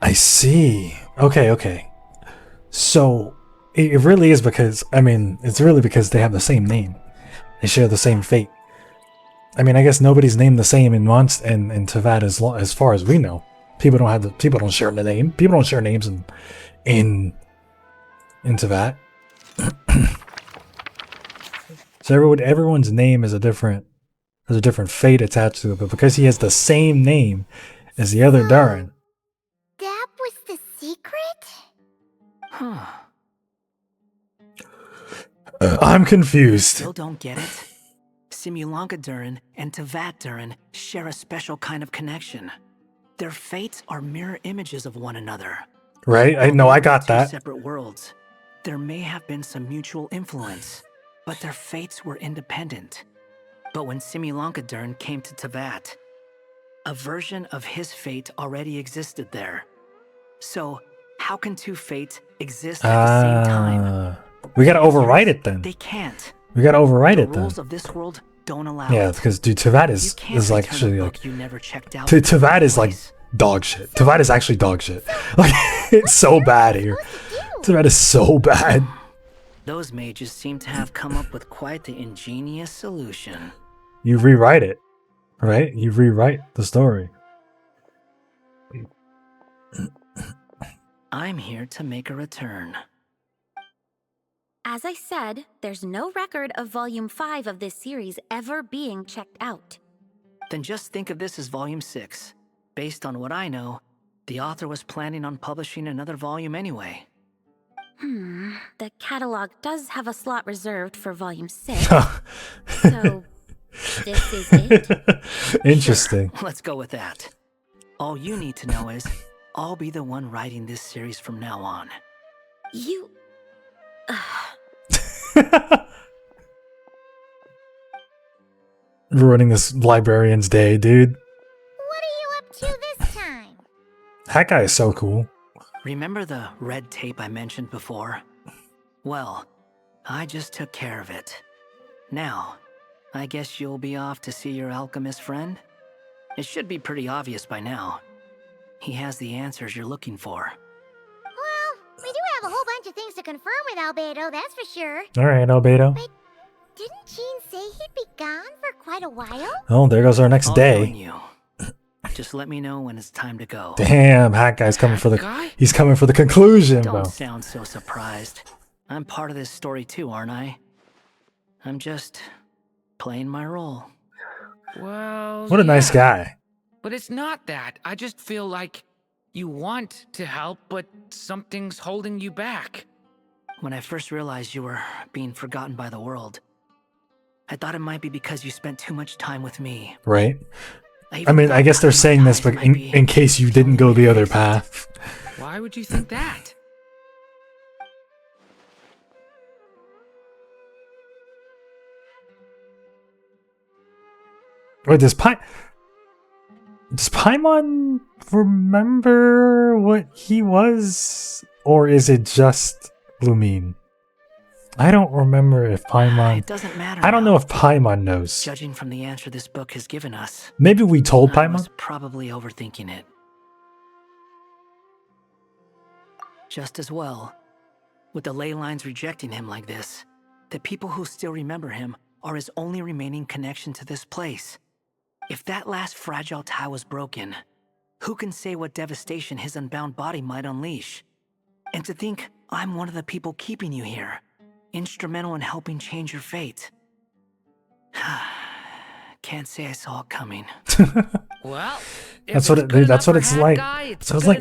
I see. Okay. So, it really is because, it's really because they have the same name. They share the same fate. I guess nobody's named the same in Tevat as far as we know. People don't share the name. People don't share names in Tevat. So everyone's name is a different fate attached to it, but because he has the same name as the other Durin. That was the secret? Huh. I'm confused. Still don't get it? Simulanka Durin and Tevat Durin share a special kind of connection. Their fates are mirror images of one another. Right? I know, I got Two that. separate worlds. There may have been some mutual influence, but their fates were independent. But when Simulanka Durin came to Tevat, a version of his fate already existed there. So, how can two fates exist at the same time? We gotta overwrite it then. They can't. We gotta overwrite it The then. rules of this world don't allow Yeah, it. because dude, Tevat You is can't like return a actually book like you never checked out Tevat is like dog shit. Tevat is actually dog shit. Like it's so bad here. Tevat is so bad. Those mages seem to have come up with quite the ingenious solution. You rewrite it, right? You rewrite the story. I'm here to make a return. As I said, there's no record of Volume 5 of this series ever being checked out. Then just think of this as Volume 6. Based on what I know, the author was planning on publishing another volume anyway. The catalog does have a slot reserved for Volume 6. So, this is it? Interesting. Sure, let's go with that. All you need to know is, I'll be the one writing this series from now on. You... Ruining this librarian's day, dude. What are you up to this time? That guy is so cool. Remember the red tape I mentioned before? Well, I just took care of it. Now, I guess you'll be off to see your alchemist friend? It should be pretty obvious by now. He has the answers you're looking for. Well, we do have a whole bunch of things to confirm with Albedo, that's for sure. Alright, Albedo. But didn't Jean say he'd be gone for quite a while? Oh, there goes our next I'll day. join you. Just let me know when it's time to go. Damn, Hat Guy's coming for the... He's coming for the conclusion, bro. Don't sound so surprised. I'm part of this story too, aren't I? I'm just playing my role. Well, What a nice guy. But it's not that. I just feel like you want to help, but something's holding you back. When I first realized you were being forgotten by the world, I thought it might be because you spent too much time with me. Right? I mean, I guess they're saying this but in case you didn't go the other path. Why would you think that? Wait, does Paimon remember what he was? Or is it just Lumine? I don't remember if Paimon... It doesn't matter I don't now. know if Paimon knows. Judging from the answer this book has given us, Maybe we told I Paimon? was probably overthinking it. Just as well, with the ley lines rejecting him like this, the people who still remember him are his only remaining connection to this place. If that last fragile tie was broken, who can say what devastation his unbound body might unleash? And to think I'm one of the people keeping you here, instrumental in helping change your fate. Can't say I saw it coming. Well, That's what that's what it's like. So it's like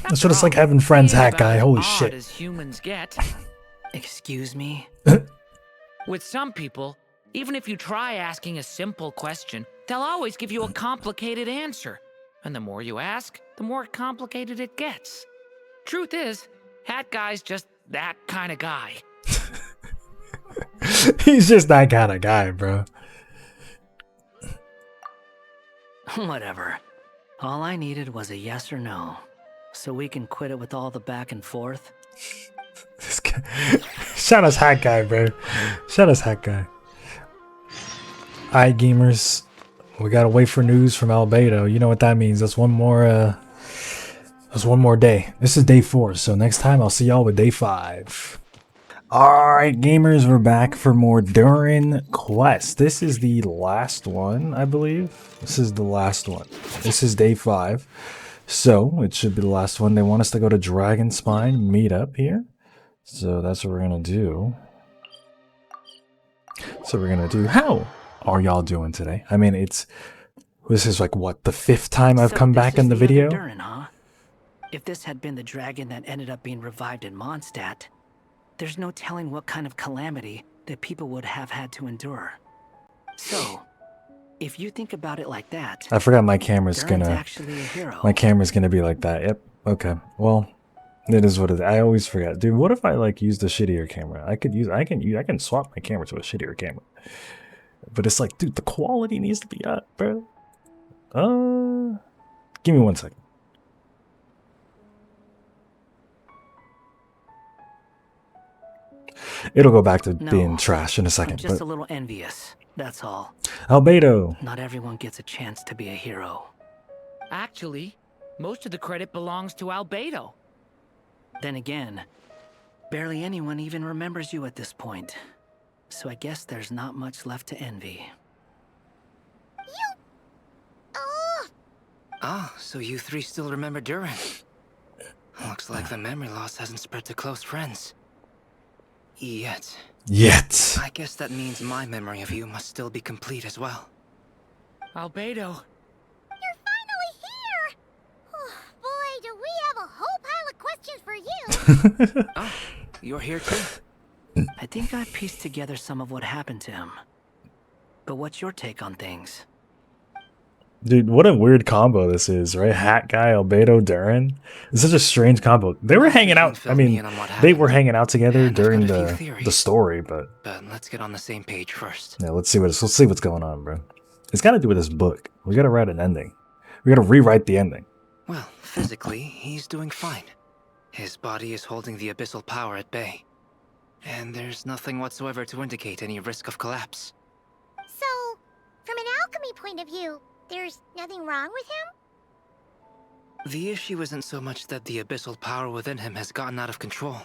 that's what it's like having friends, Hat Guy. Holy shit. As humans get. Excuse me? With some people, even if you try asking a simple question, they'll always give you a complicated answer. And the more you ask, the more complicated it gets. Truth is, Hat Guy's just that kind of guy. He's just that kind of guy, bro. Whatever. All I needed was a yes or no, so we can quit it with all the back and forth. This guy. Shout us Hat Guy, bro. Shout us Hat Guy. Alright, gamers. We gotta wait for news from Albedo. You know what that means. That's one more day. This is day 4, so next time I'll see y'all with day 5. Alright, gamers, we're back for more Durin Quest. This is the last one, I believe. This is the last one. This is day 5. So, it should be the last one. They want us to go to Dragon Spine, meet up here. So, that's what we're gonna do. How are y'all doing today? I mean, this is like, what, the 5th time I've come back in the video? Durin, huh? If this had been the dragon that ended up being revived in Mondstadt, there's no telling what kind of calamity that people would have had to endure. So, if you think about it like that, I forgot my camera's Durin's gonna. actually a hero. My camera's gonna be like that. Yep. Okay. Well, it is what it is. I always forget, dude. What if I like use the shittier camera? I can swap my camera to a shittier camera. But it's like, dude, the quality needs to be up, bro. Give me 1 second. It'll go back to being trash in a second. I'm just but... a little envious, that's all. Albedo. Not everyone gets a chance to be a hero. Actually, most of the credit belongs to Albedo. Then again, barely anyone even remembers you at this point. So I guess there's not much left to envy. Ah, so you three still remember Durin. Looks like the memory loss hasn't spread to close friends. Yet. I guess that means my memory of you must still be complete as well. Albedo. You're finally here! Oh, boy, do we have a whole pile of questions for you! Oh, you're here too? I think I pieced together some of what happened to him. But what's your take on things? Dude, what a weird combo this is, right? Hat guy, Albedo, Durin. It's such a strange combo. They were hanging out. I mean, they were hanging out together during the story, but let's get on the same page first. Yeah, let's see what's going on, bro. It's got to do with this book. We got to write an ending. We got to rewrite the ending. Well, physically, he's doing fine. His body is holding the abyssal power at bay. And there's nothing whatsoever to indicate any risk of collapse. So, from an alchemy point of view, there's nothing wrong with him? The issue isn't so much that the abyssal power within him has gotten out of control.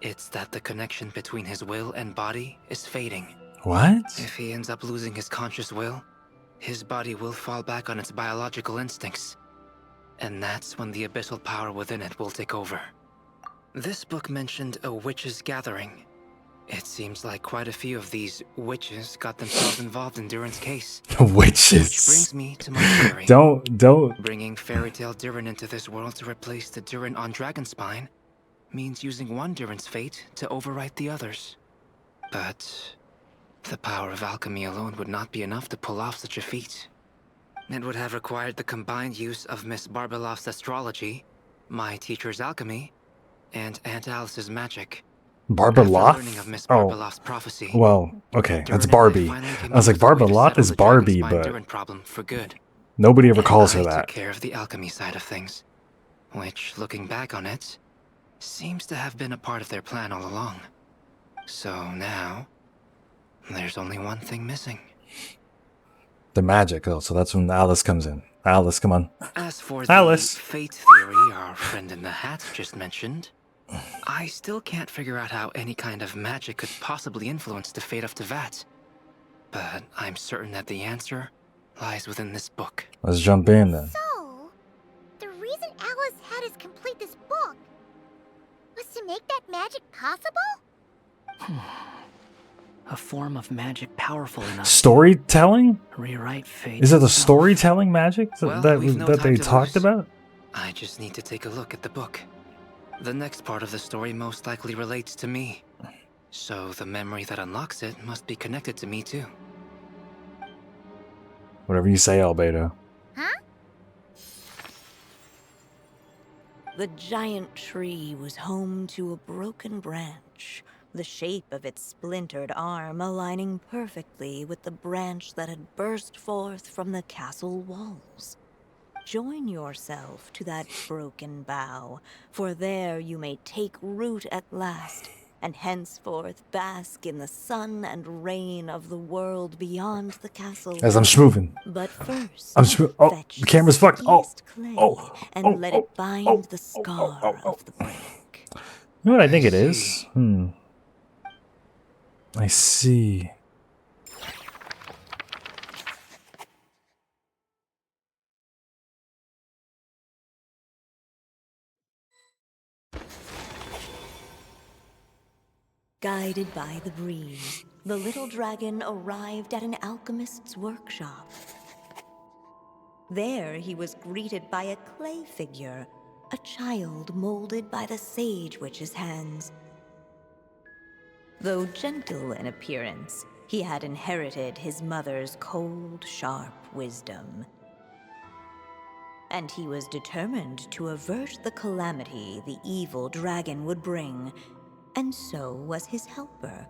It's that the connection between his will and body is fading. What? If he ends up losing his conscious will, his body will fall back on its biological instincts. And that's when the abyssal power within it will take over. This book mentioned a witches' gathering. It seems like quite a few of these witches got themselves involved in Durin's case. Witches. Which brings me to my theory. Don't. Bringing fairy tale Durin into this world to replace the Durin on Dragonspine means using one Durin's fate to overwrite the others. But the power of alchemy alone would not be enough to pull off such a feat. It would have required the combined use of Miss Barbeloff's astrology, my teacher's alchemy, and Aunt Alice's magic. Barbeloff? Prophecy, well, okay, that's Barbie. I was like, Barbeloff is Barbie, but problem for good. Nobody ever calls her I that. took care of the alchemy side of things, which, looking back on it, seems to have been a part of their plan all along. So now, there's only one thing missing. The magic. Oh, so that's when Alice comes in. Alice, come on. As for Alice. the fate theory our friend in the hat just mentioned, I still can't figure out how any kind of magic could possibly influence the fate of Tevat. But I'm certain that the answer lies within this book. Let's jump in then. So, the reason Alice had us complete this book was to make that magic possible? A form of magic powerful enough. Storytelling? Rewrite fate. Is it the storytelling magic that they talked about? I just need to take a look at the book. The next part of the story most likely relates to me. So the memory that unlocks it must be connected to me too. Whatever you say, Albedo. Huh? The giant tree was home to a broken branch, the shape of its splintered arm aligning perfectly with the branch that had burst forth from the castle walls. Join yourself to that broken bough, for there you may take root at last, and henceforth bask in the sun and rain of the world beyond the castle. As I'm schmoving. But first, oh, the camera's fucked. And let it bind the scar of the break. You know what I think it is? I see. Guided by the breeze, the little dragon arrived at an alchemist's workshop. There he was greeted by a clay figure, a child molded by the sage witch's hands. Though gentle in appearance, he had inherited his mother's cold, sharp wisdom. And he was determined to avert the calamity the evil dragon would bring. And so was his helper,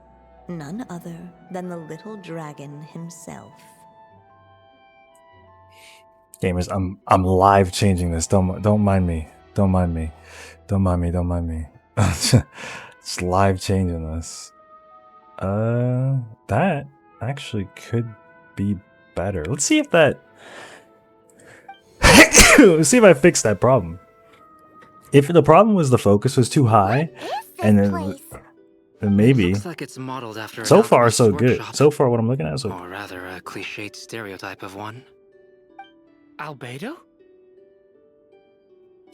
none other than the little dragon himself. Gamers, I'm live changing this. Don't mind me. Don't mind me. Don't mind me. Don't mind me. Just live changing this. That actually could be better. Let's see if that. Let's see if I fix that problem. If the problem was the focus was too high, and then maybe. Looks like it's modeled after So far, so good. So far, what I'm looking at, so. Or rather, a cliched stereotype of one. Albedo?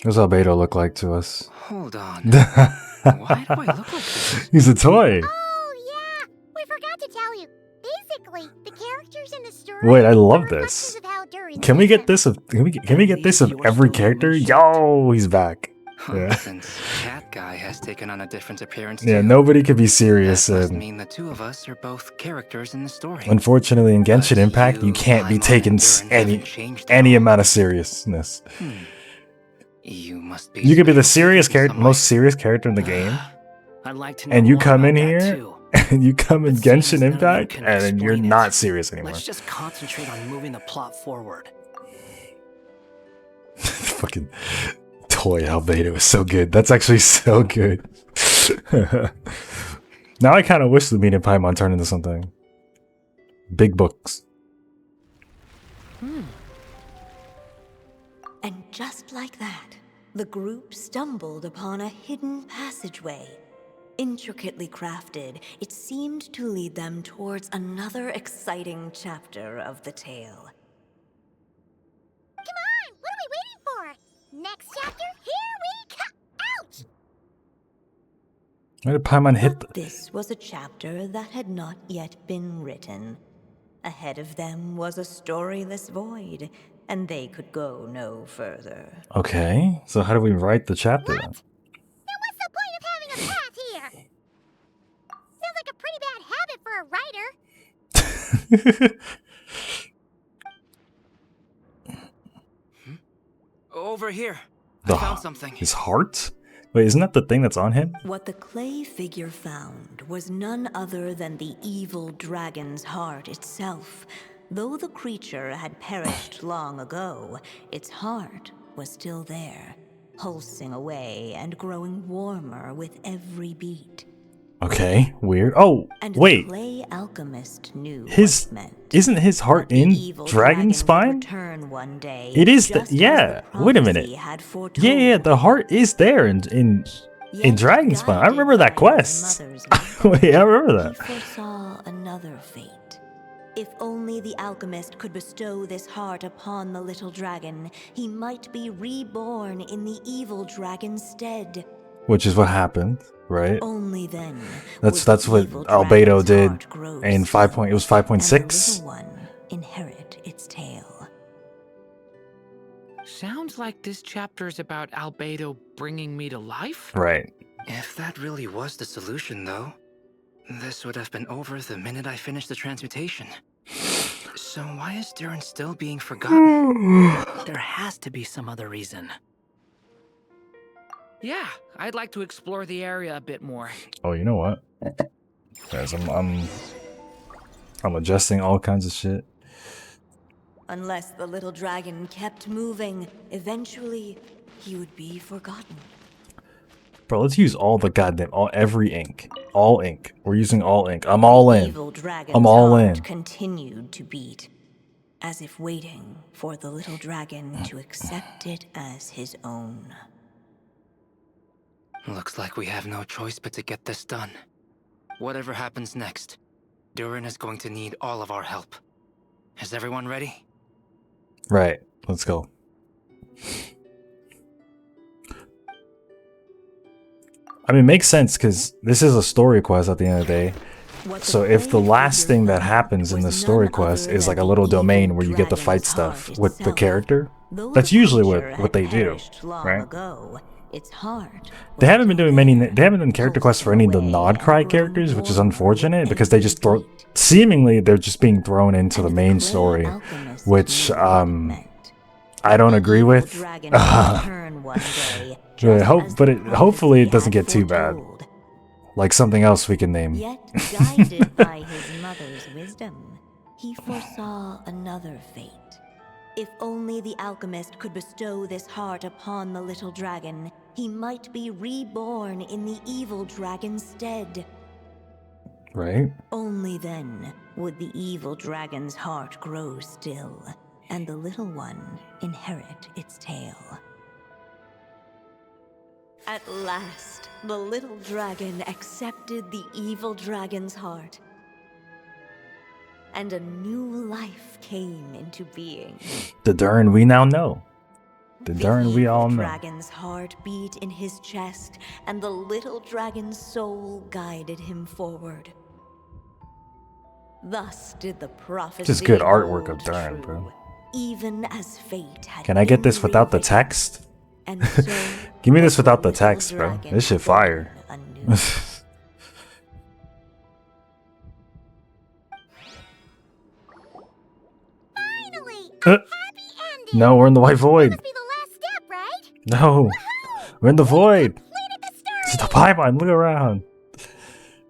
What does Albedo look like to us? Hold on. Why do I look like this? He's a toy. Oh, yeah! We forgot to tell you. Basically, the characters in the story. Wait, I love this. Of how Durin's Can we get this of can we get this of every character? Yo, he's back. Yeah. Since Cat Guy has taken on a different appearance. Yeah, too, nobody could be serious. that must mean the two of us are both characters in the story. Unfortunately, in Genshin Impact, you can't be taken any amount of seriousness. You must be. You could be the serious character, most serious character in the game, I'd like to know and you more come about in that, here, too. and you come in It seems Genshin none of you Impact, can and then you're explain it. not serious anymore. Let's just concentrate on moving the plot forward. Fucking toy Albedo is so good. That's actually so good. Now I kind of wish Lumina and Paimon turned into something. Big books. And just like that, the group stumbled upon a hidden passageway. Intricately crafted, it seemed to lead them towards another exciting chapter of the tale. Come on! What are we waiting for? Next chapter, here we come! Ouch! Why did Paimon hit This was a chapter that had not yet been written. Ahead of them was a storyless void, and they could go no further. Okay, so how do we write the chapter then? Then what's the point of having a path here? Sounds like a pretty bad habit for a writer. Over here. The- I found something. His heart? Wait, isn't that the thing that's on him? What the clay figure found was none other than the evil dragon's heart itself. Though the creature had perished long ago, its heart was still there, pulsing away and growing warmer with every beat. Okay, weird. Oh, And wait. the clay alchemist knew His what it meant. isn't his heart The in evil Dragon would Spine? return one day, It is just as yeah. the Wait a minute. prophecy had Yeah, the heart is there in Yet, Dragon Spine. I guided remember that by his quest. mother's Wait, I remember He that. foresaw another fate. If only the alchemist could bestow this heart upon the little dragon, he might be reborn in the evil dragon's stead. Which is what happened, right? Only then. That's would the what evil Albedo dragon's did heart grow in still, 5. It was 5.6. and the little one inherit its tale. Sounds like this chapter's about Albedo bringing me to life? Right. If that really was the solution, though, this would have been over the minute I finished the transmutation. So why is Durin still being forgotten? There has to be some other reason. Yeah, I'd like to explore the area a bit more. Oh, you know what? Guys, I'm adjusting all kinds of shit. Unless the little dragon kept moving, eventually he would be forgotten. Bro, let's use all the goddamn every ink. All ink. We're using all ink. I'm all in. Evil dragon's I'm all heart in. continued to beat, as if waiting for the little dragon to accept it as his own. Looks like we have no choice but to get this done. Whatever happens next, Durin is going to need all of our help. Is everyone ready? Right. Let's go. I mean, it makes sense because this is a story quest at the end of the day. So if the last thing that happens in the story quest is like a little domain where you get to fight stuff with the character, that's usually what they do, right? its heart. They haven't been doing many. They haven't done character quests for any of the Nod-Krai characters, which is unfortunate because they just throw. Seemingly, they're just being thrown into the main story, which I don't agree with. Hopefully, it doesn't get too bad. Like something else we can name. Yet, guided by his mother's wisdom, he foresaw another fate. If only the alchemist could bestow this heart upon the little dragon, he might be reborn in the evil dragon's stead. Right? Only then would the evil dragon's heart grow still, and the little one inherit its tale. At last, the little dragon accepted the evil dragon's heart, and a new life came into being. The Durin we now know. The Durin we all know. The dragon's heart beat in his chest, and the little dragon's soul guided him forward. Thus did the prophecy. Just good artwork of Durin, bro. Even as fate had. Can I get this without the text? And so give me this without the text, bro. This shit fire. No, we're in the white void. Must be the last step, right? No, we're in the void. It's the Paimon. Look around.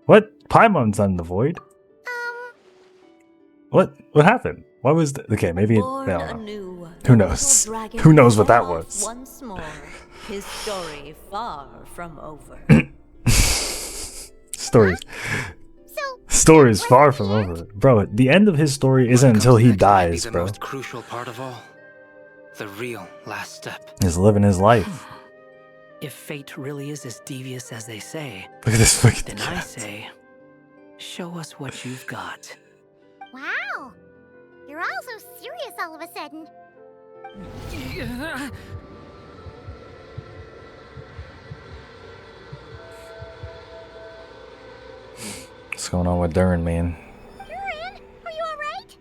What? Paimon's not in the void. What? What happened? What was the... Okay, maybe... No. Who knows? Who knows what that was? Once more, his story far from over. Story's far from over. Bro, the end of his story isn't until he dies, bro. The most crucial part of all. The real last step. He's living his life. If fate really is as devious as they say, look at this fucking then I say, show us what you've got. Wow! You're all so serious all of a sudden. What's going on with Durin, man? Durin, are you alright?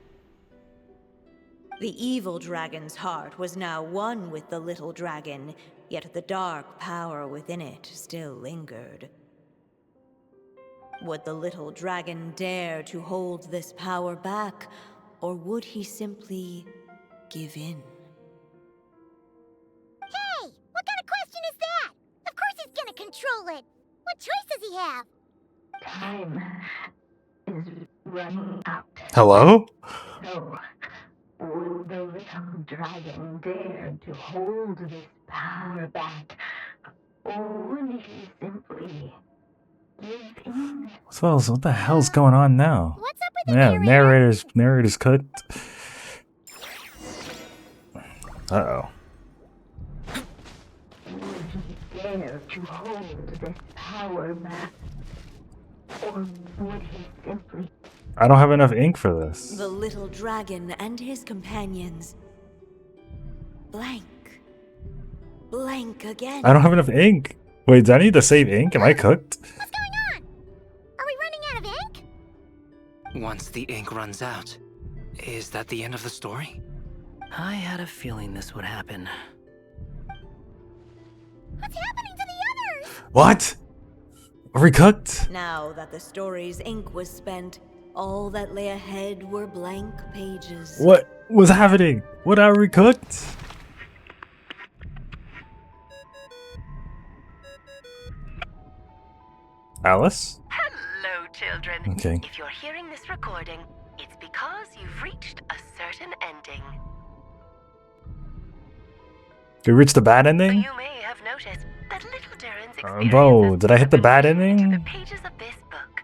The evil dragon's heart was now one with the little dragon, yet the dark power within it still lingered. Would the little dragon dare to hold this power back, or would he simply give in? Hey! What kind of question is that? Of course he's gonna control it! What choice does he have? Time is running out. Hello? So, will the little dragon dare to hold this power back, or will he simply give in? What the hell's going on now? What's up with the narrator's cut. Uh-oh. Will he dare to hold this power back, or would he simply... I don't have enough ink for this. The little dragon and his companions. Blank. Blank again. I don't have enough ink. Wait, do I need to save ink? Am I cooked? What's going on? Are we running out of ink? Once the ink runs out, is that the end of the story? I had a feeling this would happen. What's happening to the others? What? Are we cooked? Now that the story's ink was spent, all that lay ahead were blank pages. What was happening? What, are we cooked? Alice? Hello, children. Okay. If you're hearing this recording, it's because you've reached a certain ending. Did we reach the bad ending? You may have noticed that little Durin's experience bro, did I hit the bad ending? the pages of this book.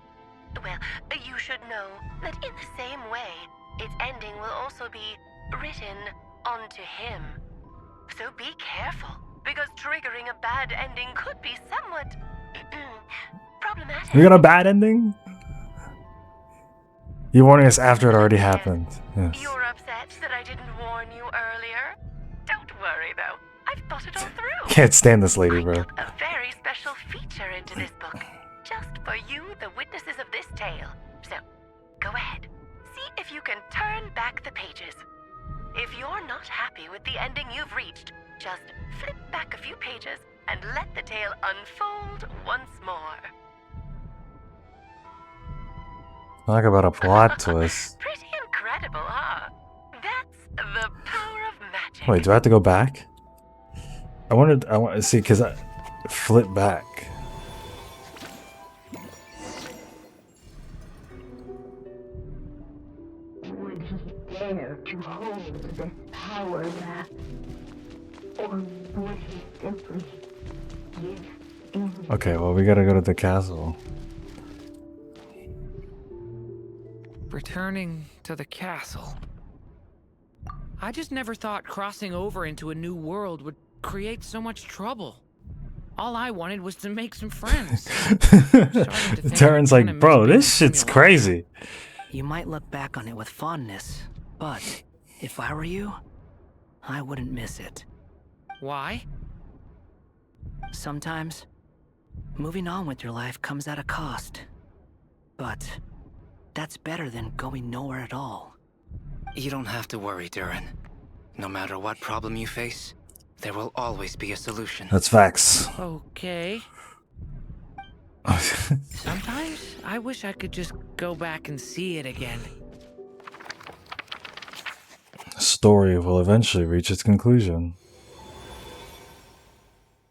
Well, you should know that in the same way, its ending will also be written onto him. So be careful, because triggering a bad ending could be somewhat problematic. We got a bad ending? You're warning us after it already happened. Yes. You're upset that I didn't warn you earlier? Don't worry, though. I've thought it all through. Can't stand this lady, bro. A very special feature into this book, just for you, the witnesses of this tale. So, go ahead. See if you can turn back the pages. If you're not happy with the ending you've reached, just flip back a few pages and let the tale unfold once more. Talk about a plot twist. Pretty incredible, huh? That's the power of magic. Wait, do I have to go back? I want to see, because I flip back. Would he dare to hold this power map? Or would he simply give in? Okay, well, we gotta go to the castle. Returning to the castle. I just never thought crossing over into a new world would create so much trouble. All I wanted was to make some friends. Durin's like, bro, this shit's crazy. You might look back on it with fondness, but if I were you, I wouldn't miss it. Why? Sometimes, moving on with your life comes at a cost. But that's better than going nowhere at all. You don't have to worry, Durin. No matter what problem you face, there will always be a solution. That's facts. Okay. Sometimes I wish I could just go back and see it again. The story will eventually reach its conclusion.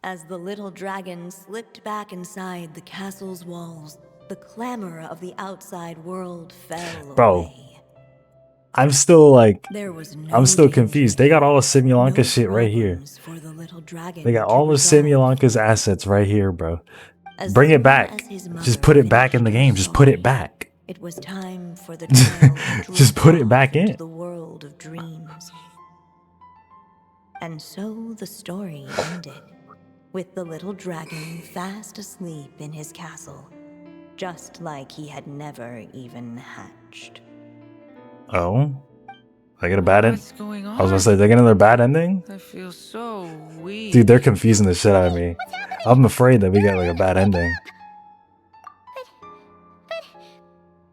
As the little dragon slipped back inside the castle's walls, the clamor of the outside world fell Bro, away. I'm still like, There was no I'm still danger, confused. They got all the Simulanka no shit right here. problems for the little dragon They got to all of resolve. Simulanka's assets right here, bro. As Bring it soon back. as his Just mother put it back finished in the her game. Just put it story, back. It was time for the child to Just put it drift back off into in. the world of dreams. And so the story ended, with the little dragon fast asleep in his castle, just like he had never even hatched. Oh? I get a bad end? What's going on? I was gonna say, they get another bad ending? I feel so weak. Dude, they're confusing the shit out of me. I'm afraid that we get like a bad ending.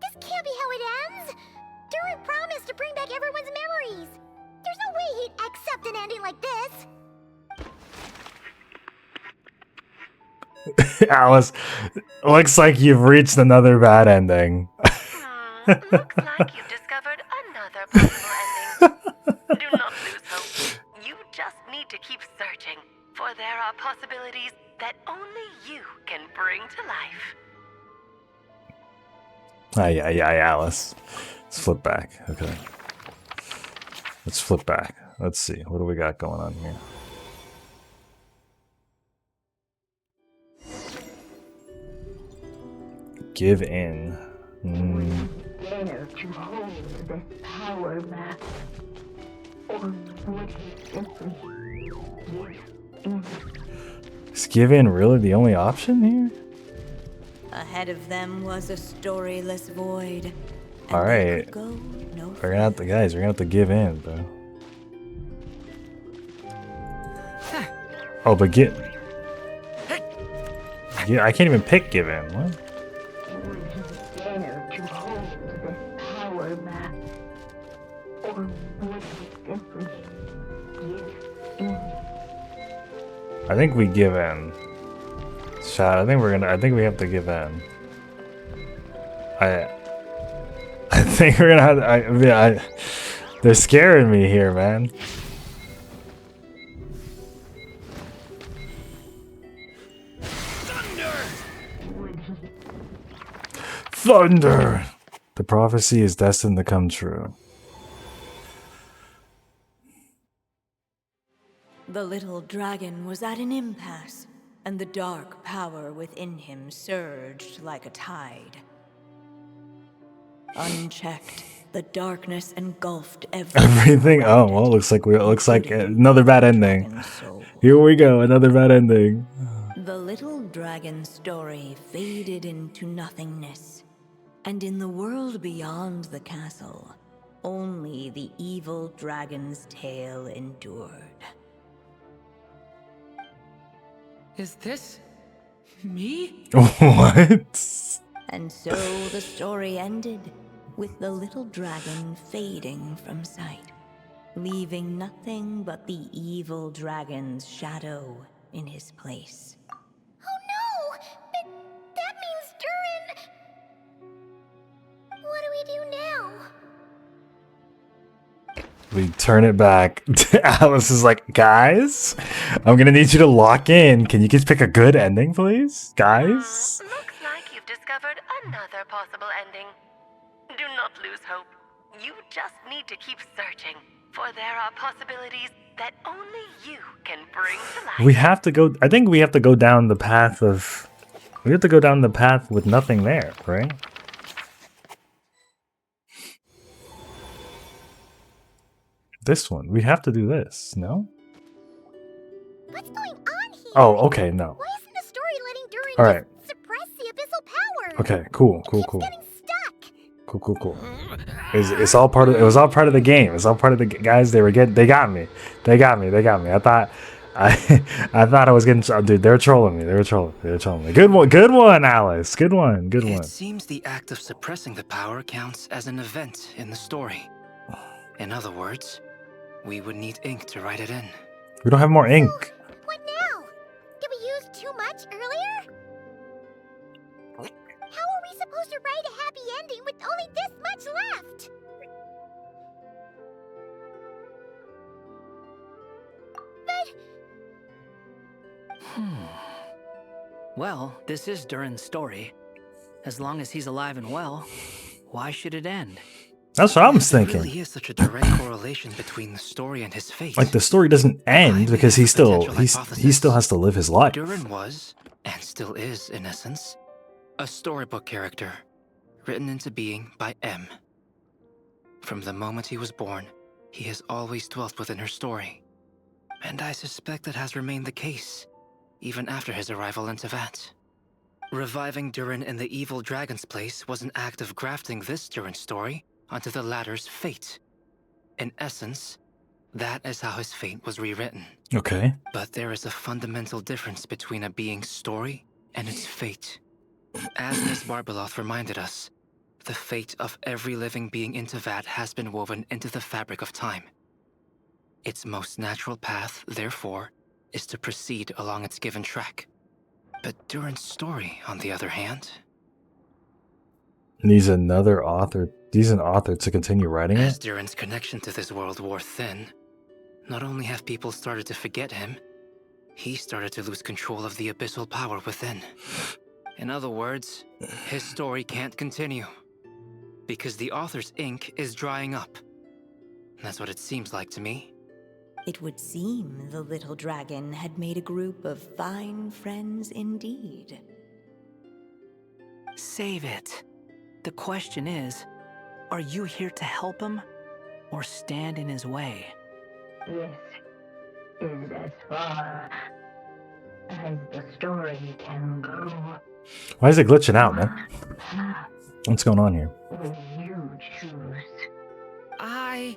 This can't be how it ends. Durin promised to bring back everyone's memories. There's no way he'd accept an ending like this. Alice, looks like you've reached another bad ending. Looks like you've discovered another possible ending. Do not lose hope. You just need to keep searching, for there are possibilities that only you can bring to life. Aye, Alice. Let's flip back. Okay. Let's flip back. Let's see. What do we got going on here? Give in. Dare to hold this power map? Or would he simply give in? Is give in really the only option here? Ahead of them was a storyless void. and All they right. could go no We're gonna have to, guys. We're gonna have to give in, bro. Oh, but get. Yeah, I can't even pick give in. What? Would he dare to hold this power map? Or would he simply give in? I think we give in. Shot. I think we're gonna. I think we have to give in. I think we're gonna have. They're scaring me here, man. Thunder! The prophecy is destined to come true. The little dragon was at an impasse, and the dark power within him surged like a tide. Unchecked, the darkness engulfed Everything. Oh well, looks like another bad ending. Here we go, another bad ending. The little dragon story faded into nothingness, and in the world beyond the castle, only the evil dragon's tale endured. Is this me? What? And so the story ended, with the little dragon fading from sight, leaving nothing but the evil dragon's shadow in his place. Oh no! That means Durin... What do we do now? We turn it back. Alice is like, guys, I'm gonna need you to lock in. Can you just pick a good ending, please? Guys? Looks like you've discovered another possible ending. Do not lose hope. You just need to keep searching, for there are possibilities that only you can bring to life. We have to go, I think we have to go down the path of, we have to go down the path with nothing there, right? This one, we have to do this, no? What's going on here? Oh, okay, no. Why isn't the story letting Durin All right. just suppress the abyssal power? Okay, cool. Getting stuck. Cool. It's all part of, it was all part of the game. It's all part of the, guys, they got me. I thought I thought I was getting, dude, they're trolling me. They're trolling me. Good one, Alice. Good one. It seems the act of suppressing the power counts as an event in the story. In other words, we would need ink to write it in. We don't have more ink. What now? Did we use too much earlier? How are we supposed to write a happy ending with only this much left? But... Well, this is Durin's story. As long as he's alive and well, why should it end? That's what I was thinking. There really is such a direct correlation between the story and his fate. Like the story doesn't end because he still has to live his life. Durin was, and still is in essence, a storybook character, written into being by M. From the moment he was born, he has always dwelt within her story. And I suspect that has remained the case, even after his arrival in Tevat. Reviving Durin in the evil dragon's place was an act of grafting this Durin story onto the latter's fate. In essence, that is how his fate was rewritten. Okay. But there is a fundamental difference between a being's story and its fate. As Miss Barbeloth reminded us, the fate of every living being in Tevat has been woven into the fabric of time. Its most natural path, therefore, is to proceed along its given track. But Durin's story, on the other hand... Needs another author. Needs an author to continue writing As it? Durin's connection to this world wore thin, not only have people started to forget him, he started to lose control of the abyssal power within. In other words, his story can't continue. Because the author's ink is drying up. That's what it seems like to me. It would seem the little dragon had made a group of fine friends indeed. Save it. The question is, are you here to help him or stand in his way? This is as far as the story can go. Why is it glitching out, man? What's going on here? Will you choose? I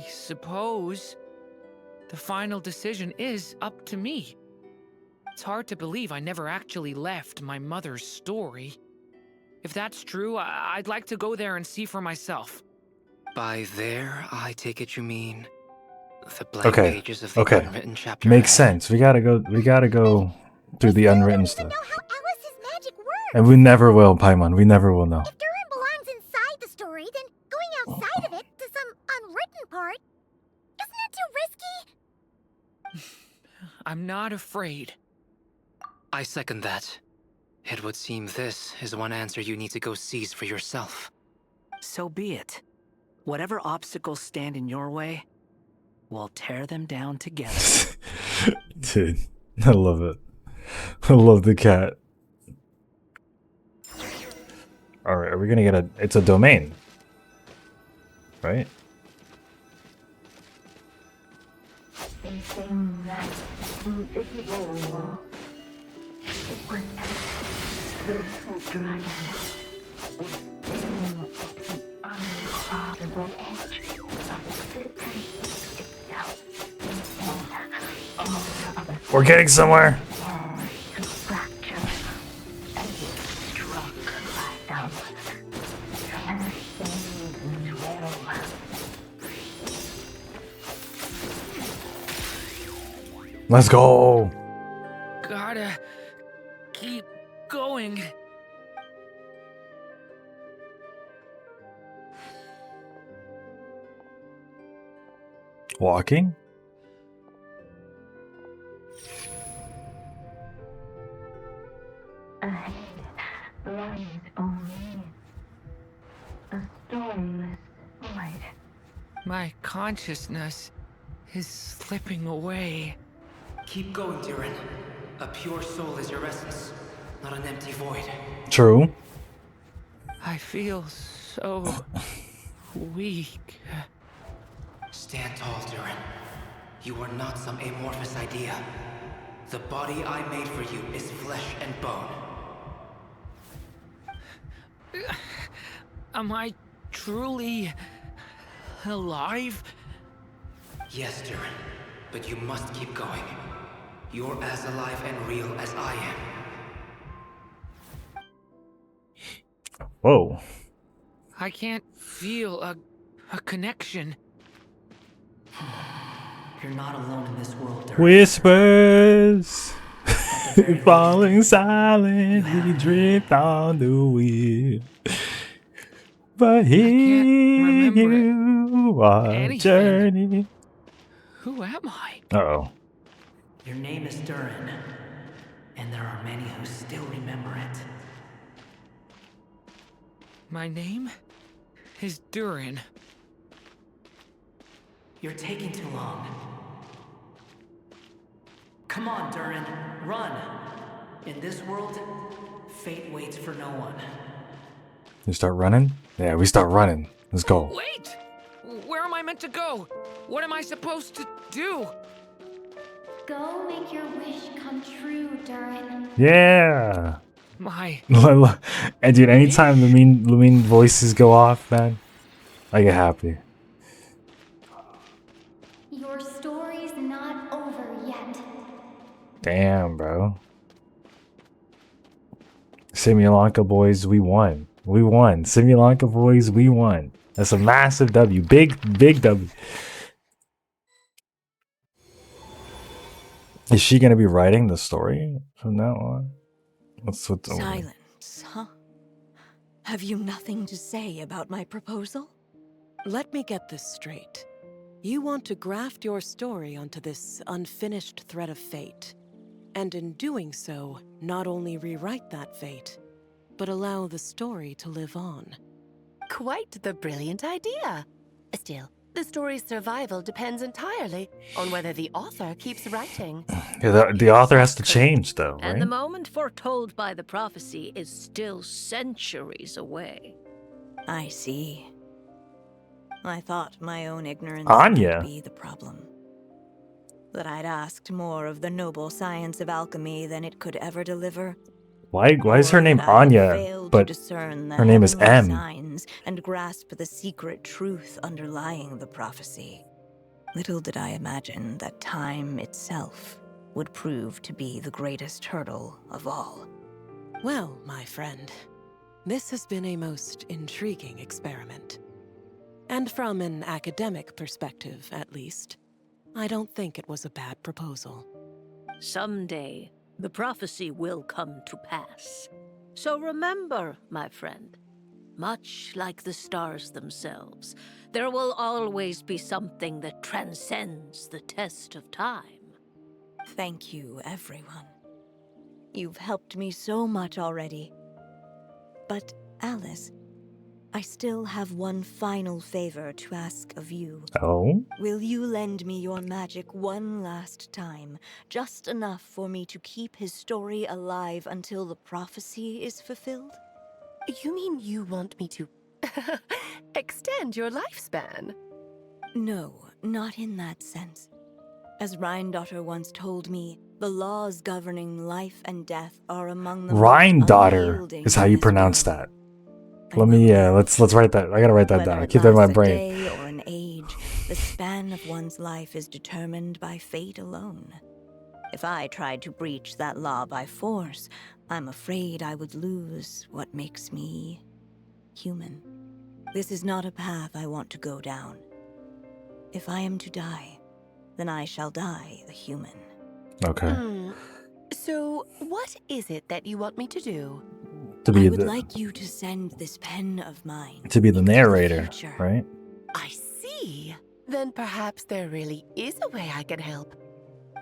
suppose the final decision is up to me. It's hard to believe I never actually left my mother's story. If that's true, I'd like to go there and see for myself. By there, I take it you mean the blank pages of the unwritten chapter. Makes sense. We gotta go through the unwritten stuff. And we never will, Paimon. We never will know. If Durin belongs inside the story, then going outside of it to some unwritten part, isn't that too risky? I'm not afraid. I second that. It would seem this is one answer you need to go seize for yourself. So be it. Whatever obstacles stand in your way, we'll tear them down together. Dude, I love it. I love the cat. Alright, are we gonna get it's a domain. Right? Anything that's invisible. With the dragon. Uncrossable edge of the tree itself. We're getting somewhere. Let's go. Gotta keep going. Walking? Ahead lies only a stormless void. My consciousness is slipping away. Keep going, Durin. A pure soul is your essence, not an empty void. True. I feel so weak. Stand tall, Durin. You are not some amorphous idea. The body I made for you is flesh and bone. Am I truly alive? Yes, Durin, but you must keep going. You're as alive and real as I am. Whoa. I can't feel a connection. You're not alone in this world, Durin. Whispers falling silently drift on the wind. But here you are, journey. Who am I? Uh-oh. Your name is Durin, and there are many who still remember it. My name is Durin. You're taking too long. Come on, Durin, run! In this world, fate waits for no one. You start running? Yeah, we start running. Let's go. Wait! Where am I meant to go? What am I supposed to do? Go make your wish come true, Durin. Yeah. My. And dude, anytime Lumine voices go off, man, I get happy. Your story's not over yet. Damn, bro. SIMULANKA boys, we won. We won. SIMULANKA boys, we won. That's a massive W. Big W. Is she gonna be writing the story from now on? What's Silence, huh? Have you nothing to say about my proposal? Let me get this straight. You want to graft your story onto this unfinished thread of fate, and in doing so, not only rewrite that fate, but allow the story to live on. Quite the brilliant idea. Still, the story's survival depends entirely on whether the author keeps writing. Yeah, the author has to change, though, right? And the moment foretold by the prophecy is still centuries away. I see. I thought my own ignorance Anya. would be the problem. That I'd asked more of the noble science of alchemy than it could ever deliver. Why is her name Anya, but her name is M? Signs and grasp the secret truth underlying the prophecy. Little did I imagine that time itself would prove to be the greatest hurdle of all. Well, my friend, this has been a most intriguing experiment. And from an academic perspective, at least, I don't think it was a bad proposal. Someday, the prophecy will come to pass. So remember, my friend, much like the stars themselves, there will always be something that transcends the test of time. Thank you, everyone. You've helped me so much already. But, Alice, I still have one final favor to ask of you. Oh? Will you lend me your magic one last time, just enough for me to keep his story alive until the prophecy is fulfilled? You mean you want me to extend your lifespan? No, not in that sense. As Rhine-daughter once told me, the laws governing life and death are among the Rhine-daughter is how you pronounce that. Let me let's write that. I gotta write that down. Keep that in my brain. Whether a day or an age, the span of one's life is determined by fate alone. If I tried to breach that law by force, I'm afraid I would lose what makes me human. This is not a path I want to go down. If I am to die, then I shall die a human. Okay. So, what is it that you want me to do? To be I would the like you to send this pen of mine narrator, right? I see. Then perhaps there really is a way I can help.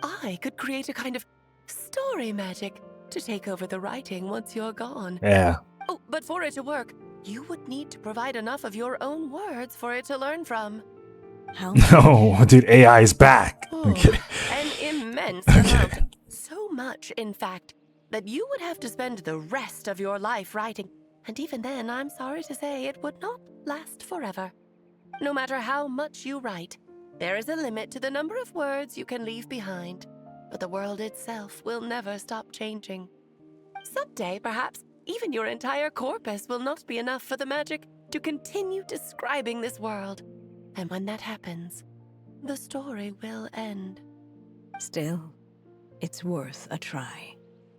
I could create a kind of story magic to take over the writing once you're gone. Yeah. Oh, but for it to work, you would need to provide enough of your own words for it to learn from. How No, dude, AI is back. I'm kidding. An immense amount. So much, in fact, that you would have to spend the rest of your life writing. And even then, I'm sorry to say, it would not last forever. No matter how much you write, there is a limit to the number of words you can leave behind. But the world itself will never stop changing. Someday, perhaps, even your entire corpus will not be enough for the magic to continue describing this world. And when that happens, the story will end. Still, it's worth a try.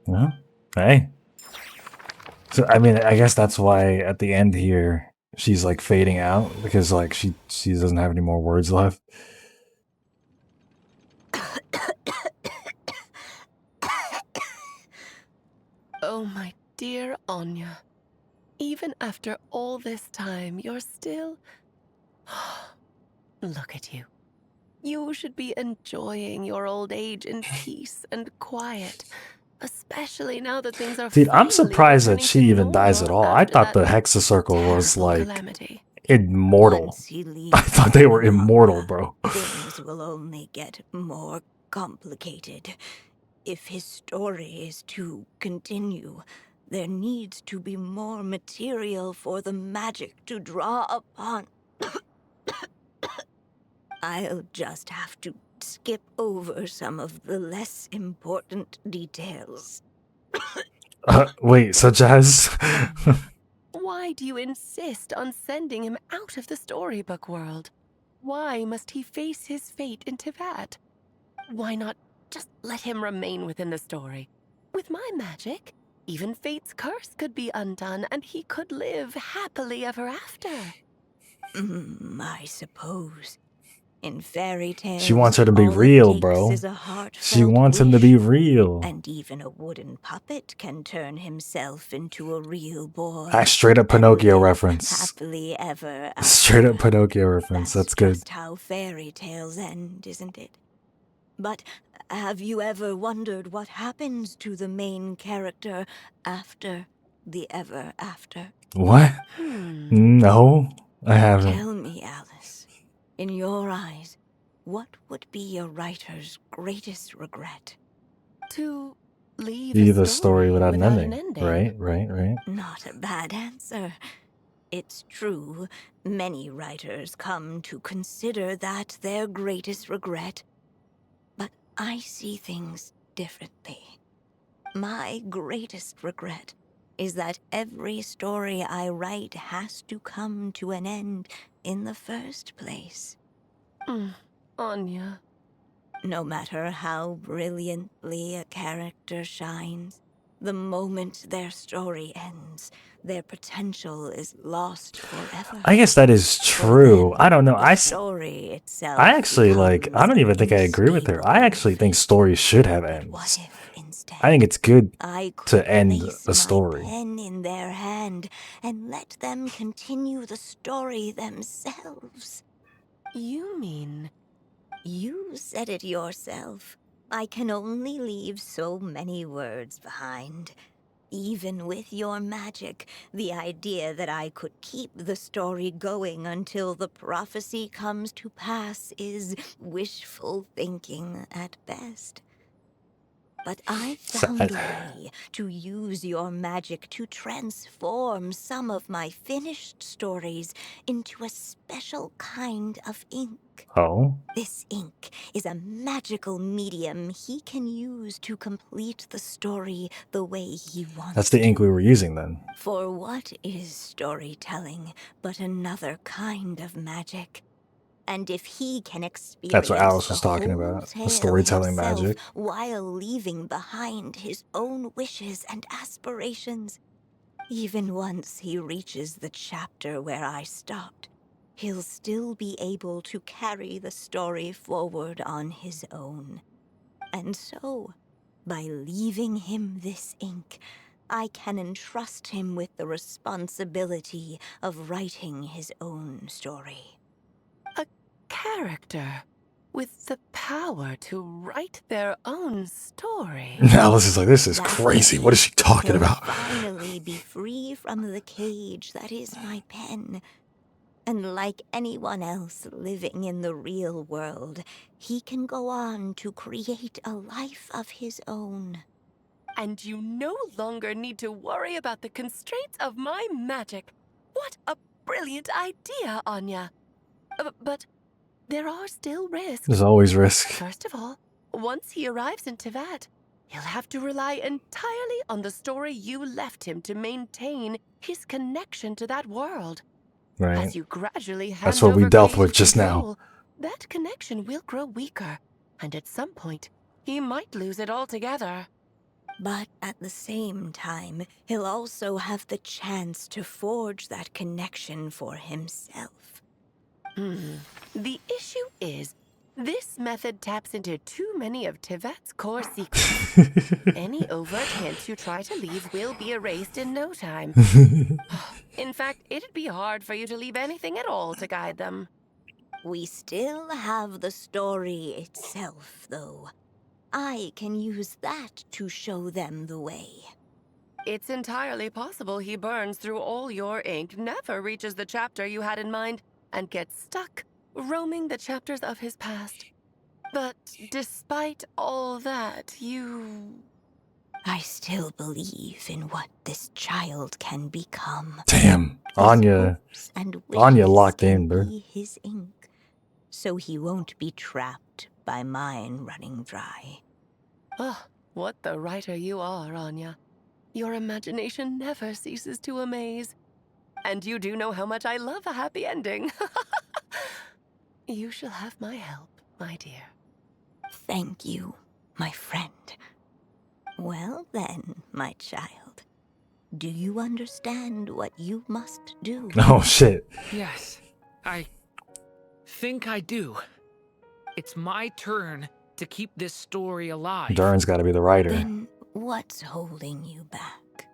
Yeah. Hey. So I mean, I guess that's why at the end here she's like fading out because like she doesn't have any more words left. Oh, my dear Anya. Even after all this time, you're still... Look at you. You should be enjoying your old age in peace and quiet. Especially now that things are Dude, I'm finally surprised that returning she to even dies at all. I after thought that the Hexa Circle was terrible like calamity. immortal. Once he leaves I thought they were immortal, bro. things will only get more complicated. If his story is to continue, there needs to be more material for the magic to draw upon. I'll just have to skip over some of the less important details. Wait, such as? Why do you insist on sending him out of the storybook world? Why must he face his fate into that? Why not just let him remain within the story? With my magic, even fate's curse could be undone and he could live happily ever after. I suppose. In fairy tales, She wants her to be all it real, takes bro. is a She heartfelt wants him to wish, be real. and even a wooden puppet can turn himself into a real boy. Ah, straight up Pinocchio reference. Happily ever after. Straight up Pinocchio reference. That's good. Just how fairy tales end, isn't it? But have you ever wondered what happens to the main character after the ever after? What? No, I haven't. Tell me, Alice, in your eyes, what would be a writer's greatest regret? To leave Leave a a story without an ending. ending. Right. Not a bad answer. It's true, many writers come to consider that their greatest regret. But I see things differently. My greatest regret is that every story I write has to come to an end in the first place. Anya. No matter how brilliantly a character shines, the moment their story ends, their potential is lost forever. I guess that is true. I don't know. I Story itself actually like. I don't even think I agree with her. I actually think stories should have ends. I think it's good to end a story. pen in their hand and let them continue the story themselves. You mean... You said it yourself. I can only leave so many words behind. Even with your magic, the idea that I could keep the story going until the prophecy comes to pass is wishful thinking at best. But I found a way to use your magic to transform some of my finished stories into a special kind of ink. Oh? This ink is a magical medium he can use to complete the story the way he wants. That's the ink we were using then. For what is storytelling but another kind of magic? And if he can experience That's what Alice was the talking whole about. tale The storytelling himself magic. while leaving behind his own wishes and aspirations, even once he reaches the chapter where I stopped, he'll still be able to carry the story forward on his own. And so, by leaving him this ink, I can entrust him with the responsibility of writing his own story. A character with the power to write their own story. Alice is like, this is crazy. What is she talking He'll about? finally be free from the cage that is my pen. And like anyone else living in the real world, he can go on to create a life of his own. And you no longer need to worry about the constraints of my magic. What a brilliant idea, Anya. But there are still risks. There's always risk. First of all, once he arrives in Teyvat, he'll have to rely entirely on the story you left him to maintain his connection to that world. Right. As you gradually hand That's what we over dealt creative with just now. control, that connection will grow weaker, and at some point, he might lose it altogether. But at the same time, he'll also have the chance to forge that connection for himself. The issue is, this method taps into too many of Teyvat's core secrets. Any overt hints you try to leave will be erased in no time. In fact, it'd be hard for you to leave anything at all to guide them. We still have the story itself, though. I can use that to show them the way. It's entirely possible he burns through all your ink, never reaches the chapter you had in mind, and gets stuck, roaming the chapters of his past. But despite all that, I still believe in what this child can become. Damn, Anya. And Anya wishes locked can in, bro. be his ink, so he won't be trapped by mine running dry. Oh, what the writer you are, Anya. Your imagination never ceases to amaze. And you do know how much I love a happy ending. You shall have my help, my dear. Thank you, my friend. Well then, my child. Do you understand what you must do? Oh shit. Yes, I think I do. It's my turn to keep this story alive. Durin's got to be the writer. Then what's holding you back?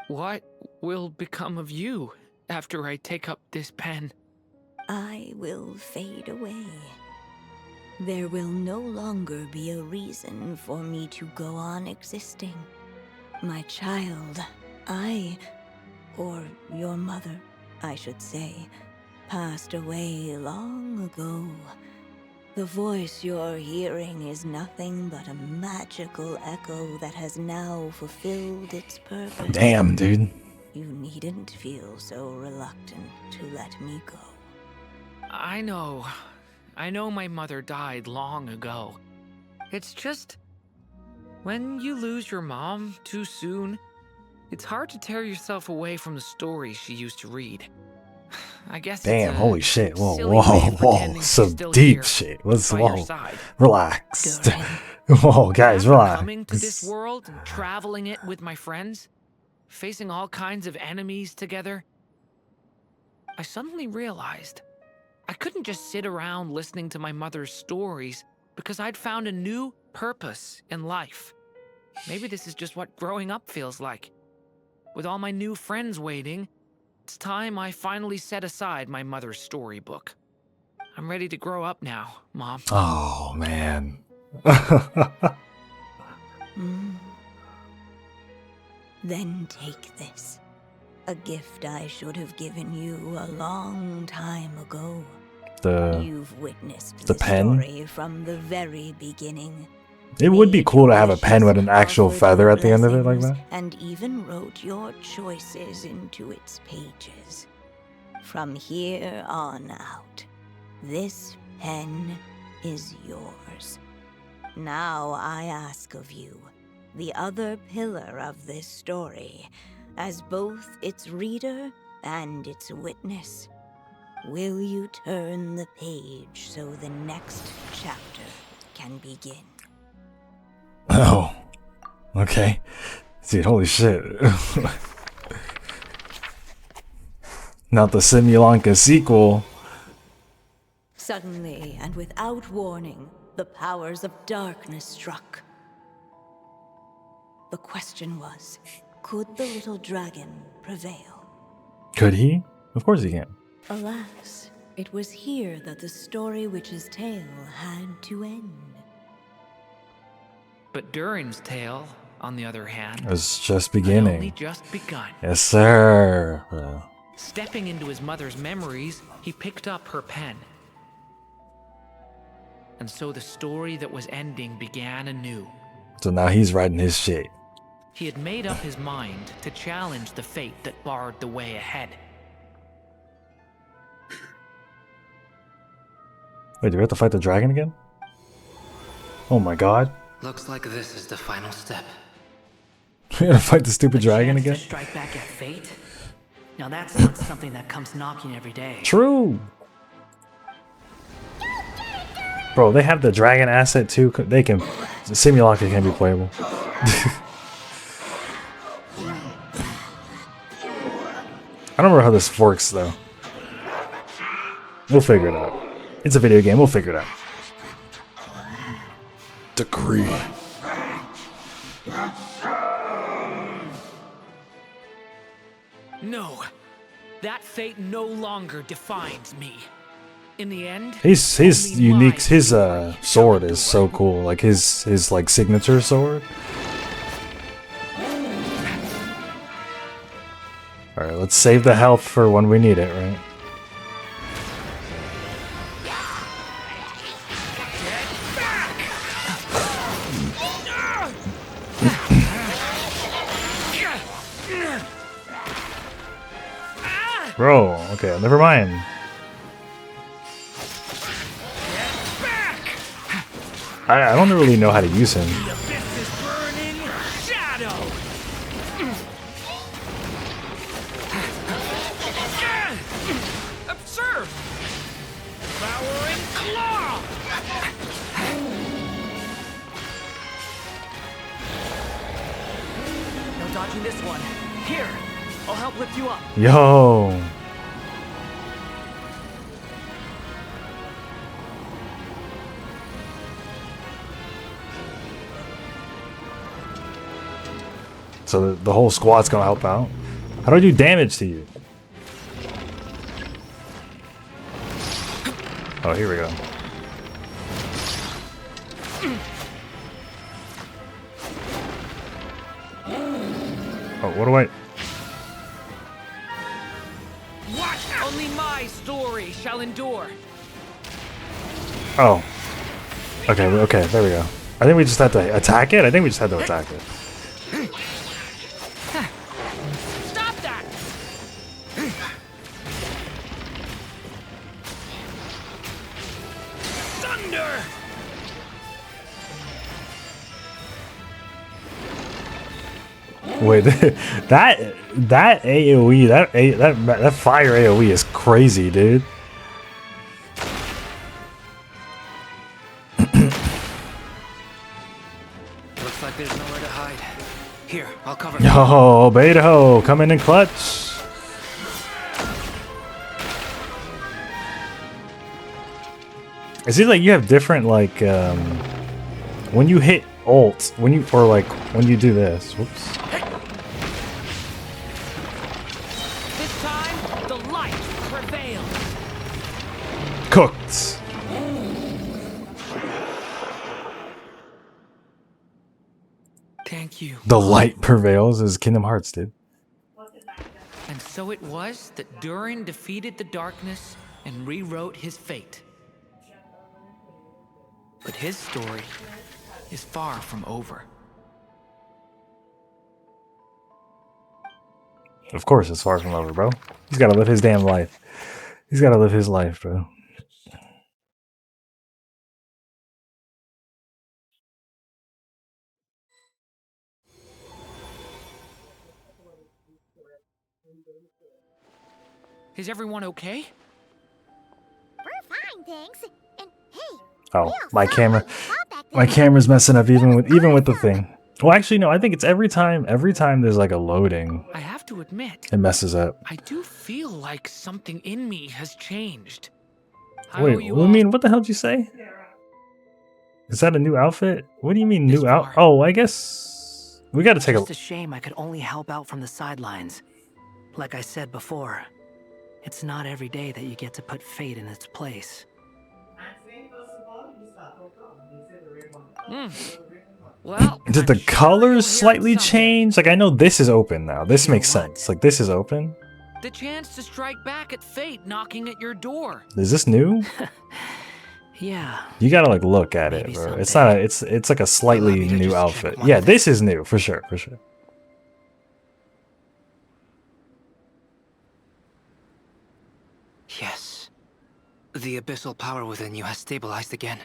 What will become of you after I take up this pen? I will fade away. There will no longer be a reason for me to go on existing. My child, or your mother, I should say, passed away long ago. The voice you're hearing is nothing but a magical echo that has now fulfilled its purpose. Damn, dude. You needn't feel so reluctant to let me go. I know my mother died long ago. It's just, when you lose your mom too soon, it's hard to tear yourself away from the stories she used to read. I guess. Damn, holy shit. Whoa, silly whoa, way of whoa. pretending she's Some still deep here shit. Let's, by your whoa. side. Relax. Whoa, guys, relax. Coming to this world and traveling it with my friends, facing all kinds of enemies together, I suddenly realized I couldn't just sit around listening to my mother's stories because I'd found a new purpose in life. Maybe this is just what growing up feels like. With all my new friends waiting, it's time I finally set aside my mother's storybook. I'm ready to grow up now, Mom. Oh, man. Then take this. A gift I should have given you a long time ago. You've witnessed the the pen? story from the very beginning. It would be cool to have a pen with an actual feather at the end of it like that. And even wrote your choices into its pages. From here on out, this pen is yours. Now I ask of you, the other pillar of this story, as both its reader and its witness, will you turn the page so the next chapter can begin? Oh, okay. Dude, holy shit. Not the SIMULANKA sequel. Suddenly, and without warning, the powers of darkness struck. The question was, could the little dragon prevail? Could he? Of course he can. Alas, it was here that the story witch's tale had to end. But Durin's tale, on the other hand, It's just had beginning. only just begun. Yes, sir. Stepping into his mother's memories, he picked up her pen. And so the story that was ending began anew. So now he's writing his shit. He had made up his mind to challenge the fate that barred the way ahead. Wait, do we have to fight the dragon again? Oh my god. Looks like this is the final step. We gotta fight the stupid dragon again? Strike back at fate? Now that's not something that comes knocking every day. True. Bro, they have the dragon asset too. They can. Simulaka can be playable. I don't remember how this works though. We'll figure it out. It's a video game. We'll figure it out. Decree. No, that fate no longer defines me. In the end, His unique sword is so cool. Like his like signature sword. All right, let's save the health for when we need it, right? Bro, okay, never mind. I don't really know how to use him. Observe! Devouring claw! No dodging this one. Here, I'll help lift you up. Yo. So the whole squad's gonna help out. How do I do damage to you? Oh, here we go. Oh, what do I... What? Only my story shall endure. Oh. Okay, okay, there we go. I think we just had to attack it? I think we just had to attack it. Stop that! Thunder! Wait, that AoE, that fire AoE is crazy, dude. Looks like there's nowhere to hide. Here, I'll cover. Yo, Beto, coming in clutch. It seems like you have different like when you hit ult, when you do this. Whoops. This time, the light prevails. Cooked. Thank you. The light prevails is Kingdom Hearts, dude. And so it was that Durin defeated the darkness and rewrote his fate. But his story is far from over. Of course, it's far from over, bro. He's got to live his damn life. He's got to live his life, bro. Is everyone okay? We're fine, thanks. And hey, Oh, my camera's messing up even with the thing. Well, actually, no. I think it's every time there's like a loading, I have to admit, it messes up. I do feel like something in me has changed. Wait, what do you mean? What the hell did you say? Is that a new outfit? What do you mean new out? Oh, I guess we gotta take Just a shame I could only help out from the sidelines. Like I said before, it's not every day that you get to put fate in its place. Well, Did the colors slightly change? Like, I know this is open now. This makes sense. Like, this is open. the chance to strike back at fate knocking at your door. Is this new? Yeah. You gotta like look at it, bro. It's not a, it's like a slightly new outfit. Yeah, this is new for sure, for sure. Yes. The abyssal power within you has stabilized again.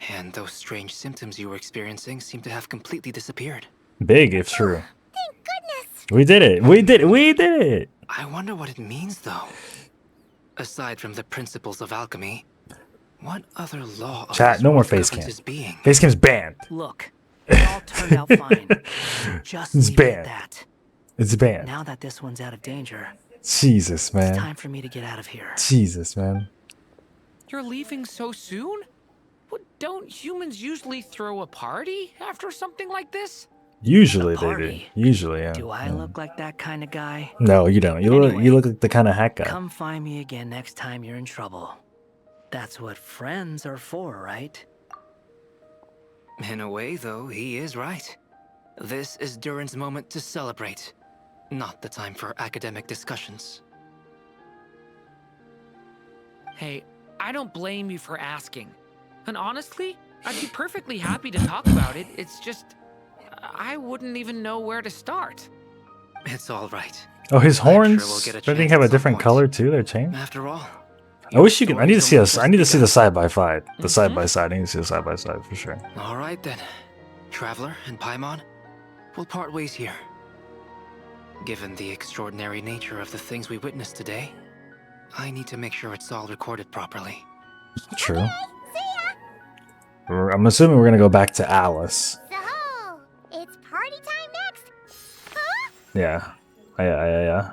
And those strange symptoms you were experiencing seem to have completely disappeared. Big if true. Thank goodness. We did it. We did it. We did it. I wonder what it means though. Aside from the principles of alchemy, what other law of Chat, this no more world face governs cam. his being? Face cam's banned. Look, it all turned out fine. Just It's leave it at banned. that. It's banned. Now that this one's out of danger, Jesus, man. it's time for me to get out of here. Jesus, man. You're leaving so soon? What, don't humans usually throw a party after something like this? Usually they do. Usually, yeah. Do I look like that kind of guy? No, you don't. You look like the kind of hack guy. Come find me again next time you're in trouble. That's what friends are for, right? In a way, though, he is right. This is Durin's moment to celebrate, not the time for academic discussions. Hey, I don't blame you for asking. And honestly, I'd be perfectly happy to talk about it. It's just, I wouldn't even know where to start. It's all right. Oh, his I'm sure horns. we'll get a Don't they chance have a at some different point. color too? They're changed. After all, I wish you could. I need to see story's I need to see the almost side by side. The side by side. I need to see the side by side for sure. all right then. Traveler and Paimon, we'll part ways here. Given the extraordinary nature of the things we witnessed today, I need to make sure it's all recorded properly. True. I'm assuming we're gonna go back to Alice. So, it's party time next? Huh? Yeah. Yeah.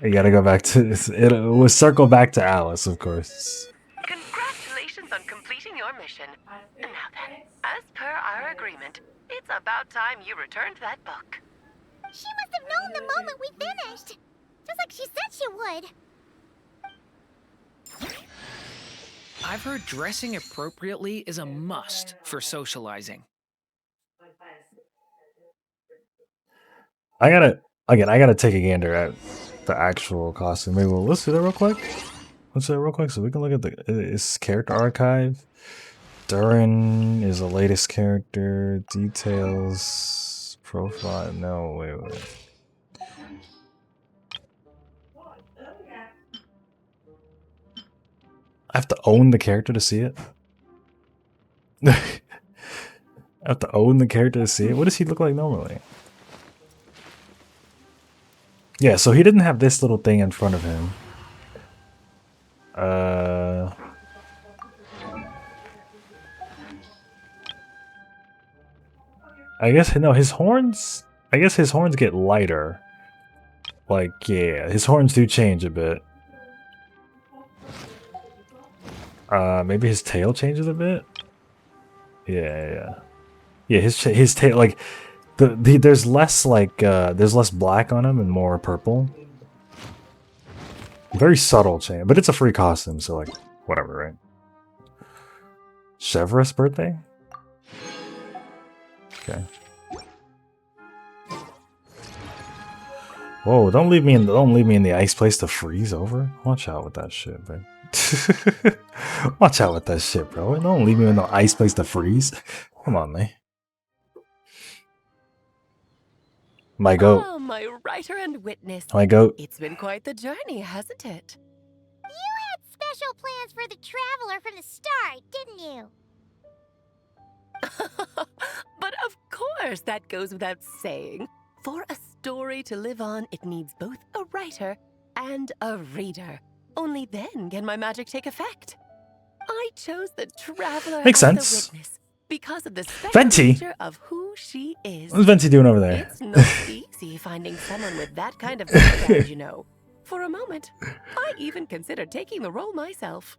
We gotta go back to we'll circle back to Alice, of course. Congratulations on completing your mission. Now then, as per our agreement, it's about time you returned that book. She must have known the moment we finished. Just like she said she would. I've heard dressing appropriately is a must for socializing. I gotta take a gander at the actual costume. Maybe let's do that real quick. Let's do that real quick so we can look at this character archive. Durin is the latest character. Details. Profile. No, wait. I have to own the character to see it? I have to own the character to see it? What does he look like normally? Yeah, so he didn't have this little thing in front of him. I guess, no, his horns... I guess his horns get lighter. Like, yeah, his horns do change a bit. Maybe his tail changes a bit? Yeah, his tail, like... there's less, like, there's less black on him and more purple. Very subtle change, but it's a free costume, so, like, whatever, right? Chevre's birthday? Okay. Whoa, don't leave me in the ice place to freeze over. Watch out with that shit, man. Watch out with that shit, bro. Don't leave me in the ice place to freeze. Come on, man. My goat. Oh, my writer and witness. My goat. It's been quite the journey, hasn't it? You had special plans for the traveler from the start, didn't you? But of course, that goes without saying. For a story to live on, it needs both a writer and a reader. Only then can my magic take effect. I chose the traveler Makes as sense. the witness because of the special Venti. nature of who she is. What's Venti doing over there? It's not easy finding someone with that kind of background, you know. For a moment, I even considered taking the role myself.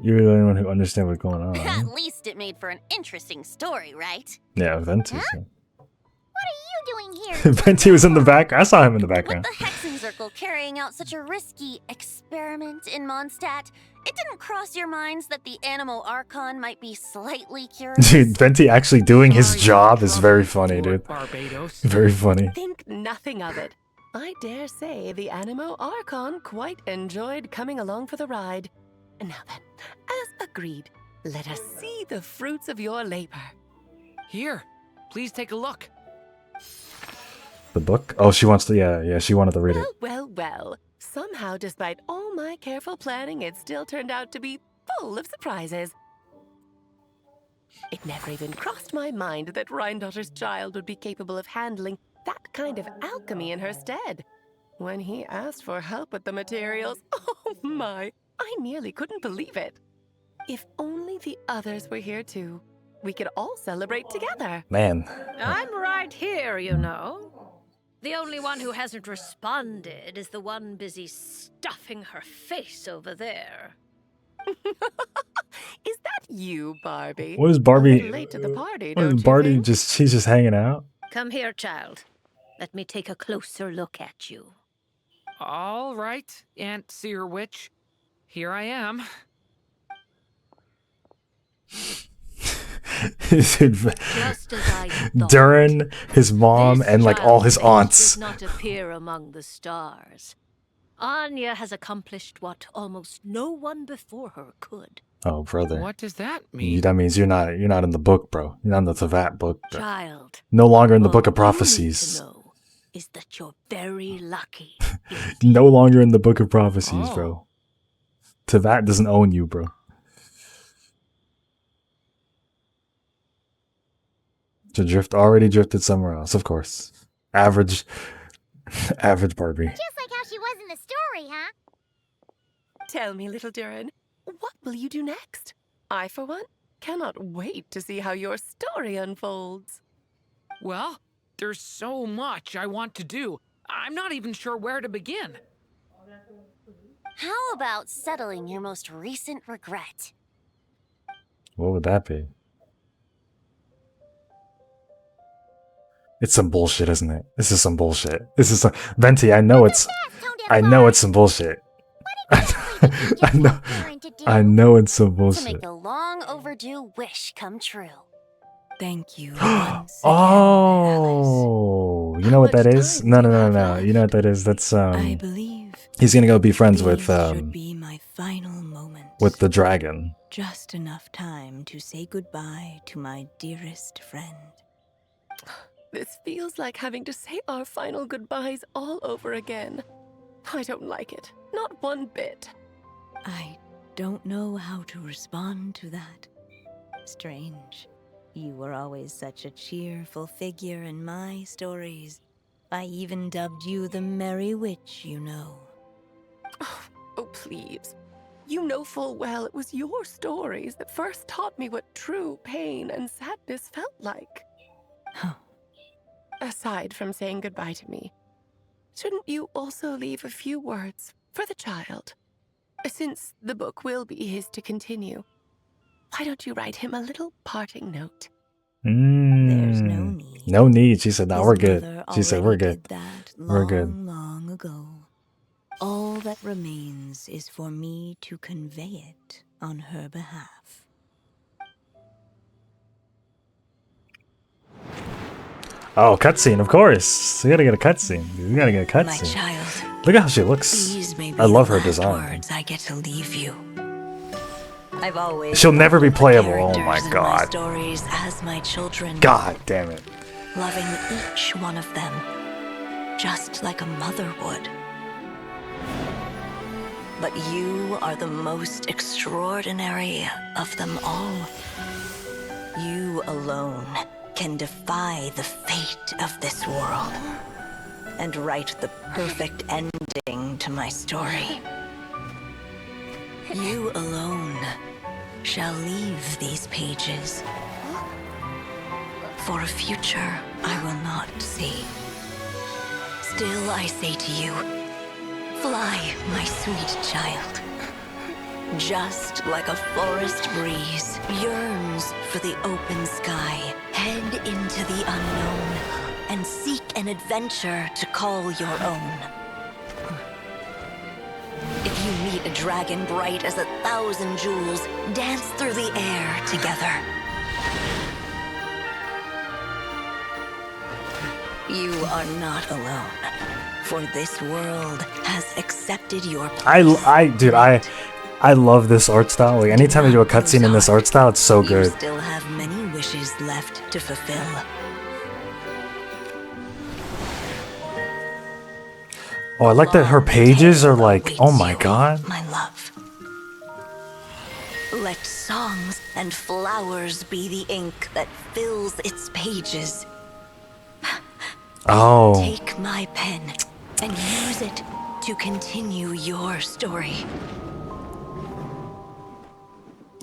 You're the only one who understands what's going At on. least it made for an interesting story, right? Yeah, Venti. What are you doing here? Venti was in the back. I saw him in the With background. the Hexen Circle carrying out such a risky experiment in Mondstadt, it didn't cross your minds that the Animal Archon might be slightly curious? Dude, Venti actually doing his job is very funny, dude. Barbados. Very funny. Think nothing of it. I dare say the Animo Archon quite enjoyed coming along for the ride. Now then, as agreed, let us see the fruits of your labor. Here, please take a look. The book? Oh, she wants to. Yeah, she wanted to read it. Well. Somehow, despite all my careful planning, it still turned out to be full of surprises. It never even crossed my mind that Rhindotter's child would be capable of handling that kind of alchemy in her stead. When he asked for help with the materials, oh my, I nearly couldn't believe it. If only the others were here too, we could all celebrate together. Man. I'm right here, you know. The only one who hasn't responded is the one busy stuffing her face over there. Is that you, Barbie? What is Barbie? A little late to the party, What don't is you Barbie think? she's just hanging out? Come here, child. Let me take a closer look at you. All right, Aunt Seer Witch. Here I am. Just as I thought. Durin, his mom, This and like all his child's face aunts. does not appear among the stars. Anya has accomplished what almost no one before her could. Oh, brother. What does that mean? That means you're not in the book, bro. You're not in the Tevat book. Bro. Child. No longer in the all Book of you need to Prophecies. know is that you're very lucky. No longer in the Book of Prophecies, Oh. bro. Tevat doesn't own you, bro. Already drifted somewhere else, of course. Average Barbie. Just like how she was in the story, huh? Tell me, little Durin, what will you do next? I, for one, cannot wait to see how your story unfolds. Well, there's so much I want to do. I'm not even sure where to begin. How about settling your most recent regret? What would that be? It's some bullshit, isn't it? This is some bullshit. This is some Venti, I know it's some bullshit. I know it's some To bullshit. make a long overdue wish come true. Thank you. Oh, you know what that is? No. You know what that is? That's I believe he's gonna go be friends with should be my final moment. with the dragon. Just enough time to say goodbye to my dearest friend. This feels like having to say our final goodbyes all over again. I don't like it. Not one bit. I don't know how to respond to that. Strange. You were always such a cheerful figure in my stories. I even dubbed you the Merry Witch, you know. Oh, please. You know full well it was your stories that first taught me what true pain and sadness felt like. Aside from saying goodbye to me, shouldn't you also leave a few words for the child? Since the book will be his to continue, why don't you write him a little parting note? There's no need. No need. She said, "No, we're good." She said, "We're good. We're good." Long ago. All that remains is for me to convey it on her behalf. Oh, cutscene, of course. You gotta get a cutscene. You gotta get a My cutscene. child, Look at how she looks. these may be I love the her last design. words I get to leave you. I've always She'll never be loved the playable. Oh my characters in god. stories as my children. God damn it. Loving each one of them, just like a mother would. But you are the most extraordinary of them all. You alone can defy the fate of this world and write the perfect ending to my story. You alone shall leave these pages for a future I will not see. Still, I say to you, fly, my sweet child. just like a forest breeze, yearns for the open sky. Head into the unknown and seek an adventure to call your own. If you meet a dragon bright as 1,000 jewels, dance through the air together. You are not alone, for this world has accepted your place. Dude, I love this art style. Like, anytime they do a cutscene in this art style, it's so good. You still have many wishes left to fulfill. Oh, I like that her pages are like, oh my god. My love. Let songs and flowers be the ink that fills its pages. Oh. Take my pen and use it to continue your story.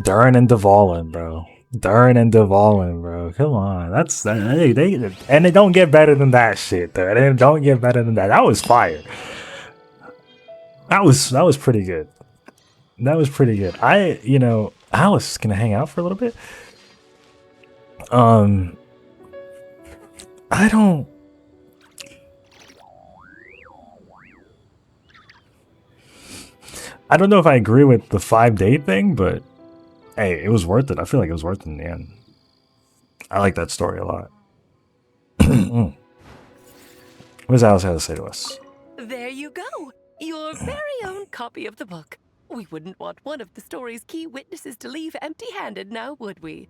Durin and Dvalin, bro. Durin and Dvalin, bro. Come on. That's and they don't get better than that shit, though. They don't get better than that. That was fire. That was pretty good. That was pretty good. Alice is gonna hang out for a little bit. I don't know if I agree with the 5-day thing, but hey, it was worth it. I feel like it was worth it in the end. I like that story a lot. What does Alice have to say to us? There you go. Your very own copy of the book. We wouldn't want one of the story's key witnesses to leave empty-handed now, would we?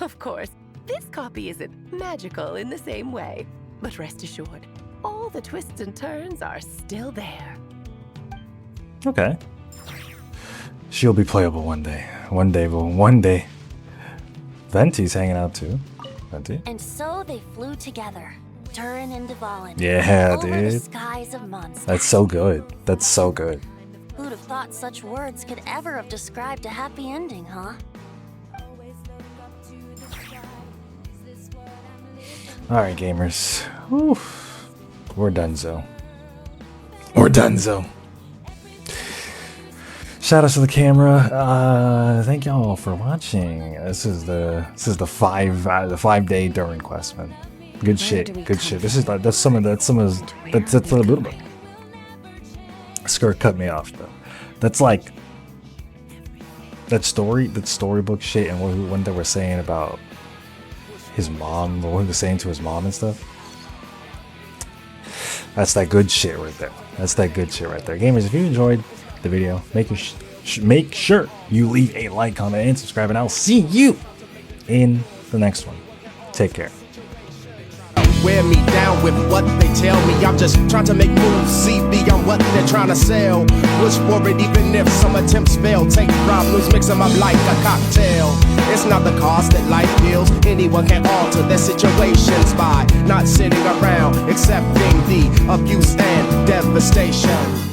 Of course, this copy isn't magical in the same way. But rest assured, all the twists and turns are still there. Okay. She'll be playable one day. One day. Venti's hanging out too. Venti. And so they flew together, Durin and Dvalin. Yeah, over the dude. skies of Mondstadt. That's so good. That's so good. Who'd have thought such words could ever have described a happy ending, huh? Alright, gamers. Whew. We're donezo. We're donezo. Shout out to the camera. Thank y'all for watching. This is the 5-day Durin quest, man. Good shit. Good shit. That's a little bit. Skirt cut me off though. That's like that storybook shit, and when they were saying about his mom, what he was saying to his mom and stuff. That's that good shit right there. That's that good shit right there. Gamers, if you enjoyed the video, make sure you leave a like, comment, and subscribe, and I'll see you in the next one. Take care. Wear me down with what they tell me. I'm just trying to make moves, see beyond what they're trying to sell. Push forward even if some attempts fail. Take problems, mix them up like a cocktail. It's not the cost that life deals. Anyone can alter their situations by not sitting around accepting the abuse and devastation.